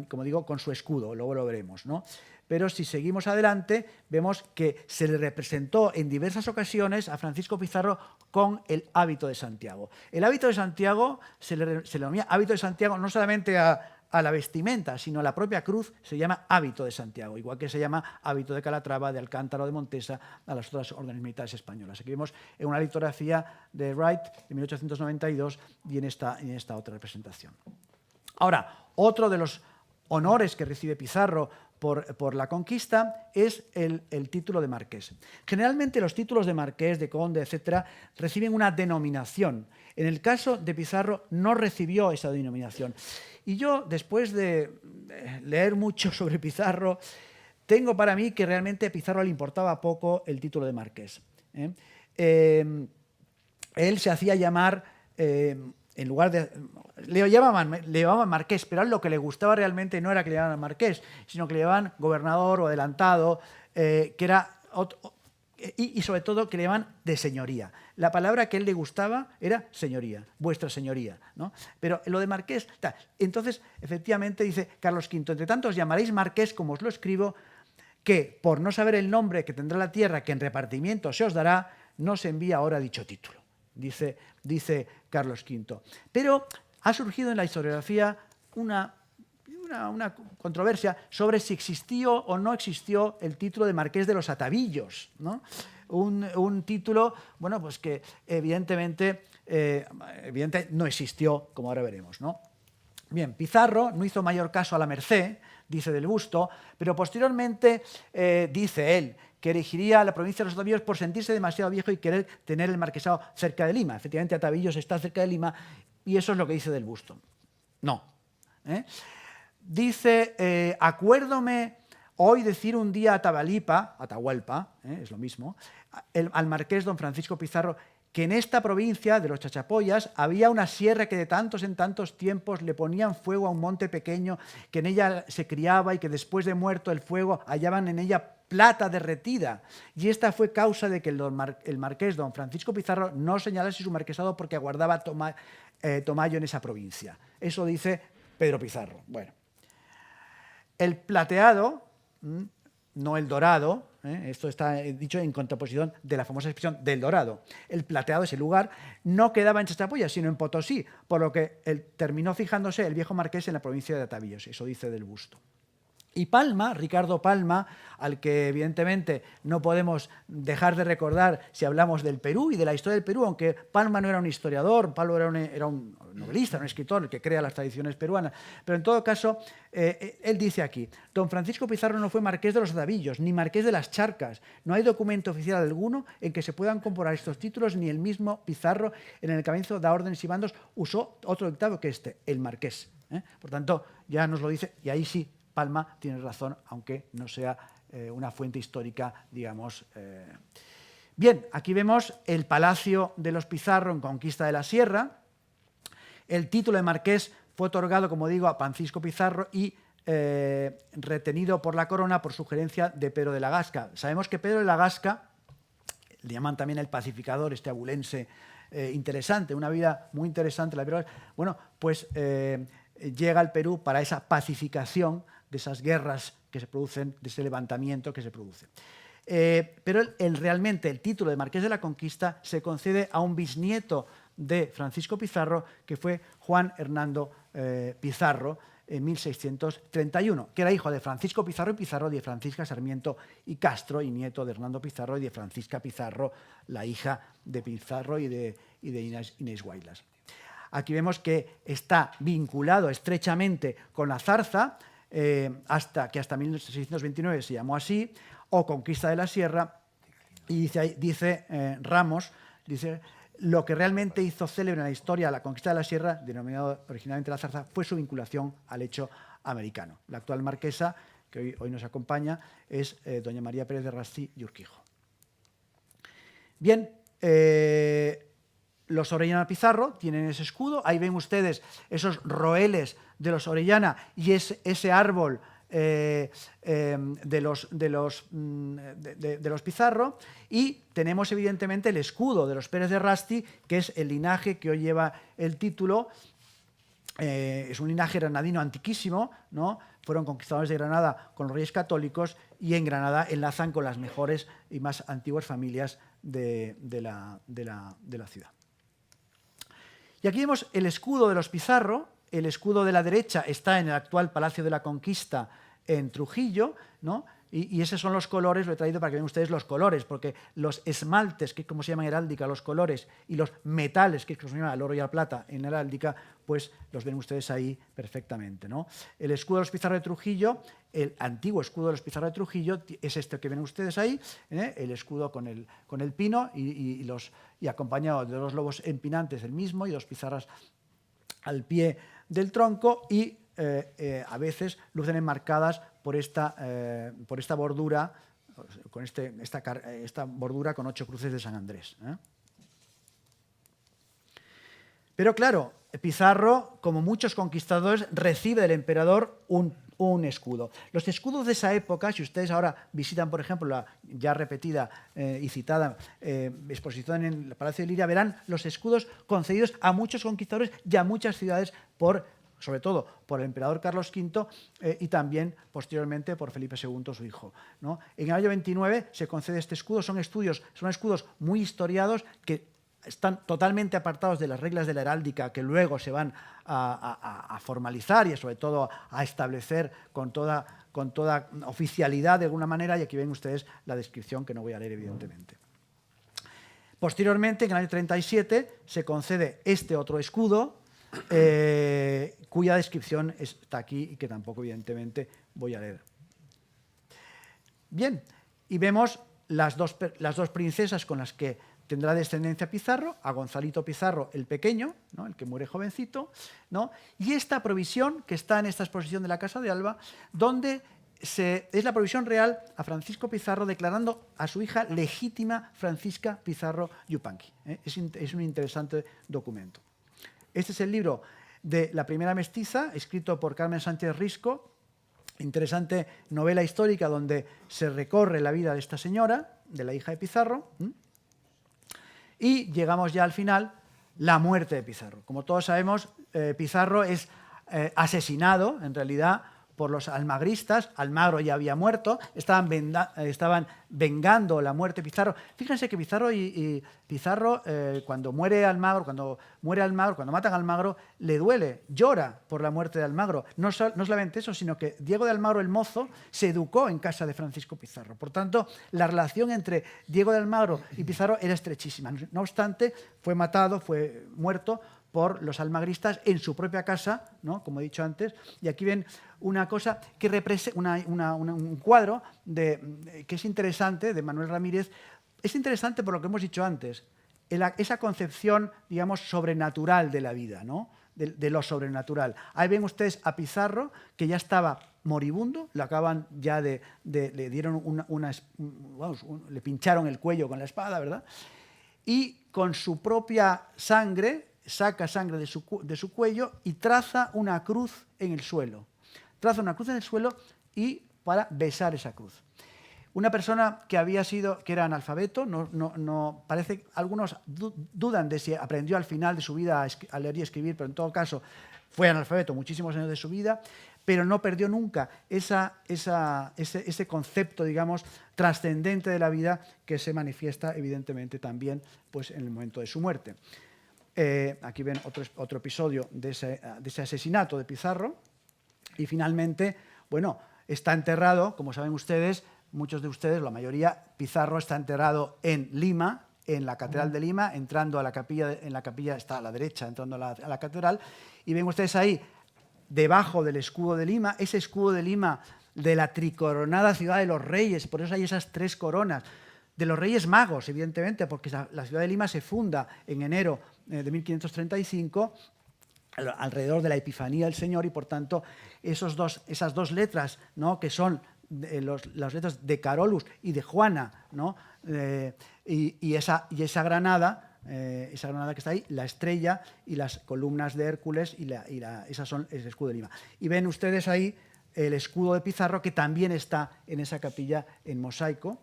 como digo, con su escudo, luego lo veremos, ¿no? Pero si seguimos adelante, vemos que se le representó en diversas ocasiones a Francisco Pizarro con el hábito de Santiago. El hábito de Santiago se le denomina hábito de Santiago no solamente a la vestimenta, sino a la propia cruz se llama hábito de Santiago, igual que se llama hábito de Calatrava, de Alcántara, de Montesa, a las otras órdenes militares españolas. Aquí vemos en una litografía de Wright de 1892 y en esta otra representación. Ahora, otro de los honores que recibe Pizarro por la conquista es el título de marqués. Generalmente los títulos de marqués, de conde, etcétera, reciben una denominación. En el caso de Pizarro no recibió esa denominación. Y yo, después de leer mucho sobre Pizarro, tengo para mí que realmente a Pizarro le importaba poco el título de marqués. Él se hacía llamar, en lugar de... Le llamaban marqués, pero a él lo que le gustaba realmente no era que le llamaran marqués, sino que le llamaban gobernador o adelantado, que era... Y sobre todo que le llaman de señoría. La palabra que a él le gustaba era señoría, vuestra señoría, ¿no? Pero lo de marqués, tal. Entonces, efectivamente, dice Carlos V, entre tanto os llamaréis marqués, como os lo escribo, que por no saber el nombre que tendrá la tierra que en repartimiento se os dará, no se envía ahora dicho título, dice Carlos V. Pero ha surgido en la historiografía una controversia sobre si existió o no existió el título de Marqués de los Atavillos, ¿no? Un título, bueno, pues que evidentemente no existió, como ahora veremos, ¿no? Bien, Pizarro no hizo mayor caso a la merced, dice del Busto, pero posteriormente dice él que erigiría la provincia de los Atavillos por sentirse demasiado viejo y querer tener el marquesado cerca de Lima. Efectivamente, Atavillos está cerca de Lima y eso es lo que dice del Busto. No. Dice, acuérdome hoy decir un día a Atahualpa, es lo mismo, al marqués don Francisco Pizarro, que en esta provincia de los Chachapoyas había una sierra que de tantos en tantos tiempos le ponían fuego a un monte pequeño, que en ella se criaba y que después de muerto el fuego hallaban en ella plata derretida. Y esta fue causa de que el marqués don Francisco Pizarro no señalase su marquesado porque aguardaba Tomayo en esa provincia. Eso dice Pedro Pizarro. Bueno. El plateado, no el dorado, esto está dicho en contraposición de la famosa expresión del dorado. El plateado, ese lugar, no quedaba en Chachapoyas, sino en Potosí, por lo que terminó fijándose el viejo marqués en la provincia de Atavillos, eso dice del Busto. Y Palma, Ricardo Palma, al que evidentemente no podemos dejar de recordar si hablamos del Perú y de la historia del Perú, aunque Palma no era un historiador, Palma era un novelista, un escritor, el que crea las tradiciones peruanas, pero en todo caso, él dice aquí, don Francisco Pizarro no fue marqués de los Atavillos, ni marqués de las Charcas, no hay documento oficial alguno en que se puedan comparar estos títulos, ni el mismo Pizarro en el encabezado de órdenes y bandos usó otro dictado que el marqués. Por tanto, ya nos lo dice, y ahí sí, Palma tiene razón, aunque no sea una fuente histórica, digamos. Bien, aquí vemos el Palacio de los Pizarro en Conquista de la Sierra. El título de marqués fue otorgado, como digo, a Francisco Pizarro y retenido por la corona por sugerencia de Pedro de la Gasca. Sabemos que Pedro de la Gasca, le llaman también el pacificador, este abulense interesante, una vida muy interesante. Bueno, pues llega al Perú para esa pacificación de esas guerras que se producen, de ese levantamiento que se produce. Pero realmente el título de Marqués de la Conquista se concede a un bisnieto de Francisco Pizarro, que fue Juan Hernando Pizarro, en 1631, que era hijo de Francisco Pizarro y Pizarro, de Francisca Sarmiento y Castro, y nieto de Hernando Pizarro y de Francisca Pizarro, la hija de Pizarro y de Inés Guaylas. Aquí vemos que está vinculado estrechamente con la zarza, hasta 1629 se llamó así, o Conquista de la Sierra, y dice Ramos, dice: lo que realmente hizo célebre en la historia la Conquista de la Sierra, denominado originalmente la zarza, fue su vinculación al hecho americano. La actual marquesa, que hoy nos acompaña, es doña María Pérez de Rasti y Urquijo. Bien, los Orellana Pizarro tienen ese escudo. Ahí ven ustedes esos roeles de los Orellana y ese árbol de los Pizarro, y tenemos evidentemente el escudo de los Pérez de Rasti, que es el linaje que hoy lleva el título. Es un linaje granadino antiquísimo, ¿no? Fueron conquistadores de Granada con los reyes católicos, y en Granada enlazan con las mejores y más antiguas familias de la ciudad. Y aquí vemos el escudo de los Pizarro. El escudo de la derecha está en el actual Palacio de la Conquista en Trujillo, ¿no? Y esos son los colores. Lo he traído para que vean ustedes los colores, porque los esmaltes, que es como se llama en heráldica, los colores, y los metales, que es como se llama el oro y la plata en heráldica, pues los ven ustedes ahí perfectamente, ¿no? El escudo de los Pizarro de Trujillo, el antiguo escudo de los Pizarro de Trujillo, es este que ven ustedes ahí, el escudo con el pino y acompañado de dos lobos empinantes del mismo y dos pizarras al pie del tronco, y a veces lucen enmarcadas por esta bordura, con esta bordura con 8 cruces de San Andrés. Pero claro, Pizarro, como muchos conquistadores, recibe del emperador un escudo. Los escudos de esa época, si ustedes ahora visitan, por ejemplo, la ya repetida y citada exposición en el Palacio de Liria, verán los escudos concedidos a muchos conquistadores y a muchas ciudades, sobre todo por el emperador Carlos V y también posteriormente por Felipe II, su hijo, ¿no? En el año 29 se concede este escudo. Son escudos muy historiados, que están totalmente apartados de las reglas de la heráldica, que luego se van a formalizar y sobre todo a establecer con toda oficialidad de alguna manera, y aquí ven ustedes la descripción, que no voy a leer evidentemente. Posteriormente, en el año 37, se concede este otro escudo, cuya descripción está aquí y que tampoco evidentemente voy a leer. Bien, y vemos las dos princesas con las que tendrá descendencia Pizarro, a Gonzalito Pizarro el pequeño, ¿no? El que muere jovencito, ¿no? Y esta provisión que está en esta exposición de la Casa de Alba, donde es la provisión real a Francisco Pizarro, declarando a su hija legítima Francisca Pizarro Yupanqui. Es un interesante documento. Este es el libro de La primera mestiza, escrito por Carmen Sánchez Risco, interesante novela histórica donde se recorre la vida de esta señora, de la hija de Pizarro. Y llegamos ya al final, la muerte de Pizarro. Como todos sabemos, Pizarro es asesinado, en realidad, por los almagristas. Almagro ya había muerto, estaban vengando la muerte de Pizarro. Fíjense que Pizarro, cuando matan a Almagro, le duele, llora por la muerte de Almagro. No solamente eso, sino que Diego de Almagro, el mozo, se educó en casa de Francisco Pizarro. Por tanto, la relación entre Diego de Almagro y Pizarro era estrechísima. No obstante, fue muerto por los almagristas en su propia casa, ¿no? Como he dicho antes, y aquí ven una cosa que representa un cuadro que es interesante, de Manuel Ramírez. Es interesante por lo que hemos dicho antes, esa concepción, digamos, sobrenatural de la vida, ¿no? de lo sobrenatural. Ahí ven ustedes a Pizarro, que ya estaba moribundo, le acaban ya le dieron le pincharon el cuello con la espada, ¿verdad? Y con su propia sangre, saca sangre de su cuello y traza una cruz en el suelo. Traza una cruz en el suelo y para besar esa cruz. Una persona que era analfabeto, parece, algunos dudan de si aprendió al final de su vida a leer y escribir, pero en todo caso fue analfabeto muchísimos años de su vida, pero no perdió nunca ese concepto, digamos, trascendente de la vida que se manifiesta evidentemente también pues, en el momento de su muerte. Aquí ven otro episodio de ese asesinato de Pizarro. Y finalmente, bueno, está enterrado, como saben ustedes, muchos de ustedes, la mayoría, Pizarro está enterrado en Lima, en la Catedral de Lima, entrando a la capilla, en la capilla está a la derecha, entrando a la catedral, y ven ustedes ahí, debajo del escudo de Lima, ese escudo de Lima de la tricoronada ciudad de los reyes, por eso hay esas 3 coronas, de los Reyes Magos, evidentemente, porque la ciudad de Lima se funda en enero de 1535, alrededor de la Epifanía del Señor, y por tanto esas dos letras, ¿no?, que son las letras de Carolus y de Juana, ¿no?, y esa granada que está ahí, la estrella y las columnas de Hércules, esas son el escudo de Lima. Y ven ustedes ahí el escudo de Pizarro, que también está en esa capilla en mosaico,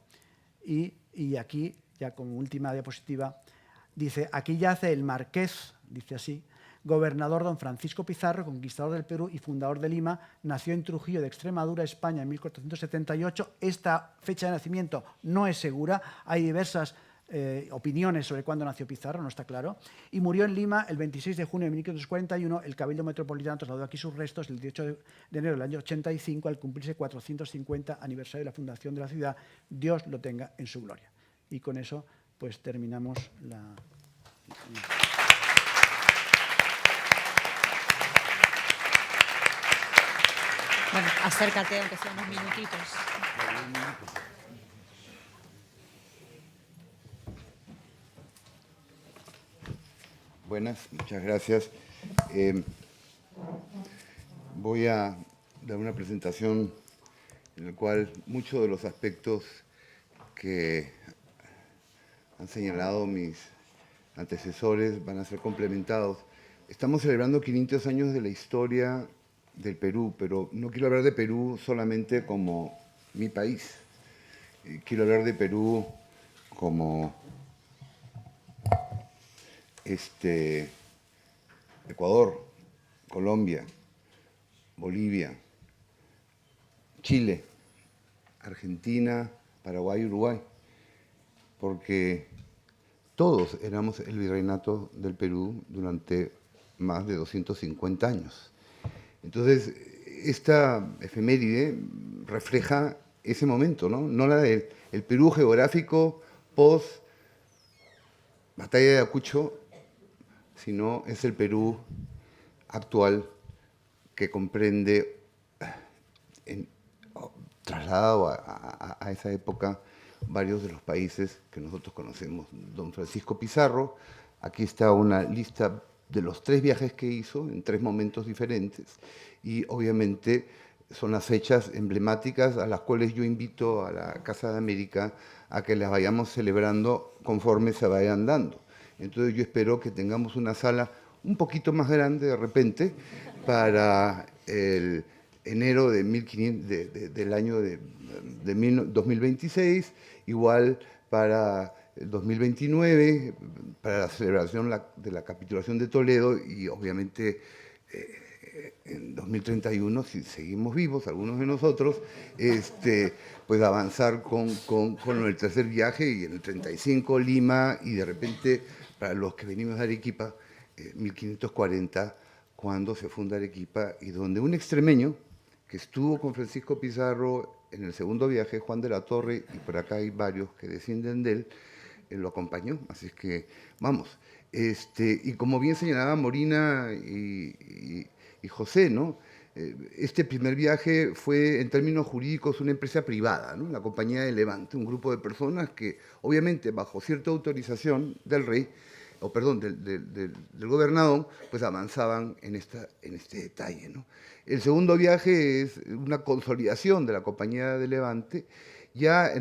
y aquí, ya como última diapositiva, dice, aquí yace el marqués, dice así, gobernador don Francisco Pizarro, conquistador del Perú y fundador de Lima, nació en Trujillo de Extremadura, España, en 1478. Esta fecha de nacimiento no es segura, hay diversas opiniones sobre cuándo nació Pizarro, no está claro, y murió en Lima el 26 de junio de 1541. El Cabildo Metropolitano trasladó aquí sus restos el 18 de enero del año 85, al cumplirse 450 aniversario de la fundación de la ciudad. Dios lo tenga en su gloria. Y con eso, pues terminamos la... Bueno, acércate, aunque sean unos minutitos. Buenas, muchas gracias. Voy a dar una presentación en la cual muchos de los aspectos que han señalado mis antecesores van a ser complementados. Estamos celebrando 500 años de la historia del Perú, pero no quiero hablar de Perú solamente como mi país. Quiero hablar de Perú como Ecuador, Colombia, Bolivia, Chile, Argentina, Paraguay, Uruguay, porque todos éramos el virreinato del Perú durante más de 250 años. Entonces, esta efeméride refleja ese momento, ¿no? No la del Perú geográfico post Batalla de Ayacucho, sino es el Perú actual que comprende, trasladado a esa época, varios de los países que nosotros conocemos. Don Francisco Pizarro, aquí está una lista de los 3 viajes que hizo en 3 momentos diferentes, y obviamente son las fechas emblemáticas a las cuales yo invito a la Casa de América a que las vayamos celebrando conforme se vayan dando. Entonces yo espero que tengamos una sala un poquito más grande de repente para el enero de del año de 2026, igual para el 2029, para la celebración de la capitulación de Toledo, y obviamente en 2031, si seguimos vivos, algunos de nosotros, pues avanzar con el tercer viaje, y en el 35 Lima, y de repente para los que venimos de Arequipa, 1540, cuando se funda Arequipa, y donde un extremeño que estuvo con Francisco Pizarro en el segundo viaje, Juan de la Torre, y por acá hay varios que descienden de él, lo acompañó. Así es que, vamos. Y como bien señalaba Morina y José, ¿no? Este primer viaje fue, en términos jurídicos, una empresa privada, ¿no? La Compañía de Levante, un grupo de personas que, obviamente, bajo cierta autorización del rey, del Gobernador, pues avanzaban en este detalle, ¿no? El segundo viaje es una consolidación de la Compañía de Levante. Ya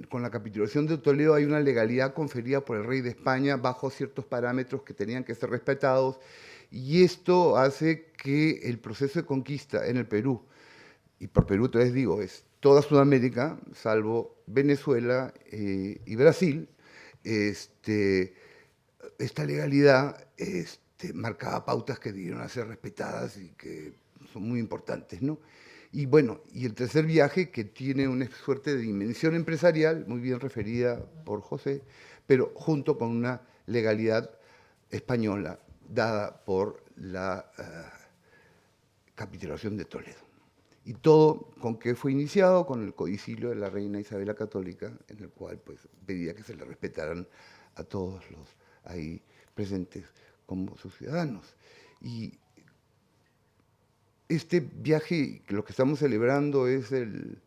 con la capitulación de Toledo hay una legalidad conferida por el rey de España bajo ciertos parámetros que tenían que ser respetados, y esto hace que el proceso de conquista en el Perú, y por Perú te les digo, es toda Sudamérica, salvo Venezuela y Brasil, esta legalidad marcaba pautas que debieron ser respetadas y que son muy importantes, ¿no? Y bueno, y el tercer viaje, que tiene una suerte de dimensión empresarial, muy bien referida por José, pero junto con una legalidad española dada por la capitulación de Toledo. Y todo con que fue iniciado con el codicilio de la reina Isabel la Católica, en el cual pues, pedía que se le respetaran a todos los ahí presentes como sus ciudadanos. Y este viaje, lo que estamos celebrando, es el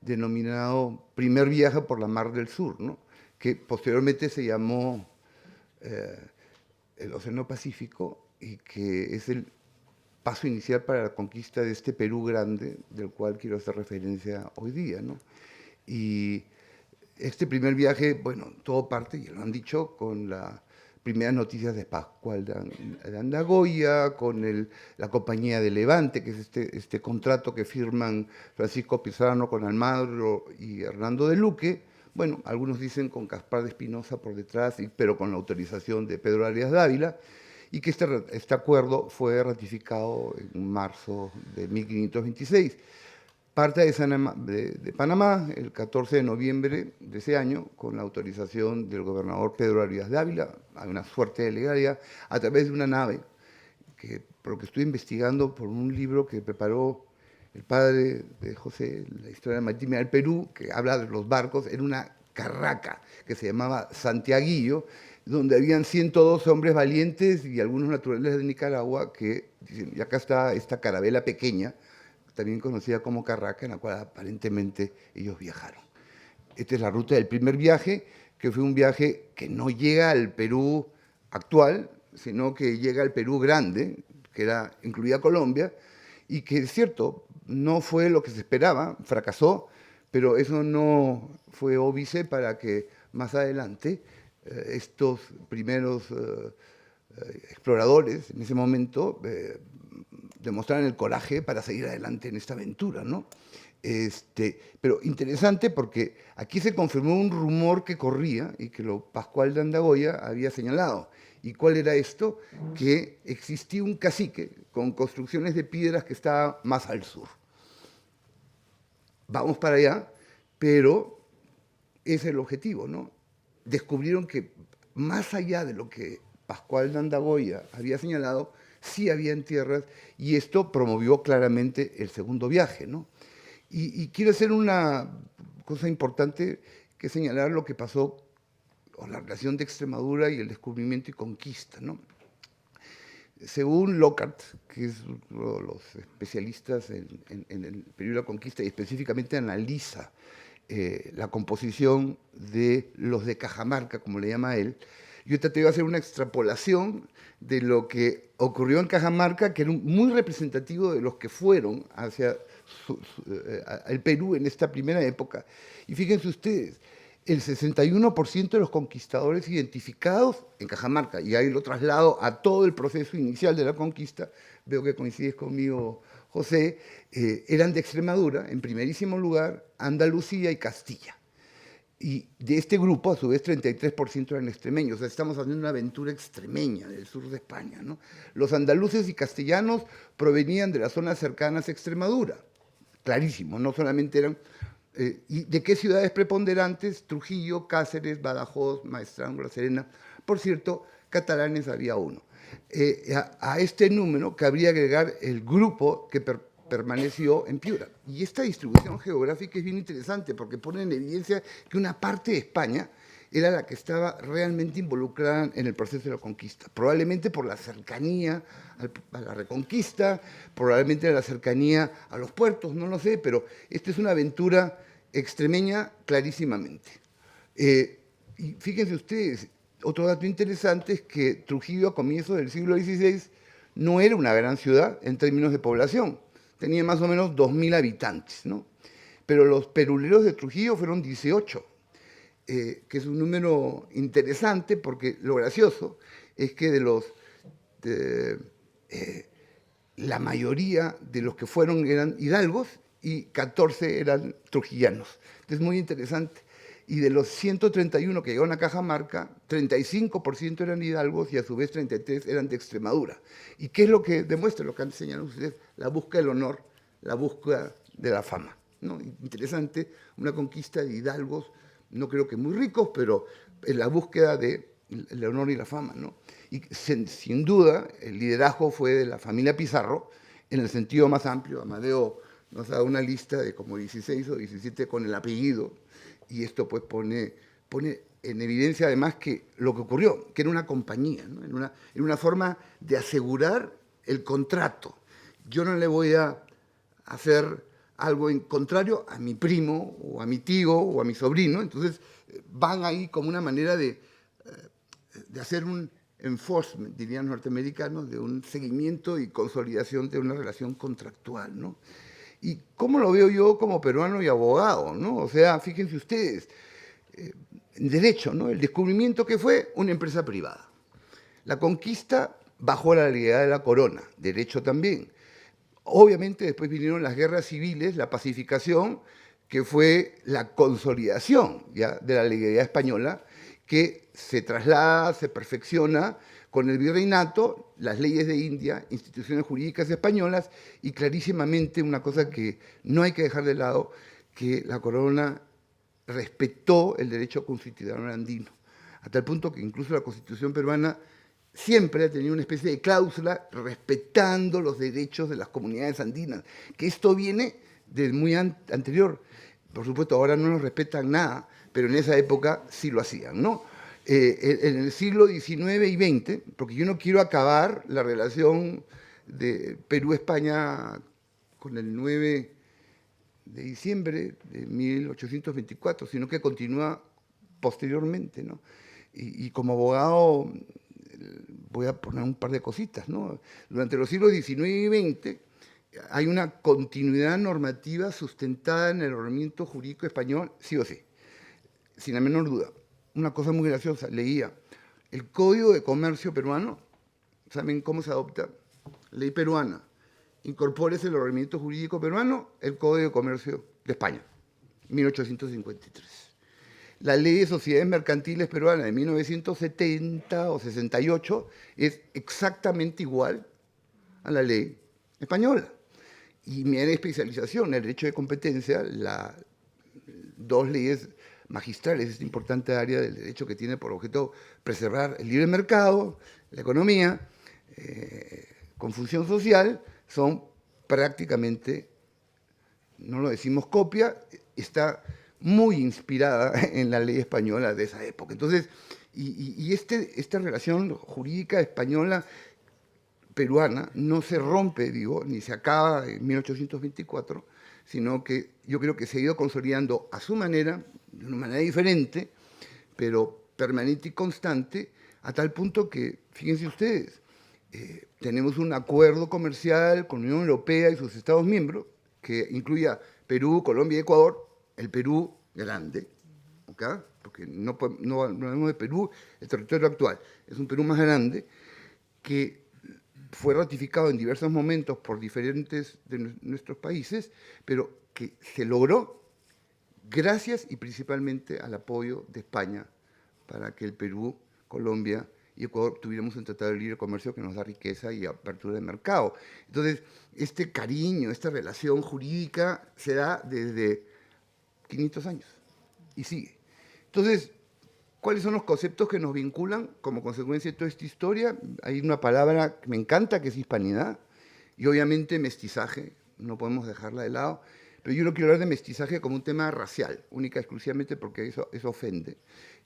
denominado primer viaje por la Mar del Sur, ¿no? Que posteriormente se llamó el Océano Pacífico, y que es el paso inicial para la conquista de este Perú grande, del cual quiero hacer referencia hoy día, ¿no? Y este primer viaje, bueno, todo parte, ya lo han dicho, con las primeras noticias de Pascual de Andagoya, con la Compañía de Levante, que es este contrato que firman Francisco Pizarro con Almagro y Hernando de Luque. Bueno, algunos dicen con Gaspar de Espinosa por detrás, pero con la autorización de Pedro Arias Dávila, y que este acuerdo fue ratificado en marzo de 1526. Parte de Panamá el 14 de noviembre de ese año, con la autorización del gobernador Pedro Arias Dávila, hay una suerte de legalidad, a través de una nave, que por lo que estoy investigando por un libro que preparó el padre de José, la historia marítima del Perú, que habla de los barcos, en una carraca que se llamaba Santiaguillo, donde habían 102 hombres valientes y algunos naturales de Nicaragua que dicen, y acá está esta carabela pequeña, también conocida como carraca, en la cual aparentemente ellos viajaron. Esta es la ruta del primer viaje, que fue un viaje que no llega al Perú actual, sino que llega al Perú grande, que incluía Colombia, y que es cierto, no fue lo que se esperaba, fracasó, pero eso no fue óbice para que más adelante estos primeros exploradores en ese momento demostraran el coraje para seguir adelante en esta aventura, ¿no? Pero interesante porque aquí se confirmó un rumor que corría y que Pascual de Andagoya había señalado. ¿Y cuál era esto? Que existía un cacique con construcciones de piedras que estaba más al sur. Vamos para allá, pero ese es el objetivo, ¿no? Descubrieron que más allá de lo que Pascual de Andagoya había señalado, sí había tierras, y esto promovió claramente el segundo viaje, ¿no? Y quiero hacer una cosa importante, que es señalar lo que pasó con la relación de Extremadura y el descubrimiento y conquista, ¿no? Según Lockhart, que es uno de los especialistas en el periodo de la conquista y específicamente analiza la composición de los de Cajamarca, como le llama él, yo traté de hacer una extrapolación de lo que ocurrió en Cajamarca, que era muy representativo de los que fueron hacia el Perú en esta primera época. Y fíjense ustedes, el 61% de los conquistadores identificados en Cajamarca, y ahí lo traslado a todo el proceso inicial de la conquista, veo que coincides conmigo, José, eran de Extremadura, en primerísimo lugar, Andalucía y Castilla. Y de este grupo, a su vez, 33% eran extremeños. O sea, estamos haciendo una aventura extremeña del sur de España, ¿no? Los andaluces y castellanos provenían de las zonas cercanas a Extremadura. Clarísimo, no solamente eran... ¿Y de qué ciudades preponderantes? Trujillo, Cáceres, Badajoz, Maestrango, La Serena. Por cierto, catalanes había uno. A este número cabría agregar el grupo que permaneció en Piura. Y esta distribución geográfica es bien interesante porque pone en evidencia que una parte de España era la que estaba realmente involucrada en el proceso de la conquista. Probablemente por la cercanía a la reconquista, probablemente la cercanía a los puertos, no lo sé, pero esta es una aventura extremeña clarísimamente. Y fíjense ustedes, otro dato interesante es que Trujillo a comienzos del siglo XVI no era una gran ciudad en términos de población. Tenía más o menos 2.000 habitantes, ¿no? Pero los peruleros de Trujillo fueron 18, que es un número interesante porque lo gracioso es que la mayoría de los que fueron eran hidalgos y 14 eran trujillanos. Entonces, muy interesante. Y de los 131 que llegaron a Cajamarca, 35% eran hidalgos y a su vez 33 eran de Extremadura. ¿Y qué es lo que demuestra lo que han señalado ustedes? La búsqueda del honor, la búsqueda de la fama, ¿no? Interesante, una conquista de hidalgos, no creo que muy ricos, pero en la búsqueda del honor y la fama, ¿no? Y sin duda, el liderazgo fue de la familia Pizarro, en el sentido más amplio. Amadeo nos ha dado una lista de como 16 o 17 con el apellido, y esto pues pone en evidencia además que lo que ocurrió, que era una compañía, ¿no? en una forma de asegurar el contrato. Yo no le voy a hacer algo en contrario a mi primo, o a mi tío, o a mi sobrino, entonces van ahí como una manera de hacer un enforcement, dirían los norteamericanos, de un seguimiento y consolidación de una relación contractual, ¿no? ¿Y cómo lo veo yo como peruano y abogado, ¿no? O sea, fíjense ustedes, en derecho, ¿no? El descubrimiento que fue una empresa privada. La conquista bajo la legalidad de la corona, derecho también. Obviamente después vinieron las guerras civiles, la pacificación, que fue la consolidación ya de la legalidad española, que se traslada, se perfecciona con el virreinato, las leyes de India, instituciones jurídicas españolas, y clarísimamente una cosa que no hay que dejar de lado, que la corona respetó el derecho constitucional andino, a tal punto que incluso la Constitución peruana siempre ha tenido una especie de cláusula respetando los derechos de las comunidades andinas, que esto viene desde muy anterior. Por supuesto, ahora no nos respetan nada, pero en esa época sí lo hacían, ¿no? En el siglo XIX y XX, porque yo no quiero acabar la relación de Perú-España con el 9 de diciembre de 1824, sino que continúa posteriormente, ¿no? Y como abogado voy a poner un par de cositas, ¿no? Durante los siglos XIX y XX hay una continuidad normativa sustentada en el ordenamiento jurídico español, sí o sí, sin la menor duda. Una cosa muy graciosa, leía, el Código de Comercio peruano, ¿saben cómo se adopta? Ley peruana. Incorpórese el ordenamiento jurídico peruano, el Código de Comercio de España, 1853. La Ley de Sociedades Mercantiles peruana de 1970 o 68 es exactamente igual a la ley española. Y mi área de especialización, el derecho de competencia, las dos leyes magistrales, esta importante área del derecho que tiene por objeto preservar el libre mercado, la economía, con función social, son prácticamente, no lo decimos copia, está muy inspirada en la ley española de esa época. Entonces, esta relación jurídica española peruana no se rompe, digo, ni se acaba en 1824, sino que yo creo que se ha ido consolidando a su manera, de una manera diferente, pero permanente y constante, a tal punto que, fíjense ustedes, tenemos un acuerdo comercial con la Unión Europea y sus Estados miembros, que incluye a Perú, Colombia y Ecuador, el Perú grande, ¿ok? Porque no hablamos de Perú, el territorio actual, es un Perú más grande, que fue ratificado en diversos momentos por diferentes de nuestros países, pero que se logró gracias y principalmente al apoyo de España para que el Perú, Colombia y Ecuador tuviéramos un tratado de libre comercio que nos da riqueza y apertura de mercado. Entonces, este cariño, esta relación jurídica se da desde 500 años y sigue. Entonces, ¿cuáles son los conceptos que nos vinculan como consecuencia de toda esta historia? Hay una palabra que me encanta, que es hispanidad, y obviamente mestizaje, no podemos dejarla de lado, pero yo no quiero hablar de mestizaje como un tema racial, única y exclusivamente porque eso ofende.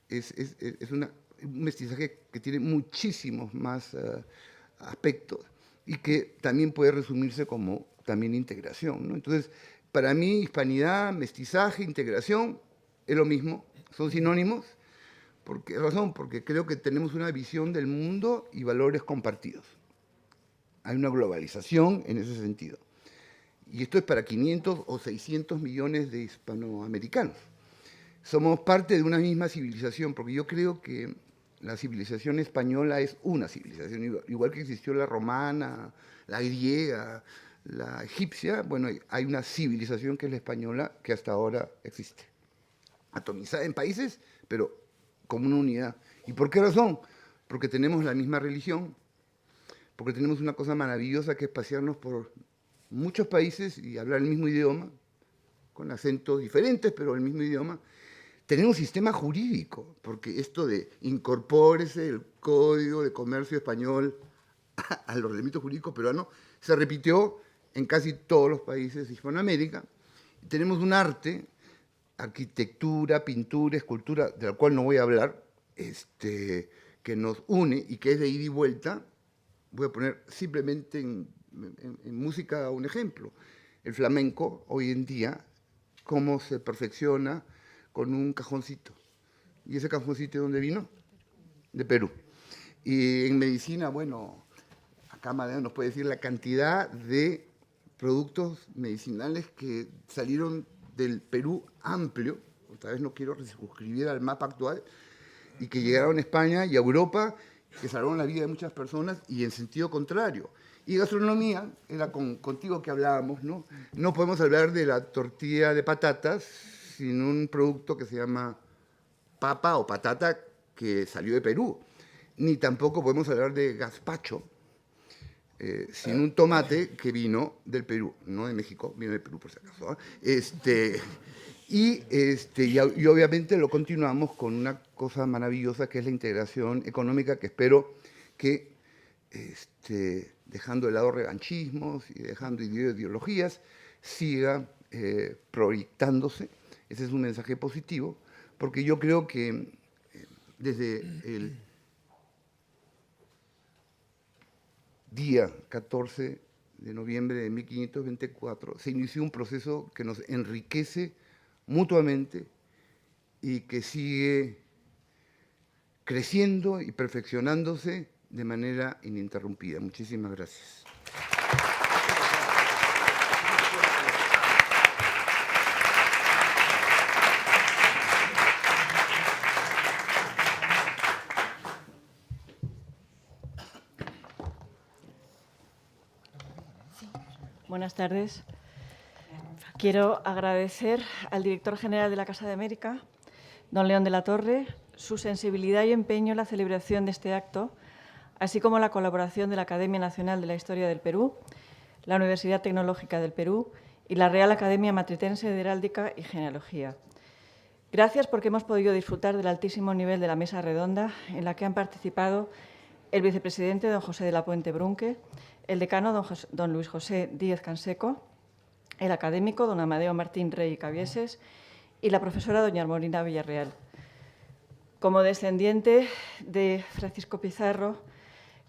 Es un mestizaje que tiene muchísimos más aspectos y que también puede resumirse como también integración, ¿no? Entonces, para mí, hispanidad, mestizaje, integración, es lo mismo, son sinónimos, ¿Por qué razón? Porque creo que tenemos una visión del mundo y valores compartidos. Hay una globalización en ese sentido. Y esto es para 500 o 600 millones de hispanoamericanos. Somos parte de una misma civilización, porque yo creo que la civilización española es una civilización, igual que existió la romana, la griega, la egipcia. Bueno, hay una civilización que es la española que hasta ahora existe. Atomizada en países, pero como una unidad. ¿Y por qué razón? Porque tenemos la misma religión, porque tenemos una cosa maravillosa que es pasearnos por muchos países y hablar el mismo idioma, con acentos diferentes, pero el mismo idioma. Tenemos un sistema jurídico, porque esto de incorpórese el Código de Comercio Español al ordenamiento jurídico peruano se repitió en casi todos los países de Hispanoamérica. Tenemos un arte, arquitectura, pintura, escultura, de la cual no voy a hablar, que nos une y que es de ida y vuelta. Voy a poner simplemente en música un ejemplo. El flamenco, hoy en día, cómo se perfecciona con un cajoncito. ¿Y ese cajoncito de dónde vino? De Perú. Y en medicina, bueno, acá Madero nos puede decir la cantidad de productos medicinales que salieron del Perú amplio, otra vez no quiero circunscribir al mapa actual, y que llegaron a España y a Europa, que salvaron la vida de muchas personas, y en sentido contrario. Y gastronomía, era contigo que hablábamos, ¿no? No podemos hablar de la tortilla de patatas sin un producto que se llama papa o patata que salió de Perú. Ni tampoco podemos hablar de gazpacho sin un tomate que vino del Perú, no de México, vino de Perú por si acaso. Y obviamente lo continuamos con una cosa maravillosa que es la integración económica, que espero que, dejando de lado revanchismos y dejando ideologías, siga proyectándose. Ese es un mensaje positivo, porque yo creo que desde el día 14 de noviembre de 1524 se inició un proceso que nos enriquece mutuamente y que sigue creciendo y perfeccionándose de manera ininterrumpida. Muchísimas gracias. Buenas tardes. Quiero agradecer al director general de la Casa de América, don León de la Torre, su sensibilidad y empeño en la celebración de este acto, así como la colaboración de la Academia Nacional de la Historia del Perú, la Universidad Tecnológica del Perú y la Real Academia Matritense de Heráldica y Genealogía. Gracias porque hemos podido disfrutar del altísimo nivel de la mesa redonda en la que han participado el vicepresidente, don José de la Puente Brunque, el decano, don Luis José Díez Canseco, el académico, don Amadeo Martín Rey Cabieses, y la profesora, doña Armorina Villarreal. Como descendiente de Francisco Pizarro,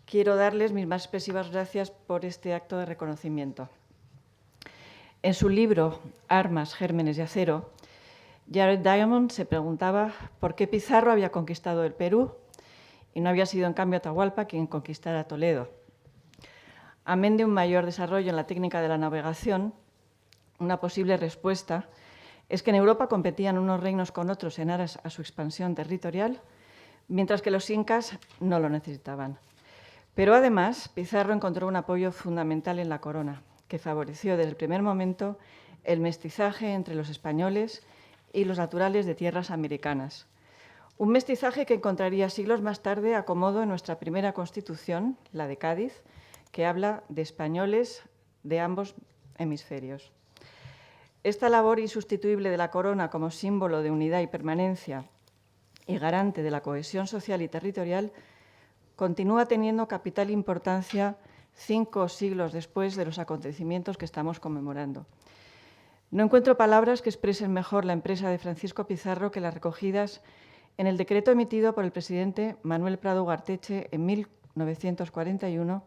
quiero darles mis más expresivas gracias por este acto de reconocimiento. En su libro Armas, Gérmenes y Acero, Jared Diamond se preguntaba por qué Pizarro había conquistado el Perú y no había sido, en cambio, Atahualpa quien conquistara Toledo. Amén de un mayor desarrollo en la técnica de la navegación, una posible respuesta es que en Europa competían unos reinos con otros en aras a su expansión territorial, mientras que los incas no lo necesitaban. Pero además, Pizarro encontró un apoyo fundamental en la corona, que favoreció desde el primer momento el mestizaje entre los españoles y los naturales de tierras americanas. Un mestizaje que encontraría siglos más tarde acomodo en nuestra primera Constitución, la de Cádiz, que habla de españoles de ambos hemisferios. Esta labor insustituible de la corona como símbolo de unidad y permanencia y garante de la cohesión social y territorial continúa teniendo capital importancia 5 siglos después de los acontecimientos que estamos conmemorando. No encuentro palabras que expresen mejor la empresa de Francisco Pizarro que las recogidas en el decreto emitido por el presidente Manuel Prado Ugarteche en 1941,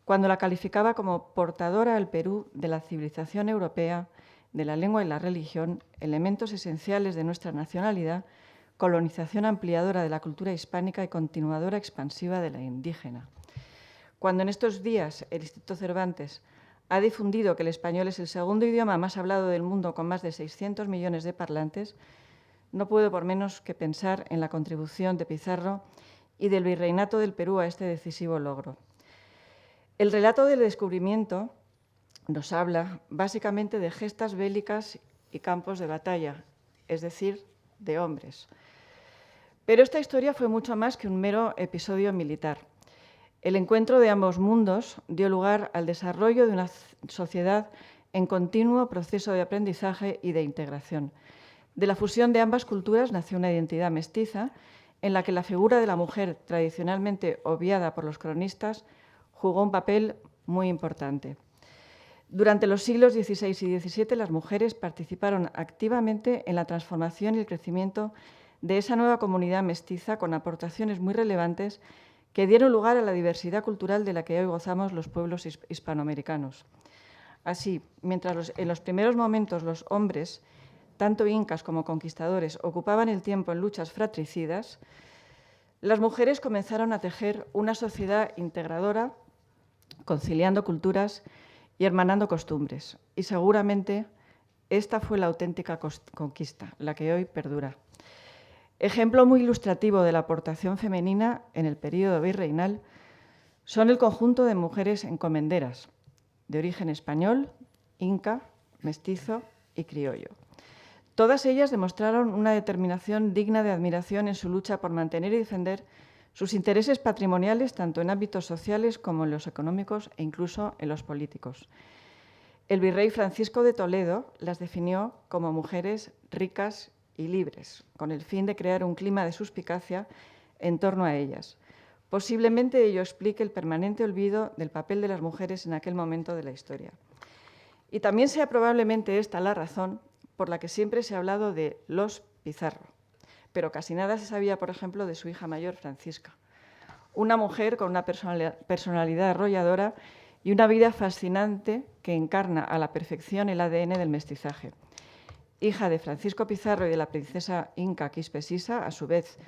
cuando la calificaba como portadora al Perú de la civilización europea, de la lengua y la religión, elementos esenciales de nuestra nacionalidad, colonización ampliadora de la cultura hispánica y continuadora expansiva de la indígena. Cuando en estos días el Instituto Cervantes ha difundido que el español es el segundo idioma más hablado del mundo con más de 600 millones de parlantes, no puedo por menos que pensar en la contribución de Pizarro y del Virreinato del Perú a este decisivo logro. El relato del descubrimiento nos habla básicamente de gestas bélicas y campos de batalla, es decir, de hombres. Pero esta historia fue mucho más que un mero episodio militar. El encuentro de ambos mundos dio lugar al desarrollo de una sociedad en continuo proceso de aprendizaje y de integración. De la fusión de ambas culturas nació una identidad mestiza en la que la figura de la mujer, tradicionalmente obviada por los cronistas, jugó un papel muy importante. Durante los siglos XVI y XVII, las mujeres participaron activamente en la transformación y el crecimiento de esa nueva comunidad mestiza con aportaciones muy relevantes que dieron lugar a la diversidad cultural de la que hoy gozamos los pueblos hispanoamericanos. Así, mientras en los primeros momentos los hombres, tanto incas como conquistadores, ocupaban el tiempo en luchas fratricidas, las mujeres comenzaron a tejer una sociedad integradora, conciliando culturas y hermanando costumbres. Y seguramente esta fue la auténtica conquista, la que hoy perdura. Ejemplo muy ilustrativo de la aportación femenina en el período virreinal son el conjunto de mujeres encomenderas, de origen español, inca, mestizo y criollo. Todas ellas demostraron una determinación digna de admiración en su lucha por mantener y defender sus intereses patrimoniales tanto en ámbitos sociales como en los económicos e incluso en los políticos. El virrey Francisco de Toledo las definió como mujeres ricas y libres, con el fin de crear un clima de suspicacia en torno a ellas. Posiblemente ello explique el permanente olvido del papel de las mujeres en aquel momento de la historia. Y también sea probablemente esta la razón por la que siempre se ha hablado de los Pizarro, pero casi nada se sabía, por ejemplo, de su hija mayor, Francisca. Una mujer con una personalidad arrolladora y una vida fascinante que encarna a la perfección el ADN del mestizaje. Hija de Francisco Pizarro y de la princesa inca Quispe Sisa, a su vez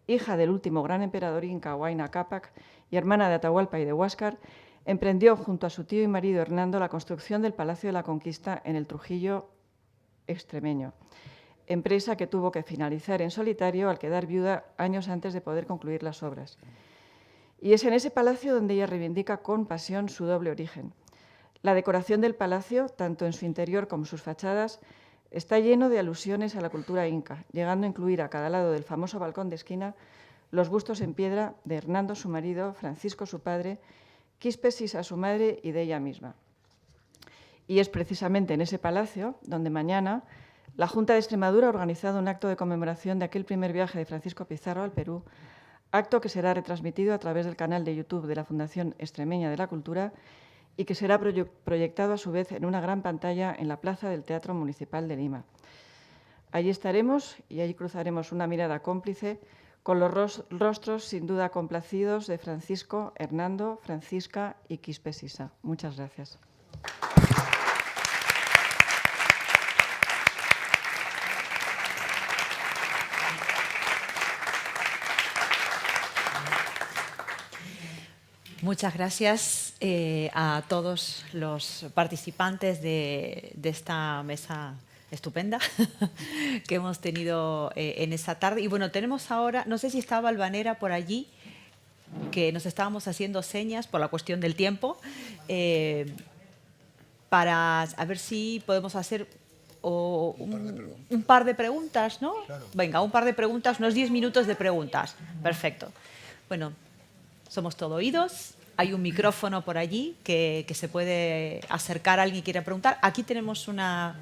hija del último gran emperador inca Huayna Cápac y hermana de Atahualpa y de Huáscar, emprendió junto a su tío y marido Hernando la construcción del Palacio de la Conquista en el Trujillo extremeño, empresa que tuvo que finalizar en solitario al quedar viuda años antes de poder concluir las obras. Y es en ese palacio donde ella reivindica con pasión su doble origen. La decoración del palacio, tanto en su interior como sus fachadas, está lleno de alusiones a la cultura inca, llegando a incluir a cada lado del famoso balcón de esquina los bustos en piedra de Hernando, su marido, Francisco, su padre, Quispe Sisa, su madre, y de ella misma. Y es precisamente en ese palacio donde mañana la Junta de Extremadura ha organizado un acto de conmemoración de aquel primer viaje de Francisco Pizarro al Perú, acto que será retransmitido a través del canal de YouTube de la Fundación Extremeña de la Cultura y que será proyectado a su vez en una gran pantalla en la plaza del Teatro Municipal de Lima. Allí estaremos y allí cruzaremos una mirada cómplice con los rostros sin duda complacidos de Francisco, Hernando, Francisca y Quispe Sisa. Muchas gracias. Muchas gracias a todos los participantes de esta mesa estupenda que hemos tenido en esta tarde. Y bueno, tenemos ahora, no sé si estaba Albanera por allí, que nos estábamos haciendo señas por la cuestión del tiempo, para a ver si podemos hacer un par de preguntas, ¿no? Claro. Venga, un par de preguntas, unos 10 minutos de preguntas. Perfecto. Bueno, somos todo oídos. Hay un micrófono por allí que se puede acercar a alguien que quiera preguntar. Aquí tenemos una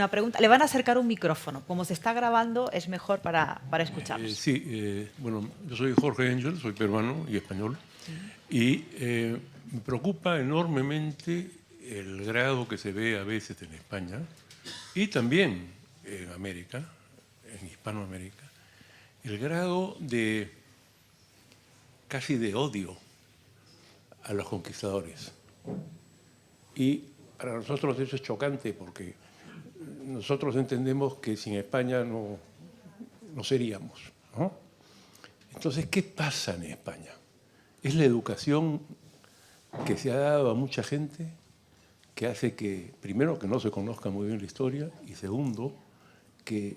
pregunta. Le van a acercar un micrófono. Como se está grabando, es mejor para escucharlos. Sí, bueno, yo soy Jorge Ángel, soy peruano y español. Sí. Y me preocupa enormemente el grado que se ve a veces en España y también en América, en Hispanoamérica, el grado de casi de odio a los conquistadores. Y para nosotros eso es chocante porque nosotros entendemos que sin España no no seríamos, ¿no? Entonces, ¿qué pasa en España? Es la educación que se ha dado a mucha gente que hace que, primero, que no se conozca muy bien la historia y segundo, que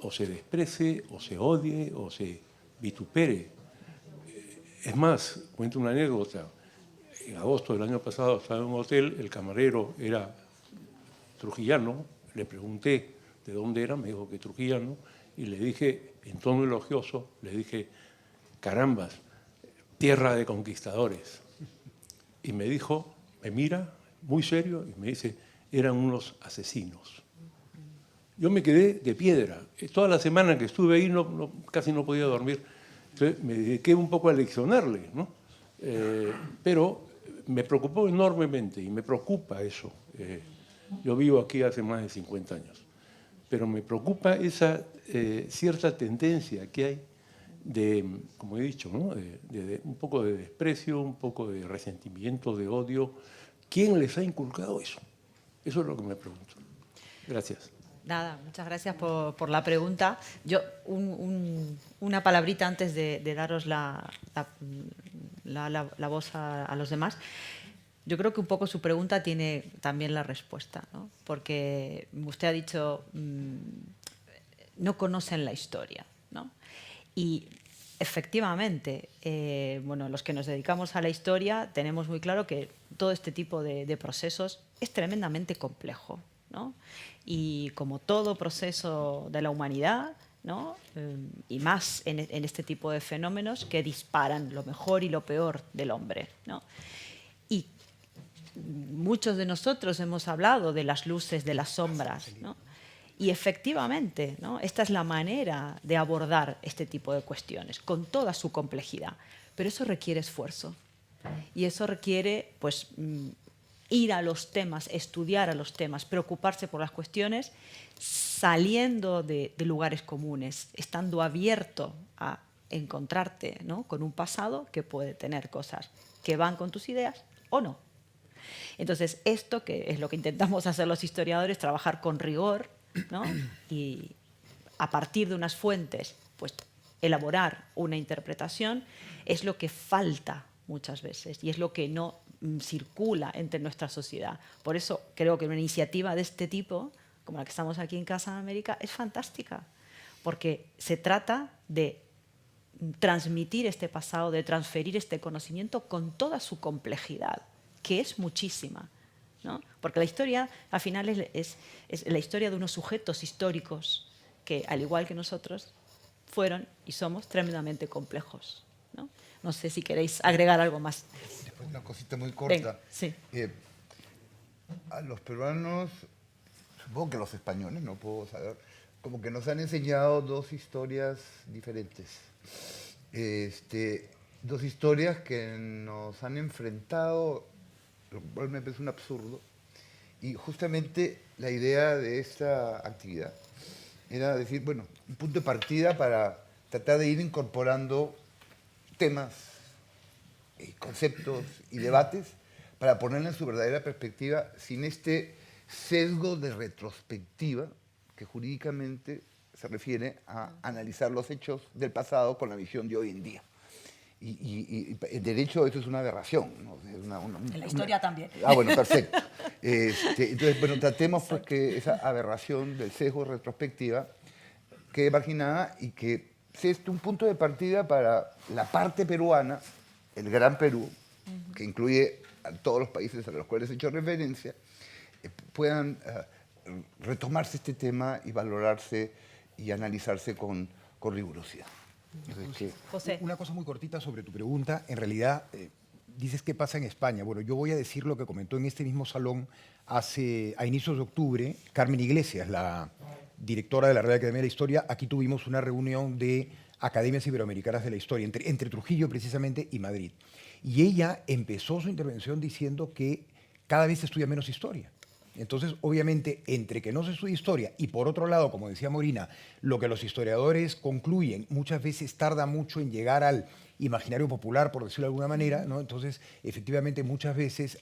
o se desprecie, o se odie, o se vitupere. Es más, cuento una anécdota. En agosto del año pasado estaba en un hotel, el camarero era trujillano, le pregunté de dónde era, me dijo que trujillano, y le dije, en tono elogioso, le dije, carambas, tierra de conquistadores. Y me dijo, me mira muy serio y me dice, eran unos asesinos. Yo me quedé de piedra. Toda la semana que estuve ahí casi no podía dormir. Entonces me dediqué un poco a leccionarle, ¿no? Pero me preocupó enormemente y me preocupa eso. Yo vivo aquí hace más de 50 años. Pero me preocupa esa cierta tendencia que hay de, como he dicho, ¿no? de un poco de desprecio, un poco de resentimiento, de odio. ¿Quién les ha inculcado eso? Eso es lo que me pregunto. Gracias. Nada, muchas gracias por la pregunta. Yo, una palabrita antes de daros la voz a los demás. Yo creo que un poco su pregunta tiene también la respuesta, ¿no? Porque usted ha dicho, no conocen la historia, ¿no? Y efectivamente, bueno, los que nos dedicamos a la historia tenemos muy claro que todo este tipo de procesos es tremendamente complejo, ¿no? Y como todo proceso de la humanidad, ¿no? Y más en este tipo de fenómenos que disparan lo mejor y lo peor del hombre, ¿no? Y muchos de nosotros hemos hablado de las luces, de las sombras, ¿no? Y efectivamente, ¿no? Esta es la manera de abordar este tipo de cuestiones, con toda su complejidad. Pero eso requiere esfuerzo. Y eso requiere, pues, ir a los temas, estudiar a los temas, preocuparse por las cuestiones, saliendo de lugares comunes, estando abierto a encontrarte, ¿no? Con un pasado que puede tener cosas que van con tus ideas o no. Entonces, esto que es lo que intentamos hacer los historiadores, trabajar con rigor, ¿no? Y a partir de unas fuentes, pues elaborar una interpretación, es lo que falta muchas veces y es lo que no circula entre nuestra sociedad. Por eso creo que una iniciativa de este tipo, como la que estamos aquí en Casa de América, es fantástica, porque se trata de transmitir este pasado, de transferir este conocimiento con toda su complejidad, que es muchísima, ¿no? Porque la historia, al final, es la historia de unos sujetos históricos que, al igual que nosotros, fueron y somos tremendamente complejos, ¿no? No sé si queréis agregar algo más. Después una cosita muy corta. Venga, sí. A los peruanos, supongo que los españoles, no puedo saber, como que nos han enseñado dos historias diferentes. Dos historias que nos han enfrentado, lo cual me parece un absurdo. Y justamente la idea de esta actividad era decir, bueno, un punto de partida para tratar de ir incorporando temas, conceptos y debates para ponerla en su verdadera perspectiva sin este sesgo de retrospectiva que jurídicamente se refiere a analizar los hechos del pasado con la visión de hoy en día. Y en derecho eso es una aberración, ¿no? En la historia también. Ah, bueno, perfecto. Entonces, bueno, tratemos pues que esa aberración del sesgo de retrospectiva quede marginada y que sea un punto de partida para la parte peruana, el Gran Perú, que incluye a todos los países a los cuales he hecho referencia, puedan retomarse este tema y valorarse y analizarse con rigurosidad. José. Una cosa muy cortita sobre tu pregunta. En realidad, dices qué pasa en España. Bueno, yo voy a decir lo que comentó en este mismo salón a inicios de octubre Carmen Iglesias, la directora de la Real Academia de la Historia. Aquí tuvimos una reunión de academias iberoamericanas de la historia, entre Trujillo precisamente y Madrid. Y ella empezó su intervención diciendo que cada vez se estudia menos historia. Entonces, obviamente, entre que no se estudia historia y, por otro lado, como decía Morina, lo que los historiadores concluyen muchas veces tarda mucho en llegar al imaginario popular, por decirlo de alguna manera, ¿no? Entonces, efectivamente, muchas veces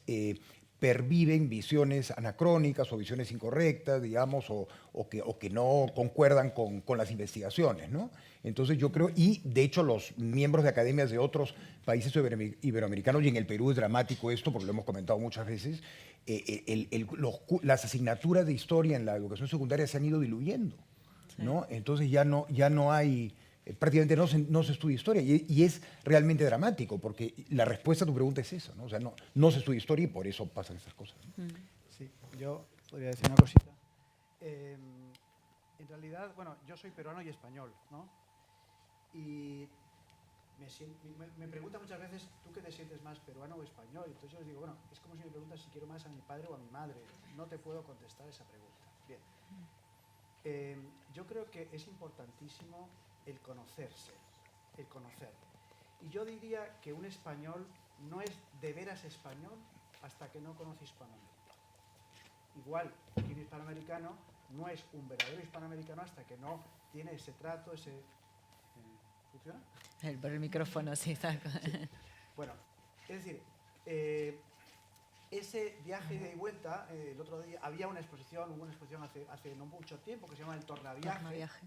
perviven visiones anacrónicas o visiones incorrectas, digamos, o que no concuerdan con las investigaciones, ¿no? Entonces yo creo, y de hecho los miembros de academias de otros países iberoamericanos, y en el Perú es dramático esto, porque lo hemos comentado muchas veces, las asignaturas de historia en la educación secundaria se han ido diluyendo, ¿no? Entonces ya no hay, prácticamente no se estudia historia, y es realmente dramático, porque la respuesta a tu pregunta es eso, ¿no? O sea, no se estudia historia y por eso pasan esas cosas, ¿no? Sí, yo podría decir una cosita. En realidad, bueno, yo soy peruano y español, ¿no? Y me preguntan muchas veces, ¿tú qué te sientes más, peruano o español? Entonces yo les digo, bueno, es como si me preguntas si quiero más a mi padre o a mi madre. No te puedo contestar esa pregunta. Bien. Yo creo que es importantísimo el conocerse, el conocer. Y yo diría que un español no es de veras español hasta que no conoce Hispanoamérica. Igual que un hispanoamericano no es un verdadero hispanoamericano hasta que no tiene ese trato, ese... ¿Funciona? Por el micrófono, sí, está. Sí. Bueno, es decir, ese viaje de vuelta, el otro día hubo una exposición hace no mucho tiempo que se llama El Tornaviaje.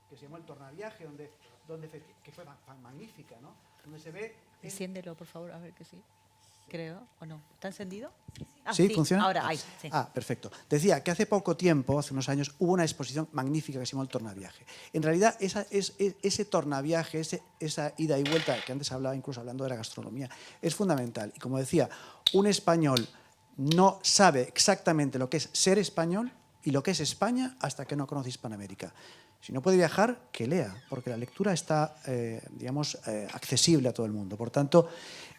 Que se llamó El Tornaviaje, que fue magnífica, ¿no? Donde se ve... Enciéndelo, por favor, a ver que sí. Creo, ¿o no? ¿Está encendido? ¿Sí? ¿Funciona? Ahora, ahí, sí. Perfecto. Decía que hace poco tiempo, hace unos años, hubo una exposición magnífica que se llamó El Tornaviaje. En realidad, ese tornaviaje, esa ida y vuelta, que antes hablaba, incluso hablando de la gastronomía, es fundamental. Y como decía, un español no sabe exactamente lo que es ser español y lo que es España hasta que no conoce Hispanoamérica. Si no puede viajar, que lea, porque la lectura está, accesible a todo el mundo. Por tanto,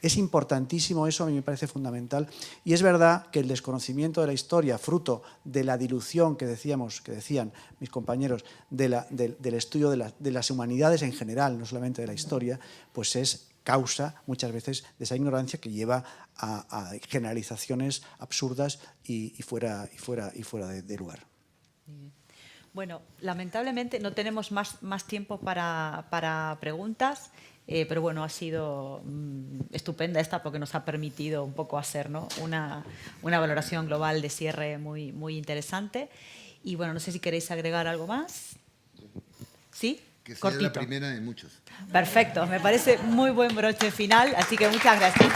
es importantísimo eso, a mí me parece fundamental. Y es verdad que el desconocimiento de la historia, fruto de la dilución que decían mis compañeros, del estudio de las humanidades en general, no solamente de la historia, pues es causa muchas veces de esa ignorancia que lleva a generalizaciones absurdas y fuera de lugar. Bueno, lamentablemente no tenemos más tiempo para preguntas, pero bueno, ha sido estupenda esta porque nos ha permitido un poco hacer, ¿no?, una valoración global de cierre muy interesante. Y bueno, no sé si queréis agregar algo más. ¿Sí? Que sea cortito. la primera de muchos. Perfecto, me parece muy buen broche final, así que muchas gracias.